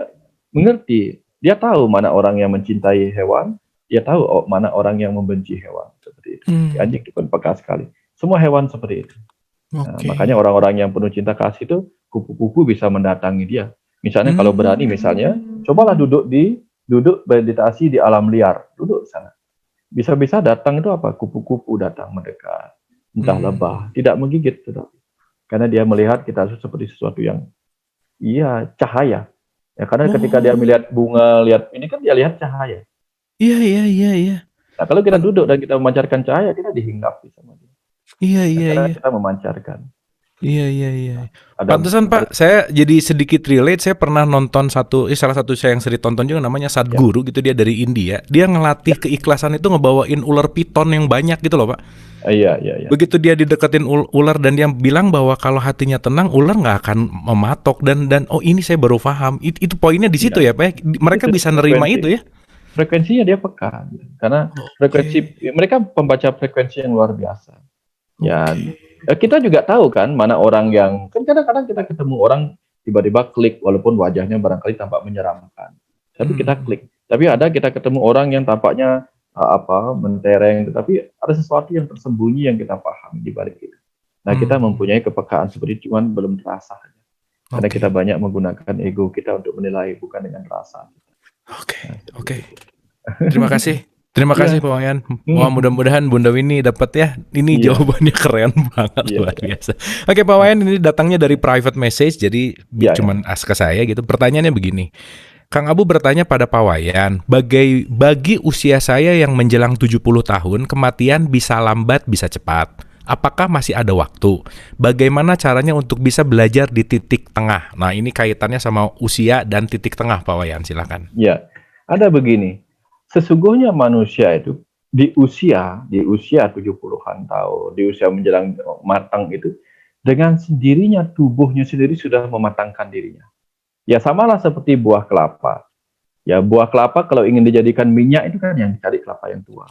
mengerti. Dia tahu mana orang yang mencintai hewan, dia tahu mana orang yang membenci hewan. Seperti itu. Anjing itu kan peka sekali. Semua hewan seperti itu. Nah, makanya orang-orang yang penuh cinta kasih itu kupu-kupu bisa mendatangi dia. Misalnya kalau berani misalnya, cobalah duduk meditasi di alam liar, duduk di sana. Bisa-bisa datang itu apa? Kupu-kupu datang mendekat. entah lebah, tidak menggigit, tetapi karena dia melihat kita itu seperti sesuatu yang cahaya. Ya, karena ketika dia melihat bunga, lihat ini kan dia lihat cahaya. Iya. Nah, kalau kita duduk dan kita memancarkan cahaya, kita dihinggapi sama dia. Karena kita memancarkan. Iya. Pantesan Pak, saya jadi sedikit relate. Saya pernah nonton salah satu saya yang sering tonton juga namanya Sadhguru gitu, dia dari India. Dia ngelatih keikhlasan itu ngebawain ular piton yang banyak gitu loh Pak. Iya. Begitu dia dideketin ular dan dia bilang bahwa kalau hatinya tenang, ular nggak akan mematok dan ini saya baru paham. Itu poinnya di situ ya Pak. Mereka bisa nerima itu ya. Frekuensinya dia peka, karena mereka pembaca frekuensi yang luar biasa. Ya, kita juga tahu kan mana orang yang kan kadang-kadang kita ketemu orang tiba-tiba klik walaupun wajahnya barangkali tampak menyeramkan. Tapi kita klik. Tapi ada kita ketemu orang yang tampaknya mentereng, tetapi ada sesuatu yang tersembunyi yang kita paham di balik itu. Nah, kita mempunyai kepekaan seperti itu, cuman belum terasa. Karena kita banyak menggunakan ego kita untuk menilai bukan dengan rasa. Oke. Terima kasih Pak Wayan. Wah, mudah-mudahan Bunda Winnie dapat ya. Ini jawabannya keren banget, luar biasa. Oke Pak Wayan, ini datangnya dari private message, jadi cuman ke saya gitu. Pertanyaannya begini. Kang Abu bertanya pada Pak Wayan, bagi usia saya yang menjelang 70 tahun, kematian bisa lambat, bisa cepat. Apakah masih ada waktu? Bagaimana caranya untuk bisa belajar di titik tengah? Nah, ini kaitannya sama usia dan titik tengah, Pak Wayan, silakan. Ya, ada begini. Sesungguhnya manusia itu di usia 70-an tahun, di usia menjelang matang itu, dengan sendirinya tubuhnya sendiri sudah mematangkan dirinya. Ya samalah seperti buah kelapa. Ya buah kelapa kalau ingin dijadikan minyak itu kan yang dicari kelapa yang tua.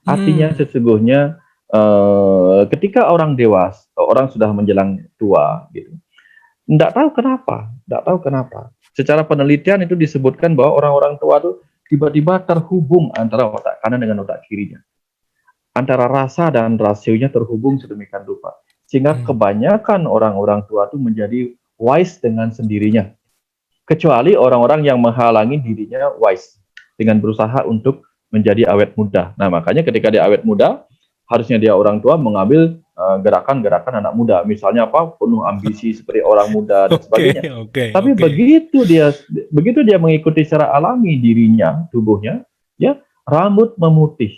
Artinya sesungguhnya ketika orang dewasa, orang sudah menjelang tua gitu, tidak tahu kenapa. Secara penelitian itu disebutkan bahwa orang-orang tua itu tiba-tiba terhubung antara otak kanan dengan otak kirinya. Antara rasa dan rasionya terhubung sedemikian rupa. Sehingga kebanyakan orang-orang tua itu menjadi wise dengan sendirinya. Kecuali orang-orang yang menghalangi dirinya wise dengan berusaha untuk menjadi awet muda. Nah, makanya ketika dia awet muda, harusnya dia orang tua mengambil gerakan-gerakan anak muda. Misalnya penuh ambisi seperti orang muda dan sebagainya. Tapi begitu dia mengikuti secara alami dirinya, tubuhnya, ya rambut memutih.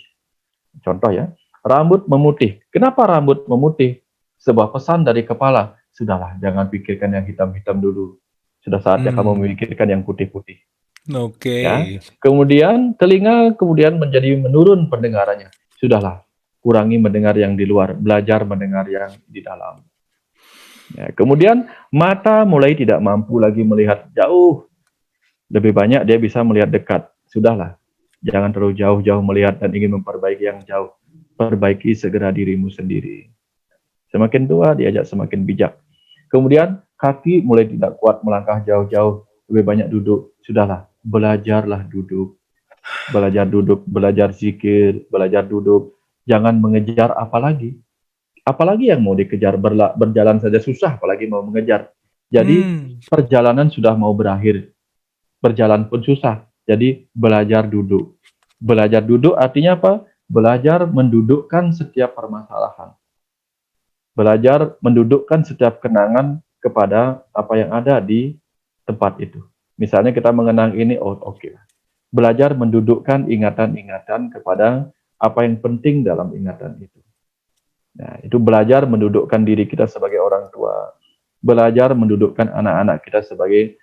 Contoh ya, rambut memutih. Kenapa rambut memutih? Sebuah pesan dari kepala. Sudahlah, jangan pikirkan yang hitam-hitam dulu. Sudah saatnya kamu memikirkan yang putih-putih. Ya. Kemudian telinga menjadi menurun pendengarannya. Sudahlah, kurangi mendengar yang di luar, belajar mendengar yang di dalam. Ya, kemudian mata mulai tidak mampu lagi melihat jauh. Lebih banyak dia bisa melihat dekat. Sudahlah, jangan terlalu jauh-jauh melihat dan ingin memperbaiki yang jauh. Perbaiki segera dirimu sendiri. Semakin tua diajak semakin bijak. Kemudian kaki mulai tidak kuat melangkah jauh-jauh, lebih banyak duduk. Sudahlah, belajarlah duduk. Belajar zikir, belajar duduk. Jangan mengejar apalagi yang mau dikejar, berjalan saja susah apalagi mau mengejar. Jadi perjalanan sudah mau berakhir, berjalan pun susah. Jadi belajar duduk artinya apa? Belajar mendudukkan setiap permasalahan, belajar mendudukkan setiap kenangan kepada apa yang ada di tempat itu. Misalnya kita mengenang ini, belajar mendudukkan ingatan-ingatan kepada apa yang penting dalam ingatan itu. Nah, itu belajar mendudukkan diri kita sebagai orang tua. Belajar mendudukkan anak-anak kita sebagai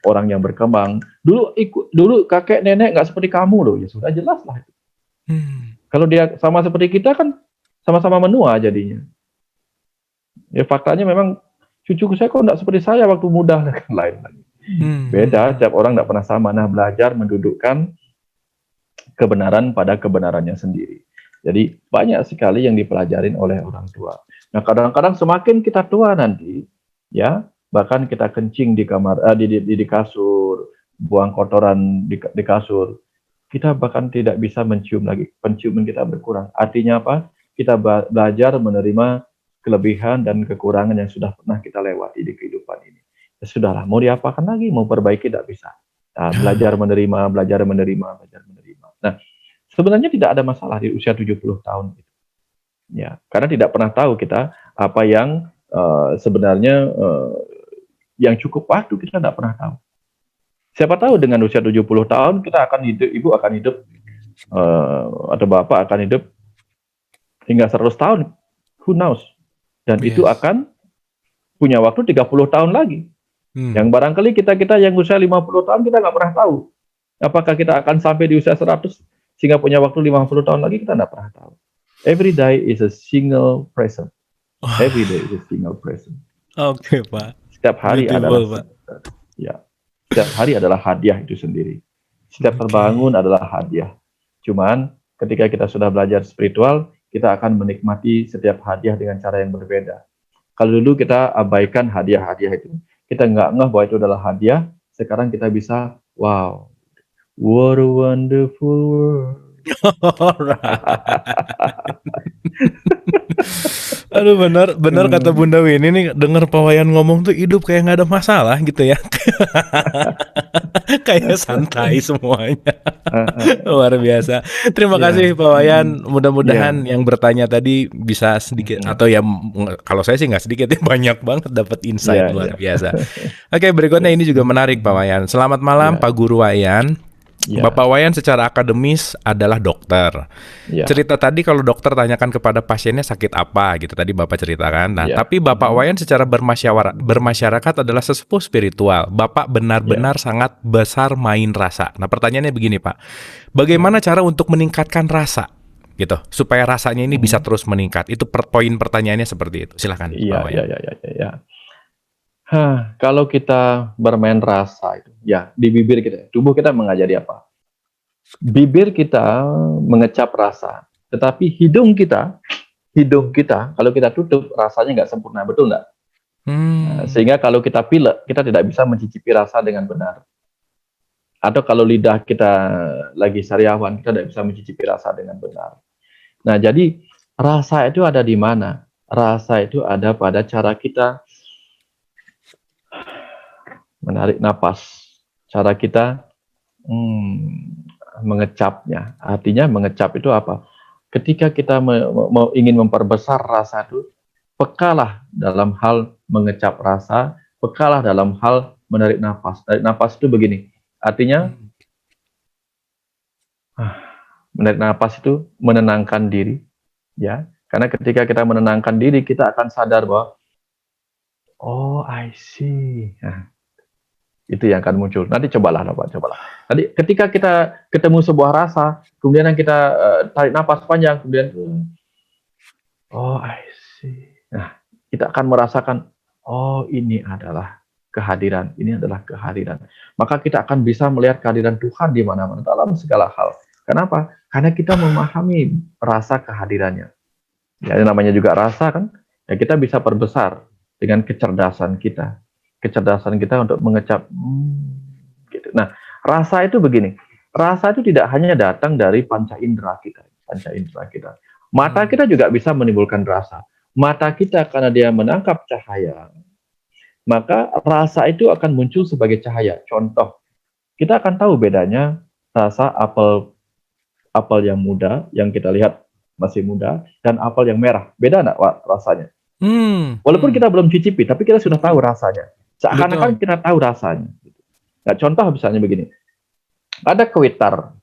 orang yang berkembang. Dulu kakek nenek nggak seperti kamu loh. Ya sudah jelas lah itu. Kalau dia sama seperti kita kan sama-sama menua jadinya. Ya faktanya memang cucu saya kok nggak seperti saya waktu muda dan lain lagi. Beda, setiap orang nggak pernah sama. Nah, belajar mendudukkan kebenaran pada kebenarannya sendiri. Jadi banyak sekali yang dipelajarin oleh orang tua. Nah, kadang-kadang semakin kita tua nanti, ya bahkan kita kencing di kamar, di kasur, buang kotoran di kasur, kita bahkan tidak bisa mencium lagi. Penciuman kita berkurang. Artinya apa? Kita belajar menerima kelebihan dan kekurangan yang sudah pernah kita lewati di kehidupan ini. Ya sudahlah, mau diapakan lagi? Mau perbaiki tidak bisa. Nah, belajar menerima. Nah, sebenarnya tidak ada masalah di usia 70 tahun itu. Ya, karena tidak pernah tahu kita apa yang sebenarnya yang cukup waktu kita tidak pernah tahu. Siapa tahu dengan usia 70 tahun kita akan hidup, ibu akan hidup atau bapak akan hidup hingga 100 tahun. Who knows? Dan itu akan punya waktu 30 tahun lagi. Yang barangkali kita yang usia 50 tahun kita nggak pernah tahu. Apakah kita akan sampai di usia 100 sehingga punya waktu 50 tahun lagi, kita nggak pernah tahu. Every day is a single present. Every day is a single present. Oke, Pak. Setiap hari Beautiful, adalah ya. Setiap hari adalah hadiah itu sendiri. Setiap terbangun adalah hadiah. Cuman ketika kita sudah belajar spiritual, kita akan menikmati setiap hadiah dengan cara yang berbeda. Kalau dulu kita abaikan hadiah-hadiah itu, kita nggak ngeh bahwa itu adalah hadiah. Sekarang kita bisa, wow, what a wonderful world. Aduh, benar kata Bunda Winnie nih, dengar Pak Wayan ngomong tuh hidup kayak nggak ada masalah gitu ya. Kayak santai semuanya. Luar biasa. Terima kasih Pak Wayan. Mudah-mudahan yang bertanya tadi bisa sedikit atau ya kalau saya sih nggak sedikit, ya banyak banget dapat insight luar biasa. Oke, berikutnya ini juga menarik Pak Wayan. Selamat malam Pak Guru Wayan. Bapak Wayan secara akademis adalah dokter. Cerita tadi kalau dokter tanyakan kepada pasiennya sakit apa gitu, tadi Bapak ceritakan. Nah, tapi Bapak Wayan secara bermasyarakat adalah sesepuh spiritual. Bapak benar-benar sangat besar main rasa. Nah, pertanyaannya begini Pak, bagaimana cara untuk meningkatkan rasa gitu supaya rasanya ini bisa terus meningkat? Itu poin pertanyaannya seperti itu. Silakan Pak Wayan. Kalau kita bermain rasa itu, ya di bibir kita, tubuh kita mengajari apa? Bibir kita mengecap rasa, tetapi hidung kita kalau kita tutup rasanya nggak sempurna, betul nggak? Sehingga kalau kita pilek, kita tidak bisa mencicipi rasa dengan benar. Atau kalau lidah kita lagi sariawan, kita tidak bisa mencicipi rasa dengan benar. Nah, jadi rasa itu ada di mana? Rasa itu ada pada cara kita menarik napas, cara kita mengecapnya. Artinya mengecap itu apa? Ketika kita ingin memperbesar rasa itu, pekalah dalam hal mengecap rasa, pekalah dalam hal menarik napas. Menarik napas itu begini, artinya menarik napas itu menenangkan diri, ya. Karena ketika kita menenangkan diri, kita akan sadar bahwa, oh, I see. Nah, itu yang akan muncul. Nanti cobalah. Nanti ketika kita ketemu sebuah rasa, kemudian kita tarik napas panjang, kemudian oh I see. Nah, kita akan merasakan, oh ini adalah kehadiran, Maka kita akan bisa melihat kehadiran Tuhan di mana-mana dalam segala hal. Kenapa? Karena kita memahami rasa kehadirannya. Ya, namanya juga rasa kan. Ya, kita bisa perbesar dengan kecerdasan kita. Kecerdasan kita untuk mengecap gitu. Nah, rasa itu begini. Rasa itu tidak hanya datang dari panca indera kita. Mata kita juga bisa menimbulkan rasa. Mata kita karena dia menangkap cahaya, maka rasa itu akan muncul sebagai cahaya. Contoh, kita akan tahu bedanya rasa apel yang muda, yang kita lihat masih muda, dan apel yang merah. Beda nggak rasanya? Walaupun kita belum cicipi, tapi kita sudah tahu rasanya. Seakan-akan kita tahu rasanya. Nah, contoh misalnya begini. Ada kuitar.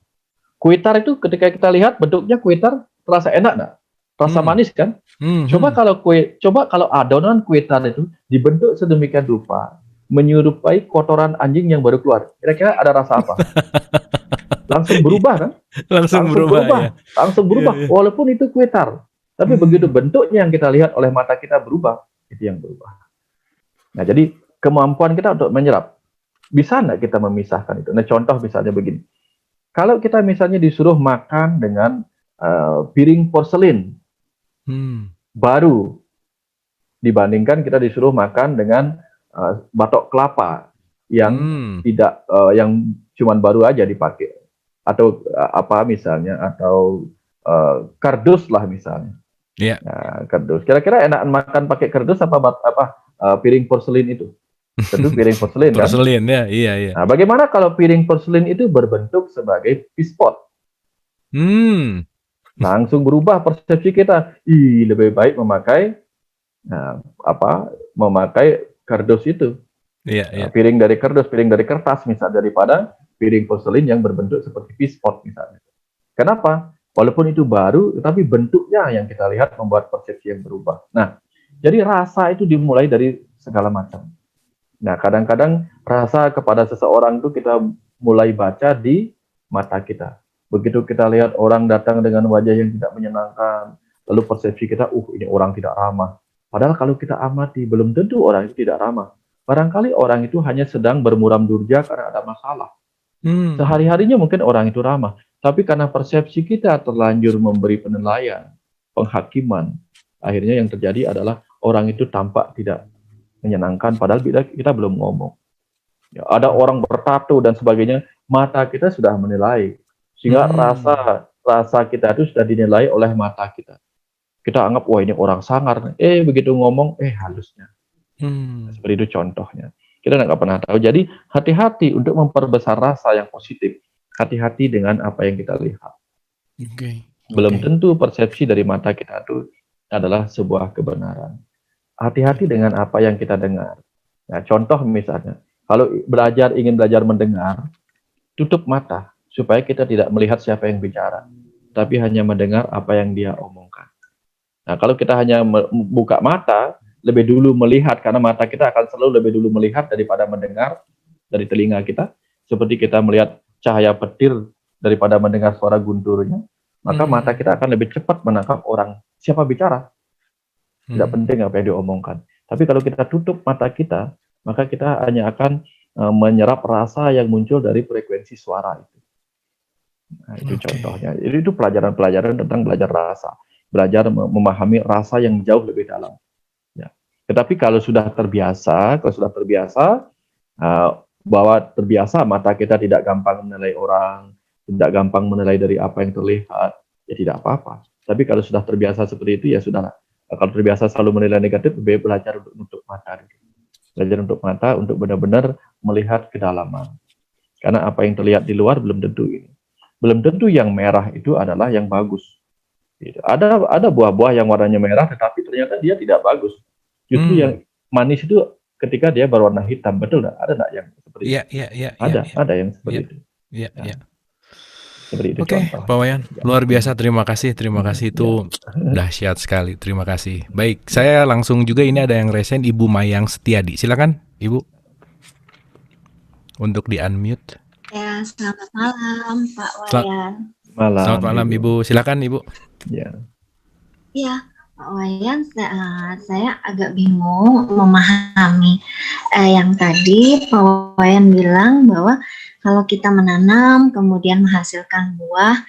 Kuitar itu ketika kita lihat bentuknya kuitar, terasa enak nggak? Rasa manis kan? Coba kalau adonan kuitar itu dibentuk sedemikian rupa, menyerupai kotoran anjing yang baru keluar. Kira-kira ada rasa apa? Langsung berubah kan? Langsung berubah. Ya. Langsung berubah. Walaupun itu kuitar. Tapi begitu bentuknya yang kita lihat oleh mata kita berubah, itu yang berubah. Nah, jadi kemampuan kita untuk menyerap, bisa nggak kita memisahkan itu? Nah, contoh misalnya begini. Kalau kita misalnya disuruh makan dengan piring porselin baru, dibandingkan kita disuruh makan dengan batok kelapa yang tidak, yang cuman baru aja dipakai, atau apa misalnya, atau kardus lah misalnya. Nah, kardus. Kira-kira enakan makan pakai kardus apa piring porselin itu? Tentu piring porselin kan? Porselin ya, iya. Nah, bagaimana kalau piring porselin itu berbentuk sebagai pispot? langsung berubah persepsi kita. Lebih baik memakai memakai kardus itu. Piring dari kardus, piring dari kertas misalnya, daripada piring porselin yang berbentuk seperti pispot misalnya. Kenapa? Walaupun itu baru, tetapi bentuknya yang kita lihat membuat persepsi yang berubah. Nah, jadi rasa itu dimulai dari segala macam. Nah, kadang-kadang rasa kepada seseorang itu kita mulai baca di mata kita. Begitu kita lihat orang datang dengan wajah yang tidak menyenangkan, lalu persepsi kita, ini orang tidak ramah. Padahal kalau kita amati, belum tentu orang itu tidak ramah. Barangkali orang itu hanya sedang bermuram durja karena ada masalah. Sehari-harinya mungkin orang itu ramah. Tapi karena persepsi kita terlanjur memberi penilaian, penghakiman, akhirnya yang terjadi adalah orang itu tampak tidak menyenangkan, padahal kita belum ngomong. Ya, ada orang bertato dan sebagainya, mata kita sudah menilai. Sehingga rasa kita itu sudah dinilai oleh mata kita. Kita anggap, wah ini orang sangar. Begitu ngomong, halusnya. Seperti itu contohnya. Kita nggak pernah tahu. Jadi hati-hati untuk memperbesar rasa yang positif. Hati-hati dengan apa yang kita lihat. Belum tentu persepsi dari mata kita itu adalah sebuah kebenaran. Hati-hati dengan apa yang kita dengar. Nah, contoh misalnya, kalau ingin belajar mendengar, tutup mata supaya kita tidak melihat siapa yang bicara, tapi hanya mendengar apa yang dia omongkan. Nah, kalau kita hanya buka mata, lebih dulu melihat, karena mata kita akan selalu lebih dulu melihat daripada mendengar dari telinga kita, seperti kita melihat cahaya petir daripada mendengar suara gunturnya, maka mata kita akan lebih cepat menangkap orang siapa bicara. Tidak penting apa yang diomongkan. Tapi kalau kita tutup mata kita, maka kita hanya akan menyerap rasa yang muncul dari frekuensi suara itu. Nah, itu contohnya. Jadi itu pelajaran-pelajaran tentang belajar rasa. Belajar memahami rasa yang jauh lebih dalam. Ya. Tetapi kalau sudah terbiasa, bahwa terbiasa mata kita tidak gampang menilai orang, tidak gampang menilai dari apa yang terlihat, ya tidak apa-apa. Tapi kalau sudah terbiasa seperti itu, ya sudahlah. Kalau terbiasa selalu menilai negatif, lebih belajar untuk mata. Belajar untuk mata, untuk benar-benar melihat kedalaman. Karena apa yang terlihat di luar belum tentu ini. Belum tentu yang merah itu adalah yang bagus. Ada buah-buah yang warnanya merah, tetapi ternyata dia tidak bagus. Justru yang manis itu ketika dia berwarna hitam. Betul nggak? Ada nggak yang seperti itu? Ada yang seperti itu. Oke, Pak Wayan, luar biasa. Terima kasih itu dahsyat sekali. Terima kasih. Baik, saya langsung juga ini ada yang resen, Ibu Mayang Setiadi. Silakan, Ibu, untuk di unmute. Ya, selamat malam, Pak Wayan. Selamat malam, Ibu. Silakan, Ibu. Ya, Pak Wayan, saya agak bingung memahami yang tadi Pak Wayan bilang bahwa kalau kita menanam, kemudian menghasilkan buah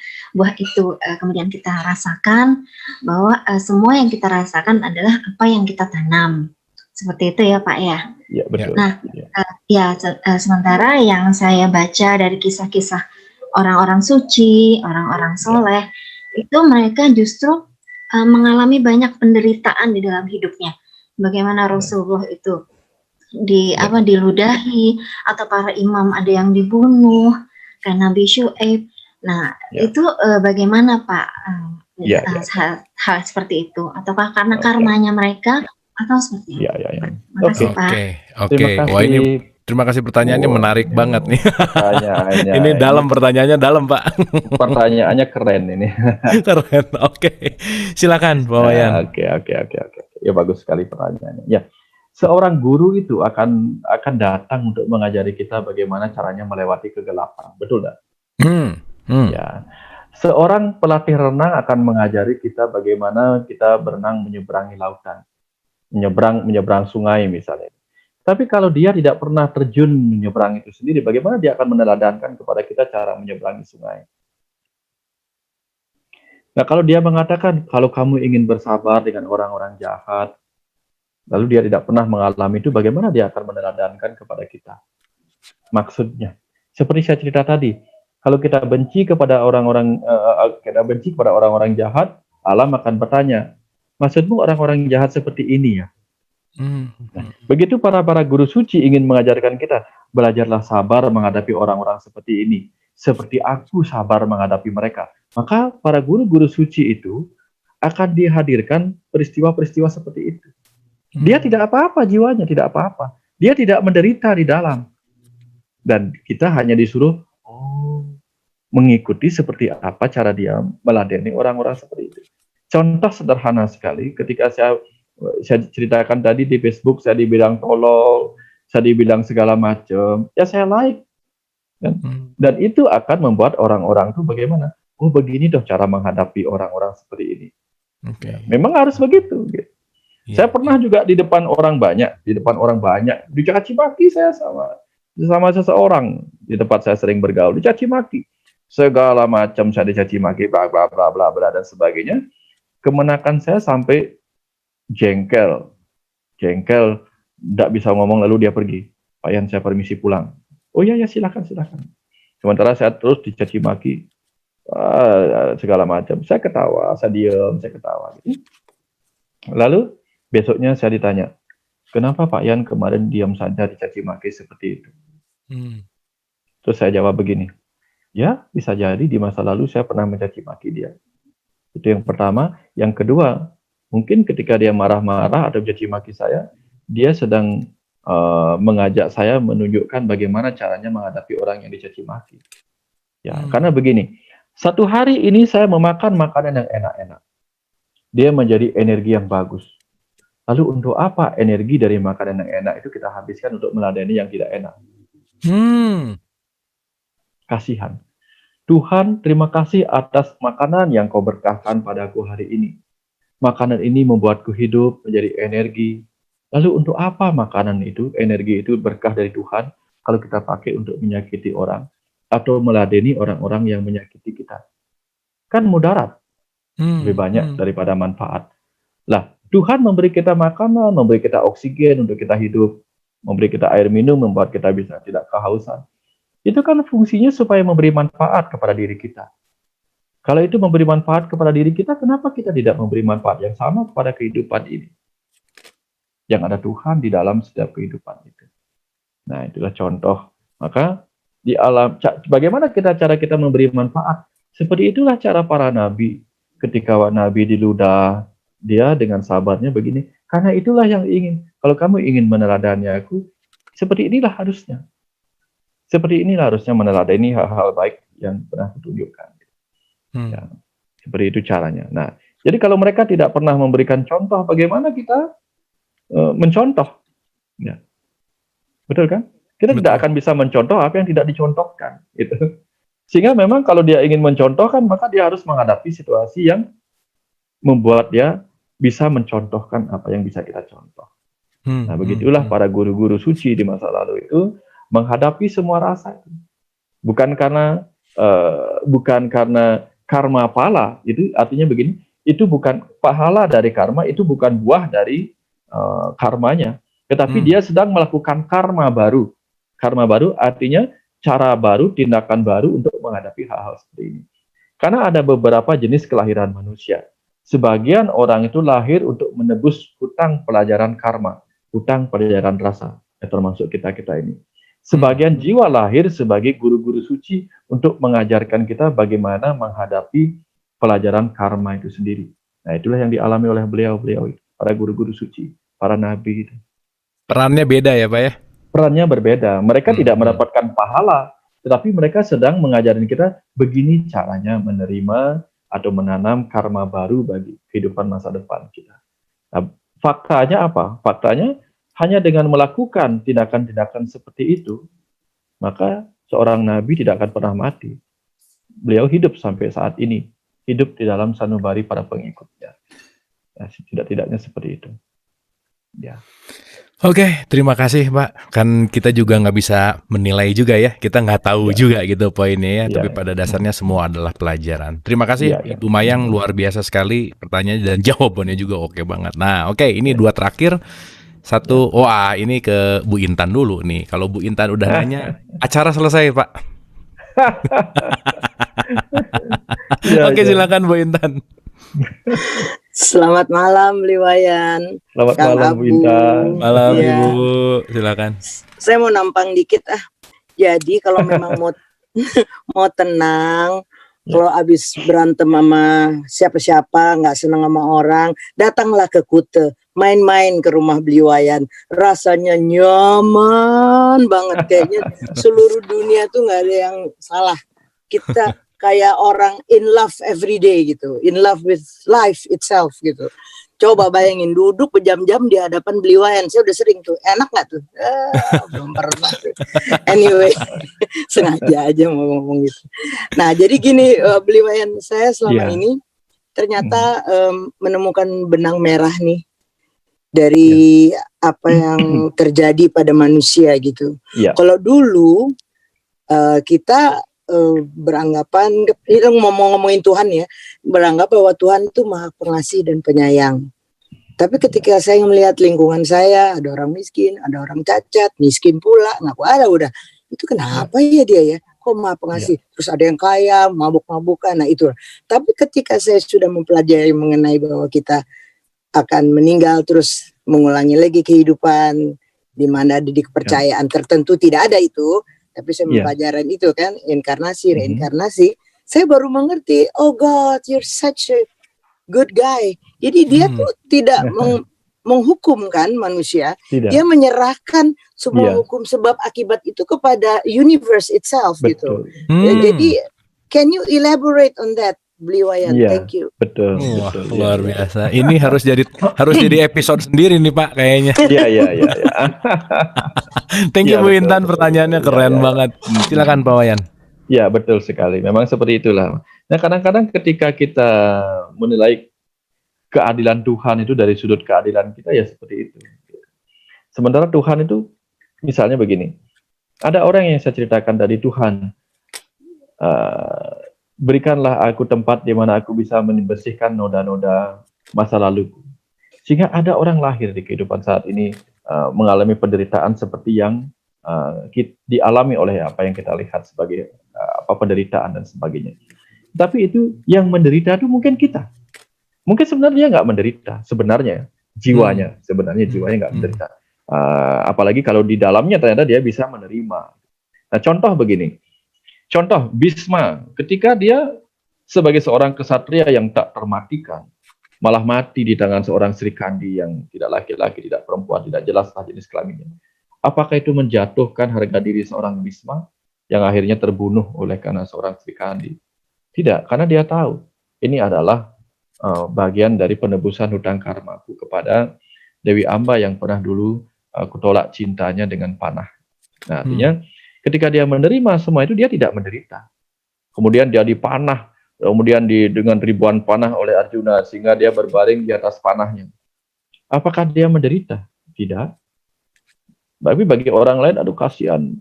itu kemudian kita rasakan, bahwa semua yang kita rasakan adalah apa yang kita tanam. Seperti itu ya Pak ya? Iya, betul. Nah, sementara yang saya baca dari kisah-kisah orang-orang suci, orang-orang soleh, itu mereka justru mengalami banyak penderitaan di dalam hidupnya. Bagaimana Rasulullah itu diludahi, atau para imam ada yang dibunuh karena Nabi Syuaib. Nah, itu bagaimana Pak hal seperti itu? Ataukah karena karmanya mereka atau seperti itu? Makasih Pak. Oke. Wah, ini terima kasih, pertanyaannya menarik banget nih. Ini dalam pertanyaannya dalam Pak. Pertanyaannya keren ini. Keren. Oke. Silakan Pak Wayan. Oke. Ya, bagus sekali pertanyaannya. Ya. Seorang guru itu akan datang untuk mengajari kita bagaimana caranya melewati kegelapan, betul nggak? Ya, seorang pelatih renang akan mengajari kita bagaimana kita berenang menyeberangi lautan, menyeberang sungai misalnya. Tapi kalau dia tidak pernah terjun menyeberang itu sendiri, bagaimana dia akan meneladankan kepada kita cara menyeberangi sungai? Nah, kalau dia mengatakan kalau kamu ingin bersabar dengan orang-orang jahat, lalu dia tidak pernah mengalami itu, bagaimana dia akan meneladankan kepada kita? Maksudnya, seperti saya cerita tadi, kalau kita benci kepada orang-orang jahat, alam akan bertanya, maksudmu orang-orang jahat seperti ini ya? Nah, begitu para guru suci ingin mengajarkan kita, belajarlah sabar menghadapi orang-orang seperti ini, seperti aku sabar menghadapi mereka. maka para guru-guru suci itu akan dihadirkan peristiwa-peristiwa seperti itu. Dia tidak apa-apa jiwanya, tidak apa-apa. Dia tidak menderita di dalam. Dan kita hanya disuruh mengikuti seperti apa cara dia meladeni orang-orang seperti itu. Contoh sederhana sekali, ketika saya ceritakan tadi di Facebook, saya dibilang tolol, saya dibilang segala macam, ya saya like. Dan itu akan membuat orang-orang itu bagaimana? Oh, begini dong cara menghadapi orang-orang seperti ini. Okay. Memang harus begitu. Gitu. Saya pernah juga di depan orang banyak, dicaci maki saya sama seseorang di tempat saya sering bergaul, dicaci maki. Segala macam saya dicaci maki, bla bla bla bla bla dan sebagainya. Kemenakan saya sampai jengkel, tidak bisa ngomong lalu dia pergi. Pak Yan, saya permisi pulang. Oh ya silakan. Sementara saya terus dicaci maki, segala macam. Saya ketawa, saya diam, saya ketawa. Lalu besoknya saya ditanya, kenapa Pak Yan kemarin diam saja dicaci maki seperti itu? Terus saya jawab begini, ya bisa jadi di masa lalu saya pernah mencaci maki dia. Itu yang pertama. Yang kedua, mungkin ketika dia marah-marah atau mencaci maki saya, dia sedang mengajak saya menunjukkan bagaimana caranya menghadapi orang yang dicaci maki. Ya, karena begini, satu hari ini saya memakan makanan yang enak-enak. Dia menjadi energi yang bagus. Lalu untuk apa energi dari makanan yang enak itu kita habiskan untuk meladeni yang tidak enak? Kasihan. Tuhan, terima kasih atas makanan yang kau berkahkan padaku hari ini. Makanan ini membuatku hidup, menjadi energi. Lalu untuk apa makanan itu, energi itu berkah dari Tuhan, kalau kita pakai untuk menyakiti orang, atau meladeni orang-orang yang menyakiti kita? Kan mudarat. Lebih banyak daripada manfaat. Lah, Tuhan memberi kita makanan, memberi kita oksigen untuk kita hidup, memberi kita air minum, membuat kita bisa tidak kehausan. Itu kan fungsinya supaya memberi manfaat kepada diri kita. Kalau itu memberi manfaat kepada diri kita, kenapa kita tidak memberi manfaat yang sama kepada kehidupan ini? Yang ada Tuhan di dalam setiap kehidupan itu. Nah, itulah contoh. Maka di alam, bagaimana cara kita memberi manfaat? Seperti itulah cara para nabi. Ketika nabi diludah, dia dengan sabarnya begini. Karena itulah yang ingin. Kalau kamu ingin meneladani aku, seperti inilah harusnya. Seperti inilah harusnya meneladani hal-hal baik yang pernah kutunjukkan. Ya, seperti itu caranya. Nah, jadi kalau mereka tidak pernah memberikan contoh, bagaimana kita mencontoh? Ya. Betul kan? Kita tidak akan bisa mencontoh apa yang tidak dicontohkan. Gitu. Sehingga memang kalau dia ingin mencontohkan, maka dia harus menghadapi situasi yang membuat dia bisa mencontohkan apa yang bisa kita contoh. Nah, begitulah para guru-guru suci di masa lalu itu menghadapi semua rasa itu. Bukan karena karma pala, itu artinya begini, itu bukan pahala dari karma, itu bukan buah dari karmanya, tetapi dia sedang melakukan karma baru. Karma baru artinya cara baru, tindakan baru untuk menghadapi hal-hal seperti ini. Karena ada beberapa jenis kelahiran manusia. Sebagian orang itu lahir untuk menebus hutang pelajaran karma, hutang pelajaran rasa, termasuk kita-kita ini. Sebagian jiwa lahir sebagai guru-guru suci untuk mengajarkan kita bagaimana menghadapi pelajaran karma itu sendiri. Nah, itulah yang dialami oleh beliau-beliau itu, para guru-guru suci, para nabi itu. Perannya beda ya, Pak ya? Perannya berbeda. Mereka tidak mendapatkan pahala, tetapi mereka sedang mengajarin kita begini caranya menerima atau menanam karma baru bagi kehidupan masa depan kita. Nah, faktanya apa? Faktanya hanya dengan melakukan tindakan-tindakan seperti itu, maka seorang nabi tidak akan pernah mati. Beliau hidup sampai saat ini, hidup di dalam sanubari para pengikutnya. Ya, tidak-tidaknya seperti itu. Ya. Oke, terima kasih Pak. Kan kita juga nggak bisa menilai juga ya, kita nggak tahu juga gitu poinnya ya, tapi pada dasarnya semua adalah pelajaran. Terima kasih Ibu Mayang, luar biasa sekali pertanyaan dan jawabannya juga oke banget. Nah, oke, ini dua terakhir. Satu, ini ke Bu Intan dulu nih. Kalau Bu Intan udah nanya, acara selesai Pak. Oke, silakan Bu Intan. Selamat malam, Liwayan. Selamat malam, Bu Intan. Malam, Ibu. Silakan. Saya mau nampang dikit Jadi kalau memang mau tenang, Kalau abis berantem sama siapa-siapa, nggak senang sama orang, datanglah ke Kute, main-main ke rumah Bliwayan. Rasanya nyaman banget, kayaknya seluruh dunia tuh nggak ada yang salah. Kita kayak orang in love every day gitu, in love with life itself gitu. Coba bayangin duduk berjam-jam di hadapan Bliwayan. Saya udah sering tuh. Enak nggak tuh? Belum pernah tuh. Anyway, sengaja aja mau ngomong gitu. Nah, jadi gini, Bliwayan, saya selama ini ternyata menemukan benang merah nih dari apa yang terjadi pada manusia gitu. Kalau dulu kita beranggapan, kita ngomongin Tuhan ya, beranggap bahwa Tuhan itu maha pengasih dan penyayang. Tapi ketika saya melihat lingkungan saya, ada orang miskin, ada orang cacat, miskin pula, ngaku ada udah. Itu kenapa ya dia ya? Kok maha pengasih? Terus ada yang kaya, mabuk-mabukan, nah itu. Tapi ketika saya sudah mempelajari mengenai bahwa kita akan meninggal terus mengulangi lagi kehidupan di mana ada di kepercayaan tertentu tidak ada itu. Tapi saya mempelajaran itu kan, inkarnasi, reinkarnasi. Saya baru mengerti, oh God, you're such a good guy. Jadi dia tuh tidak menghukum kan manusia. Dia menyerahkan sebuah hukum sebab akibat itu kepada universe itself gitu. Jadi, can you elaborate on that, Bliwayan? Thank you. Betul. Luar biasa. Ini harus jadi episode sendiri nih Pak kayaknya. Iya. Thank you Bu Intan, pertanyaannya keren banget. Silakan Pak Wayan. Ya, betul sekali. Memang seperti itulah. Nah, kadang-kadang ketika kita menilai keadilan Tuhan itu dari sudut keadilan kita ya seperti itu. Sementara Tuhan itu misalnya begini. Ada orang yang saya ceritakan tadi, Tuhan, berikanlah aku tempat di mana aku bisa membersihkan noda-noda masa laluku. Sehingga ada orang lahir di kehidupan saat ini mengalami penderitaan seperti yang dialami oleh apa yang kita lihat sebagai penderitaan dan sebagainya. Tapi itu yang menderita itu mungkin kita. Mungkin sebenarnya nggak menderita, sebenarnya jiwanya nggak menderita. Apalagi kalau di dalamnya ternyata dia bisa menerima. Nah, contoh begini. Contoh Bisma, ketika dia sebagai seorang kesatria yang tak termatikan, malah mati di tangan seorang Sri Kandi yang tidak laki-laki, tidak perempuan, tidak jelaslah jenis kelaminnya. Apakah itu menjatuhkan harga diri seorang Bisma yang akhirnya terbunuh oleh karena seorang Sri Kandi? Tidak, karena dia tahu ini adalah bagian dari penebusan hutang karmaku kepada Dewi Amba yang pernah dulu kutolak cintanya dengan panah. Nah, artinya ketika dia menerima semua itu, dia tidak menderita. Kemudian dia dipanah, kemudian dengan ribuan panah oleh Arjuna, sehingga dia berbaring di atas panahnya. Apakah dia menderita? Tidak. Tapi bagi orang lain, aduh kasihan,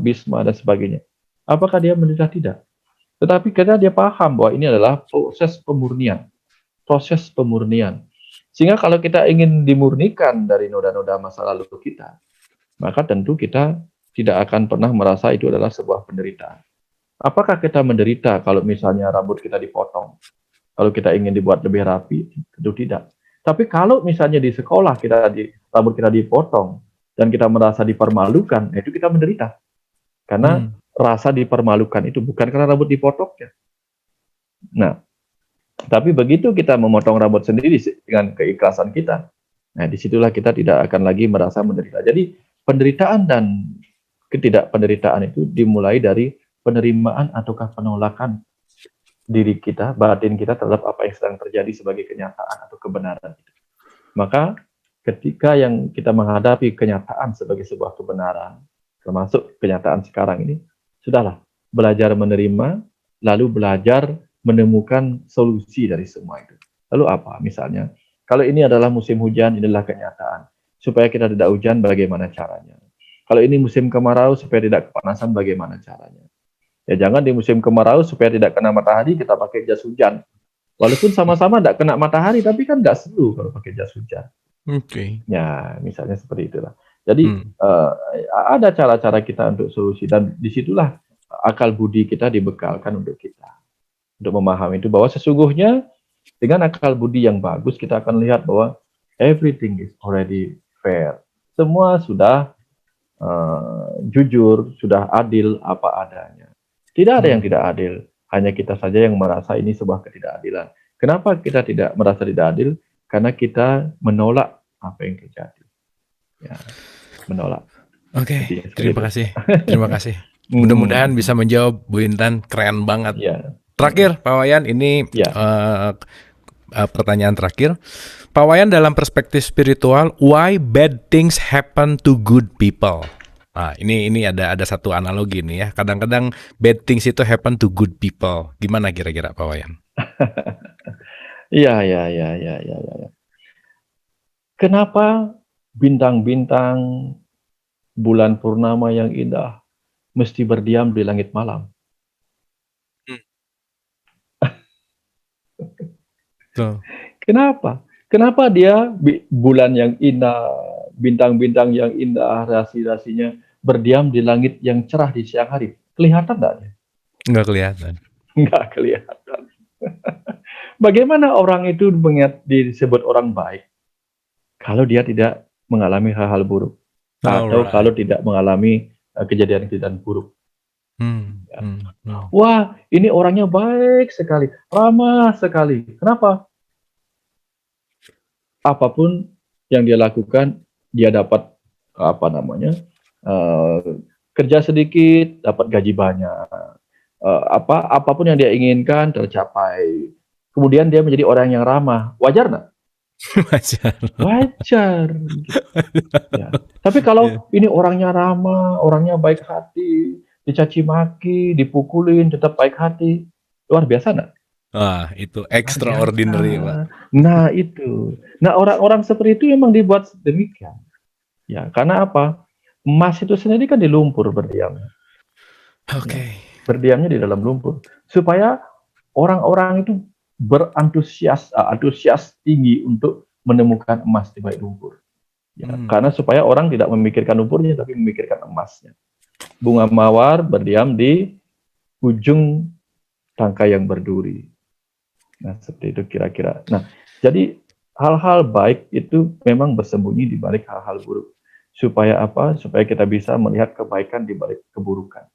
Bisma dan sebagainya. Apakah dia menderita? Tidak. Tetapi karena dia paham bahwa ini adalah proses pemurnian. Sehingga kalau kita ingin dimurnikan dari noda-noda masa lalu kita, maka tentu kita tidak akan pernah merasa itu adalah sebuah penderitaan. Apakah kita menderita kalau misalnya rambut kita dipotong? Kalau kita ingin dibuat lebih rapi? Tentu tidak. Tapi kalau misalnya di sekolah rambut kita dipotong dan kita merasa dipermalukan, itu kita menderita. Karena rasa dipermalukan itu bukan karena rambut dipotongnya. Nah, tapi begitu kita memotong rambut sendiri dengan keikhlasan kita, nah disitulah kita tidak akan lagi merasa menderita. Jadi penderitaan dan ketidakpenderitaan itu dimulai dari penerimaan ataukah penolakan diri kita, batin kita terhadap apa yang sedang terjadi sebagai kenyataan atau kebenaran. Maka ketika yang kita menghadapi kenyataan sebagai sebuah kebenaran, termasuk kenyataan sekarang ini, sudahlah belajar menerima, lalu belajar menemukan solusi dari semua itu. Lalu apa? Misalnya, kalau ini adalah musim hujan, inilah kenyataan. Supaya kita tidak hujan, bagaimana caranya? Kalau ini musim kemarau, supaya tidak kepanasan, bagaimana caranya? Ya jangan di musim kemarau, supaya tidak kena matahari, kita pakai jas hujan. Walaupun sama-sama tidak kena matahari, tapi kan nggak seru kalau pakai jas hujan. Ya, misalnya seperti itulah. Jadi ada cara-cara kita untuk solusi, dan disitulah akal budi kita dibekalkan untuk kita, untuk memahami itu bahwa sesungguhnya dengan akal budi yang bagus kita akan lihat bahwa everything is already fair. Semua sudah jujur, sudah adil apa adanya. Tidak ada yang tidak adil. Hanya kita saja yang merasa ini sebuah ketidakadilan. Kenapa kita tidak merasa tidak adil? Karena kita menolak apa yang terjadi. Ya, menolak. Oke, Intinya seperti terima itu. kasih. Terima kasih. Hmm, Mudah-mudahan bisa menjawab Bu Intan, keren banget. Ya, Terakhir, Pak Wayan, ini ya. pertanyaan terakhir. Pak Wayan, dalam perspektif spiritual, why bad things happen to good people? Nah, ini ada satu analogi nih ya. Kadang-kadang bad things itu happen to good people. Gimana kira-kira Pak Wayan? Iya, iya, iya, iya, iya, iya. Kenapa bintang-bintang bulan purnama yang indah mesti berdiam di langit malam? Tuh. Kenapa? Kenapa dia bulan yang indah, bintang-bintang yang indah, rasi-rasinya berdiam di langit yang cerah di siang hari? Kelihatan nggak dia? Nggak kelihatan. Nggak kelihatan. Bagaimana orang itu disebut orang baik kalau dia tidak mengalami hal-hal buruk atau Alright. kalau tidak mengalami kejadian-kejadian buruk? Hmm. Wah, ini orangnya baik sekali, ramah sekali. Kenapa? Apapun yang dia lakukan, dia dapat apa namanya kerja sedikit, dapat gaji banyak. Apapun yang dia inginkan tercapai. Kemudian dia menjadi orang yang ramah. Wajar nggak? Wajar. Wajar. Ya. Tapi kalau ini orangnya ramah, orangnya baik hati, dicaci maki, dipukulin, tetap baik hati, luar biasa nggak? Wah, itu extraordinary, Pak. Nah, itu. Nah, orang-orang seperti itu memang dibuat demikian. Ya, karena apa? Emas itu sendiri kan di lumpur berdiamnya. Oke. Berdiamnya di dalam lumpur. Supaya orang-orang itu antusias tinggi untuk menemukan emas di balik lumpur. Ya, karena supaya orang tidak memikirkan lumpurnya, tapi memikirkan emasnya. Bunga mawar berdiam di ujung tangkai yang berduri. Nah, seperti itu kira-kira. Nah, jadi hal-hal baik itu memang bersembunyi di balik hal-hal buruk. Supaya apa? Supaya kita bisa melihat kebaikan di balik keburukan.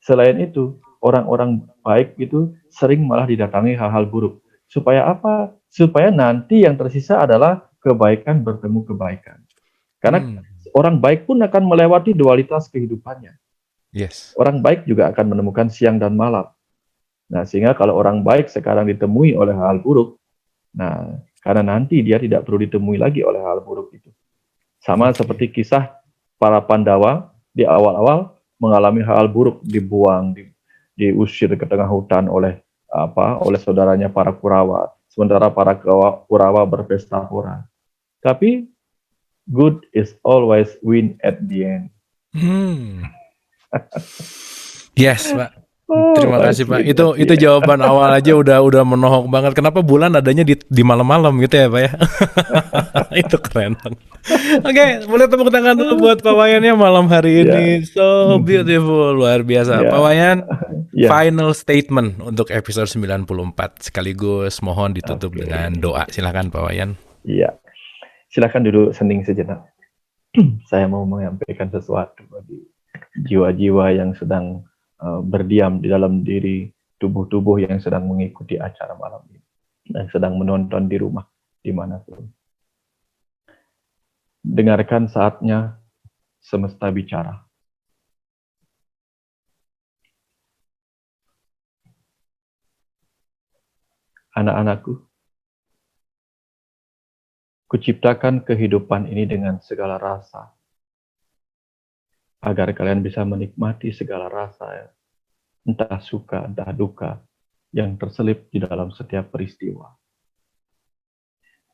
Selain itu, orang-orang baik itu sering malah didatangi hal-hal buruk. Supaya apa? Supaya nanti yang tersisa adalah kebaikan bertemu kebaikan. Karena orang baik pun akan melewati dualitas kehidupannya. Yes. Orang baik juga akan menemukan siang dan malam. Nah, sehingga kalau orang baik sekarang ditemui oleh hal buruk, nah, karena nanti dia tidak perlu ditemui lagi oleh hal buruk itu. Sama seperti kisah para Pandawa di awal-awal mengalami hal buruk, dibuang, diusir ke tengah hutan oleh saudaranya para Kurawa. Sementara para Kurawa berpesta pora. Tapi good is always win at the end. Yes, Pak. Terima kasih, Pak. Itu jawaban awal aja udah menohok banget. Kenapa bulan adanya di malam-malam gitu ya, Pak ya? Itu keren banget. Oke, boleh tepuk tangan dulu buat Pak Wayannya malam hari ini. So beautiful, luar biasa. Pak Wayan, final statement untuk episode 94 sekaligus mohon ditutup dengan doa. Silakan Pak Wayan. Iya. Silakan duduk sening sejenak. Saya mau menyampaikan sesuatu bagi jiwa-jiwa yang sedang berdiam di dalam diri tubuh-tubuh yang sedang mengikuti acara malam ini dan sedang menonton di rumah dimanapun. Dengarkan saatnya semesta bicara. Anak-anakku, kuciptakan kehidupan ini dengan segala rasa, agar kalian bisa menikmati segala rasa, entah suka, entah duka, yang terselip di dalam setiap peristiwa.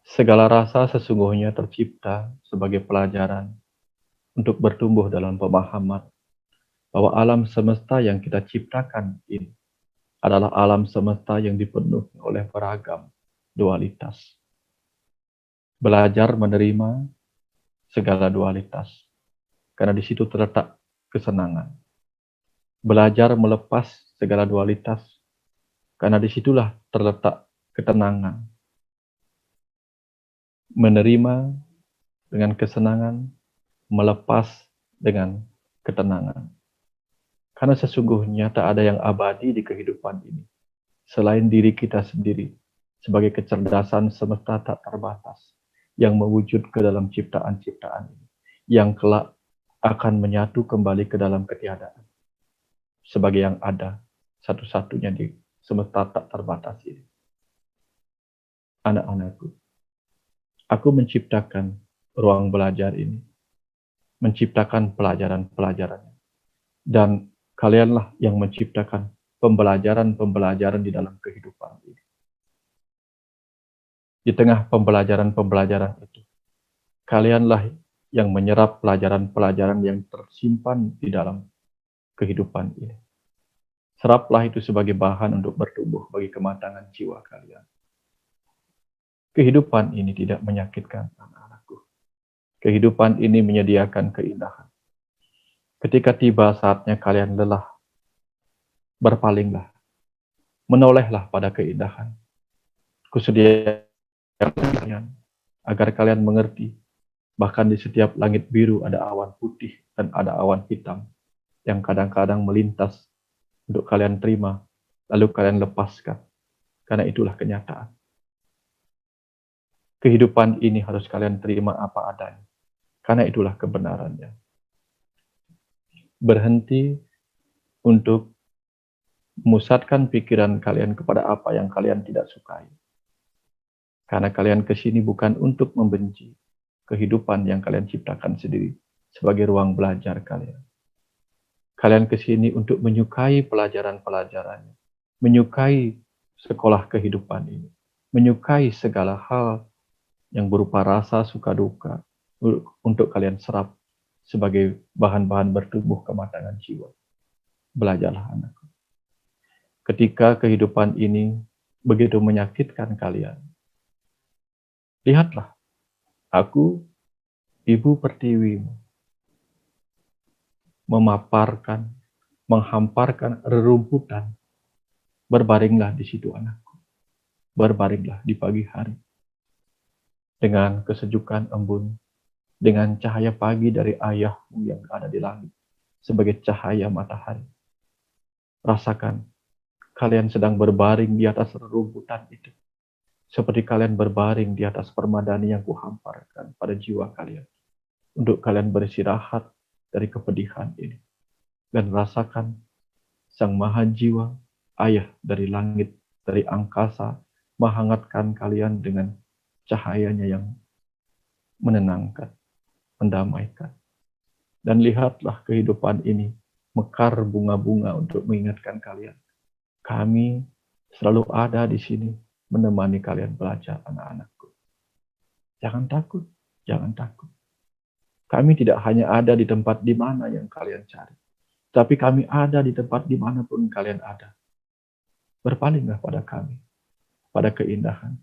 Segala rasa sesungguhnya tercipta sebagai pelajaran untuk bertumbuh dalam pemahaman bahwa alam semesta yang kita ciptakan ini adalah alam semesta yang dipenuhi oleh beragam dualitas. Belajar menerima segala dualitas, karena di situ terletak kesenangan. Belajar melepas segala dualitas, karena disitulah terletak ketenangan. Menerima dengan kesenangan, melepas dengan ketenangan. Karena sesungguhnya tak ada yang abadi di kehidupan ini, selain diri kita sendiri, sebagai kecerdasan semesta tak terbatas, yang mewujud ke dalam ciptaan-ciptaan ini, yang kelak akan menyatu kembali ke dalam ketiadaan, sebagai yang ada, satu-satunya di semesta tak terbatas ini. Anak-anakku, aku menciptakan ruang belajar ini, menciptakan pelajaran-pelajarannya, dan kalianlah yang menciptakan pembelajaran-pembelajaran di dalam kehidupan ini. Di tengah pembelajaran-pembelajaran itu, kalianlah yang menyerap pelajaran-pelajaran yang tersimpan di dalam kehidupan ini. Seraplah itu sebagai bahan untuk bertumbuh bagi kematangan jiwa kalian. Kehidupan ini tidak menyakitkan, anak-anakku. Kehidupan ini menyediakan keindahan. Ketika tiba saatnya kalian lelah, berpalinglah, menolehlah pada keindahan. Kusediakan kalian agar kalian mengerti, bahkan di setiap langit biru ada awan putih dan ada awan hitam yang kadang-kadang melintas untuk kalian terima, lalu kalian lepaskan, karena itulah kenyataan. Kehidupan ini harus kalian terima apa adanya, karena itulah kebenarannya. Berhenti untuk memusatkan pikiran kalian kepada apa yang kalian tidak sukai. Karena kalian kesini bukan untuk membenci kehidupan yang kalian ciptakan sendiri sebagai ruang belajar kalian. Kalian kesini untuk menyukai pelajaran-pelajarannya, menyukai sekolah kehidupan ini, menyukai segala hal yang berupa rasa suka duka untuk kalian serap sebagai bahan-bahan bertumbuh kematangan jiwa. Belajarlah, anakku. Ketika kehidupan ini begitu menyakitkan kalian, lihatlah, aku, Ibu Pertiwimu, memaparkan, menghamparkan rerumputan. Berbaringlah di situ, anakku. Berbaringlah di pagi hari. Dengan kesejukan embun, dengan cahaya pagi dari ayahmu yang ada di langit, sebagai cahaya matahari. Rasakan, kalian sedang berbaring di atas rerumputan itu. Seperti kalian berbaring di atas permadani yang kuhamparkan pada jiwa kalian. Untuk kalian beristirahat dari kepedihan ini. Dan rasakan Sang Maha Jiwa, Ayah dari langit, dari angkasa, menghangatkan kalian dengan cahayanya yang menenangkan, mendamaikan. Dan lihatlah kehidupan ini mekar bunga-bunga untuk mengingatkan kalian. Kami selalu ada di sini menemani kalian belajar, anak-anakku. Jangan takut, jangan takut. Kami tidak hanya ada di tempat di mana yang kalian cari, tapi kami ada di tempat dimanapun kalian ada. Berpalinglah pada kami, pada keindahan.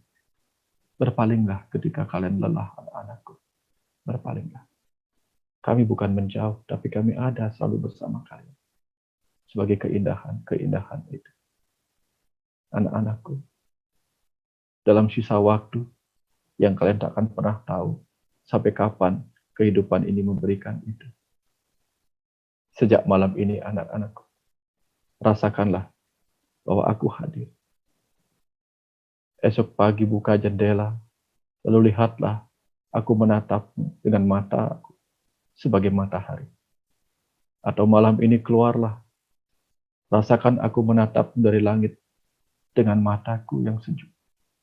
Berpalinglah ketika kalian lelah, anak-anakku. Berpalinglah. Kami bukan menjauh, tapi kami ada selalu bersama kalian. Sebagai keindahan itu. Anak-anakku, dalam sisa waktu yang kalian tak akan pernah tahu sampai kapan kehidupan ini memberikan itu. Sejak malam ini, anak-anakku, rasakanlah bahwa aku hadir. Esok pagi buka jendela, lalu lihatlah aku menatapmu dengan mata aku sebagai matahari. Atau malam ini keluarlah, rasakan aku menatapmu dari langit dengan mataku yang sejuk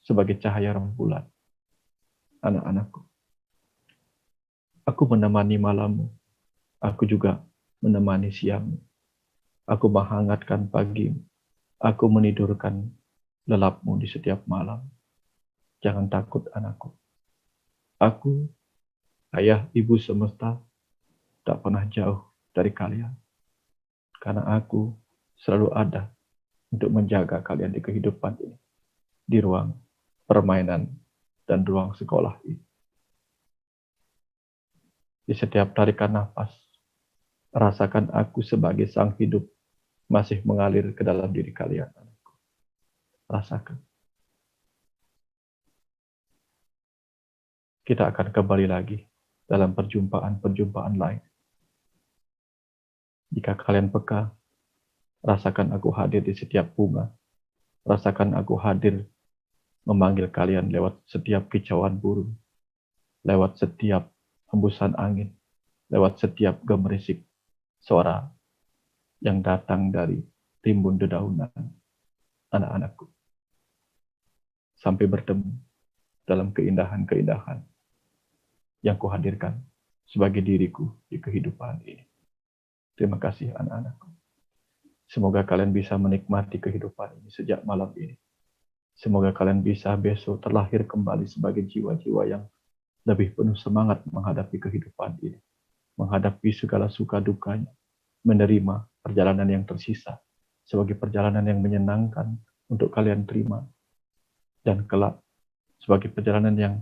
sebagai cahaya rembulan. Anak-anakku, aku menemani malammu, aku juga menemani siangmu. Aku menghangatkan pagimu, aku menidurkan lelapmu di setiap malam. Jangan takut, anakku. Aku, Ayah Ibu Semesta, tak pernah jauh dari kalian. Karena aku selalu ada untuk menjaga kalian di kehidupan ini. Di ruang permainan dan ruang sekolah ini. Di setiap tarikan nafas, rasakan aku sebagai sang hidup masih mengalir ke dalam diri kalian. Rasakan. Kita akan kembali lagi dalam perjumpaan-perjumpaan lain. Jika kalian peka, Rasakan aku hadir di setiap bunga. Rasakan aku hadir memanggil kalian lewat setiap kicauan burung, lewat setiap hembusan angin, lewat setiap gemerisik suara yang datang dari rimbun dedaunan anak-anakku. Sampai bertemu dalam keindahan-keindahan yang kuhadirkan sebagai diriku di kehidupan ini. Terima kasih anak-anakku. Semoga kalian bisa menikmati kehidupan ini sejak malam ini. Semoga kalian bisa besok terlahir kembali sebagai jiwa-jiwa yang lebih penuh semangat menghadapi kehidupan ini. Menghadapi segala suka dukanya. Menerima perjalanan yang tersisa sebagai perjalanan yang menyenangkan untuk kalian terima. Dan kelak sebagai perjalanan yang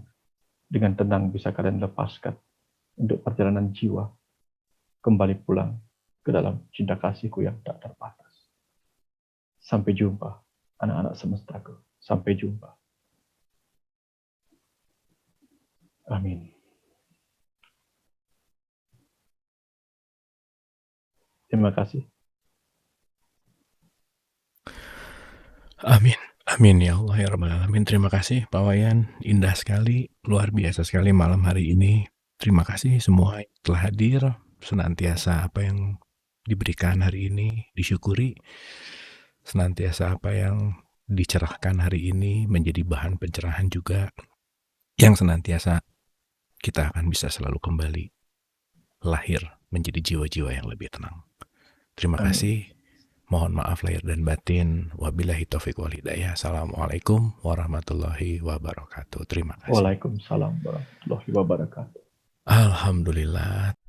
dengan tenang bisa kalian lepaskan untuk perjalanan jiwa kembali pulang ke dalam cinta kasihku yang tak terbatas. Sampai jumpa anak-anak semestaku. Sampai jumpa. Amin. Terima kasih. Amin. Amin ya Allah ya Rabbal Alamin. Terima kasih Pak Wayan. Indah sekali, luar biasa sekali malam hari ini. Terima kasih semua yang telah hadir. Senantiasa apa yang diberikan hari ini disyukuri. Senantiasa apa yang dicerahkan hari ini menjadi bahan pencerahan juga. Yang senantiasa kita akan bisa selalu kembali lahir menjadi jiwa-jiwa yang lebih tenang. Terima kasih. Mohon maaf lahir dan batin. Wabillahi taufiq wal hidayah. Assalamualaikum warahmatullahi wabarakatuh. Terima kasih. Waalaikumsalam warahmatullahi wabarakatuh. Alhamdulillah.